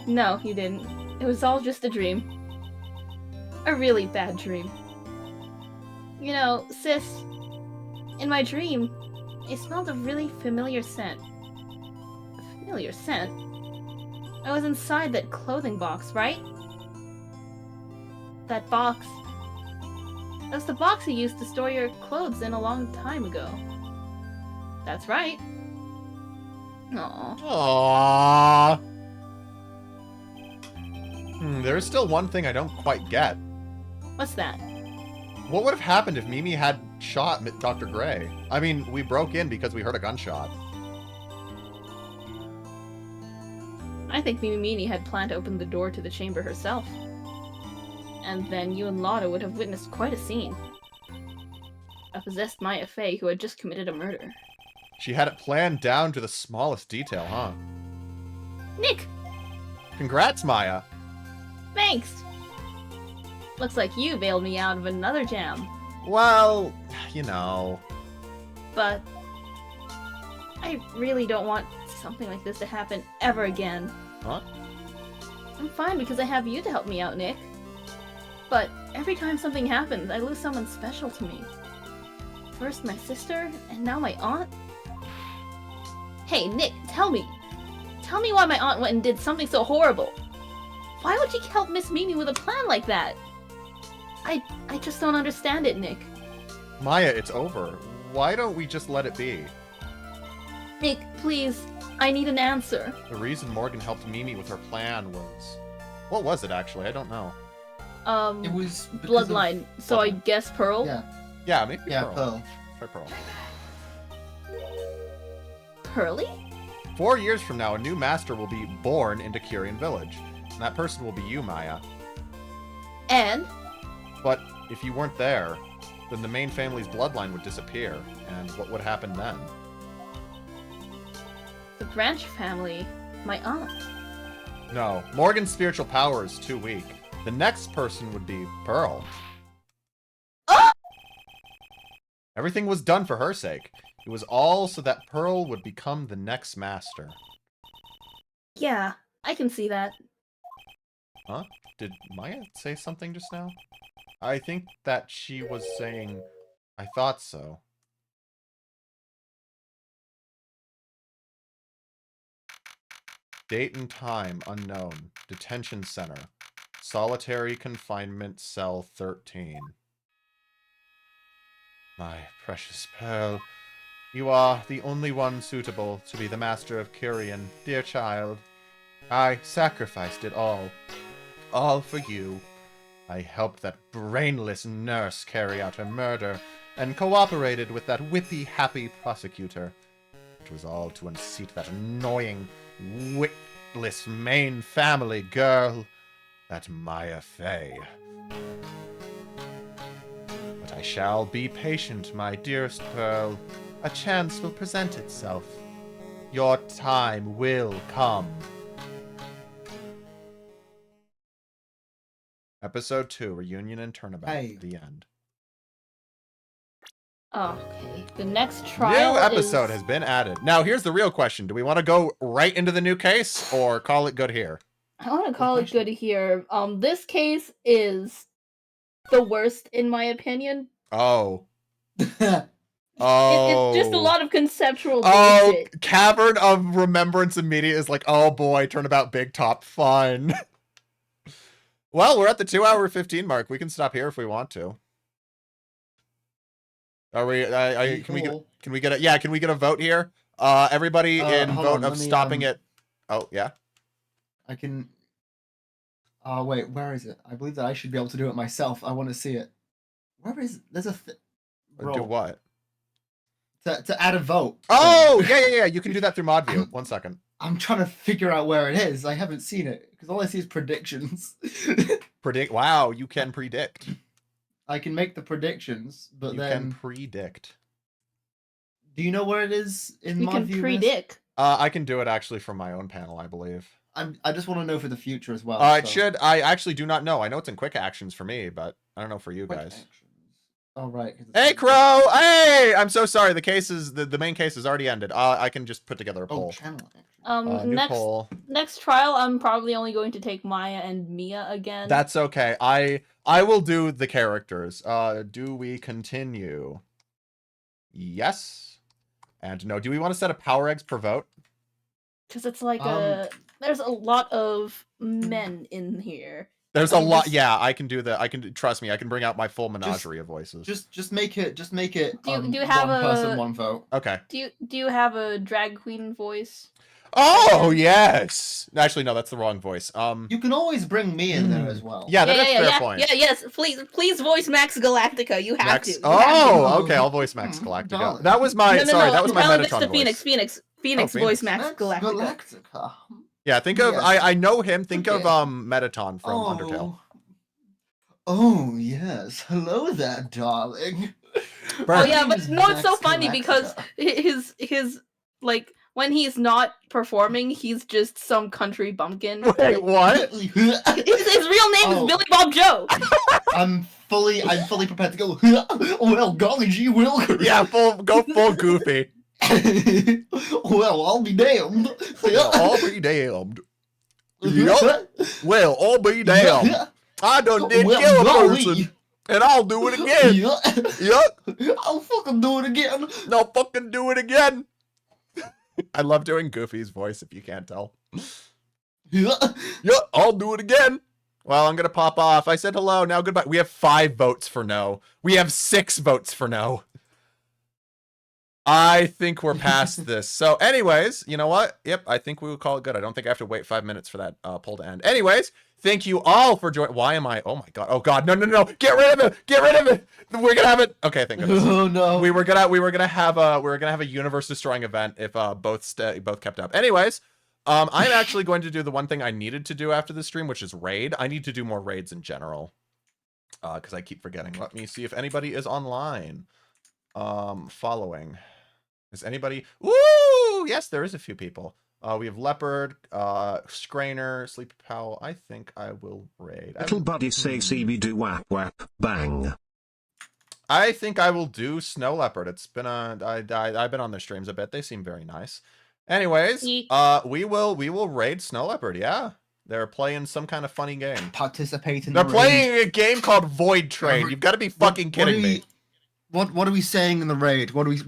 No, you didn't. It was all just a dream. A really bad dream. You know, sis, in my dream, I smelled a really familiar scent. A familiar scent? I was inside that clothing box, right? That box. That was the box you used to store your clothes in a long time ago. That's right. Aww. Aww. There's still one thing I don't quite get. What's that? What would have happened if Mimi had shot Dr. Gray? I mean, we broke in because we heard a gunshot. I think Mimimini had planned to open the door to the chamber herself. And then you and Lotta would have witnessed quite a scene. A possessed Maya Fey who had just committed a murder. She had it planned down to the smallest detail, huh? Nick! Congrats, Maya! Thanks! Looks like you bailed me out of another jam. Well, you know. But I really don't want something like this to happen ever again. Huh? I'm fine because I have you to help me out, Nick. But every time something happens, I lose someone special to me. First my sister, and now my aunt. Hey, Nick, tell me. Tell me why my aunt went and did something so horrible. Why would she help Miss Mimi with a plan like that? I just don't understand it, Nick. Maya, it's over. Why don't we just let it be? Nick, please. I need an answer. The reason Morgan helped Mimi with her plan was... What was it, actually? I don't know. It was because Bloodline. So I Bloodline. guess Pearl? Yeah, Yeah, maybe yeah, Pearl. Pearl. Try Pearl. Pearly? 4 years from now, a new master will be born into Kyrian Village. And that person will be you, Maya. And? But if you weren't there, then the main family's bloodline would disappear. And what would happen then? The Branch family. My aunt. No, Morgan's spiritual power is too weak. The next person would be Pearl. Ah! Everything was done for her sake. It was all so that Pearl would become the next master. Yeah, I can see that. Huh? Did Maya say something just now? I think that she was saying, I thought so. Date and time unknown. Detention center. Solitary confinement cell 13. My precious Pearl, you are the only one suitable to be the master of Kyrian, dear child. I sacrificed it all. All for you. I helped that brainless nurse carry out her murder, and cooperated with that whippy-happy prosecutor. It was all to unseat that annoying, witless main family girl, that Maya Fey. But I shall be patient, my dearest Pearl. A chance will present itself. Your time will come. Episode 2, Reunion and Turnabout. Hey. The end. Okay, the next trial New episode is... has been added. Now, here's the real question. Do we want to go right into the new case, or call it good here? I want to call it good here. This case is the worst, in my opinion. Oh. Oh. It's just a lot of conceptual Oh, bullshit. Cavern of Remembrance Immediate is like, oh boy, Turnabout Big Top, fun. Well, we're at the 2-hour 15 mark. We can stop here if we want to. Are we? Can we get a? Yeah, can we get a vote here? Everybody in hold vote on, of let me, stopping it. Oh yeah. I can. Oh wait, where is it? I believe that I should be able to do it myself. I want to see it. Where is? There's a. Do what? To add a vote. Oh yeah. You can do that through mod view. 1 second. I'm trying to figure out where it is. I haven't seen it because all I see is predictions. Predict. Wow, you can predict. I can make the predictions, but You then can predict. do you know where it is in You my can view? predict. I can do it actually from my own panel, I believe. I just want to know for the future as well. It should. I actually do not know. I know it's in quick actions for me, but I don't know for you Quick guys. actions. Oh right. Hey, Crow! Hey! I'm so sorry. The case is the main case has already ended. I can just put together a poll. Channel action. New poll. Next trial, I'm probably only going to take Maya and Mia again. That's okay. I will do the characters. Do we continue? Yes. And no. Do we want to set a power eggs per vote? Because it's like there's a lot of men in here. There's a lot. Yeah, I can do that. Trust me. I can bring out my full menagerie of voices. Just make it. Do you have one a person, one vote? Okay. Do you have a drag queen voice? Oh yes. Actually, no, that's the wrong voice. You can always bring me in there as well. Yeah, that's a fair point. Yeah, yes. Please voice Max Galactica. You have to. Okay. I'll voice Max Galactica. Darling. That was my that was my Mettaton voice. Phoenix voice Max Galactica. Yeah, think of Yes. I know him. Think of Okay. Mettaton from Undertale. Oh yes. Hello there, darling. Oh yeah, My but name is no, it's so Max funny because Galactica. his like when he's not performing, he's just some country bumpkin. Wait, what? His real name is Billy Bob Joe. I'm fully prepared to go. Well, golly gee willikers. Yeah, go full goofy. Well, I'll be damned. I'll be damned. Yup. Well, I'll be damned. I done did Well, kill a golly. person, and I'll do it again. Yup. I'll fucking do it again. No, fucking do it again. I love doing Goofy's voice, if you can't tell. Yup, I'll do it again. Well, I'm gonna pop off. I said hello, now goodbye. We have 5 votes for no. We have 6 votes for no. I think we're past this. So anyways, you know what? Yep, I think we will call it good. I don't think I have to wait 5 minutes for that poll to end. Anyways, thank you all for joining. Why am I? Oh my god. Oh god. No. Get rid of it. Get rid of it. We're gonna have it. Okay, thank goodness. Oh no. We were gonna have a universe destroying event if both kept up. Anyways, I'm actually going to do the one thing I needed to do after the stream, which is raid. I need to do more raids in general. Because I keep forgetting. Let me see if anybody is online. Following. Is anybody? Woo! Yes, there is a few people. We have Leopard, Scrainer, Sleepy Powell. I think I will raid. Little buddy say CB do wap wap bang. I think I will do Snow Leopard. It's been I've been on their streams a bit. They seem very nice. Anyways, we will raid Snow Leopard. Yeah, they're playing some kind of funny game. Participate in They're the playing a game called Void Trade. You've got to be fucking kidding me. What are we saying in the raid? What are we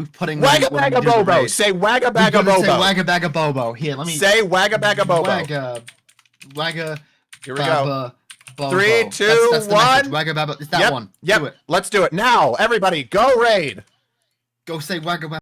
putting? Wagga Bagga Bobo. Say Wagga Bagga Bobo. Say Wagga Bagga Bobo. Here, let me say Wagga Bagga Bobo. Wagga. Here we go. Bobo. 3, 2, that's 1. Wagga Bagga. It's that one. Yep. Do it. Let's do it now. Everybody, go raid. Go say Wagga Bagga.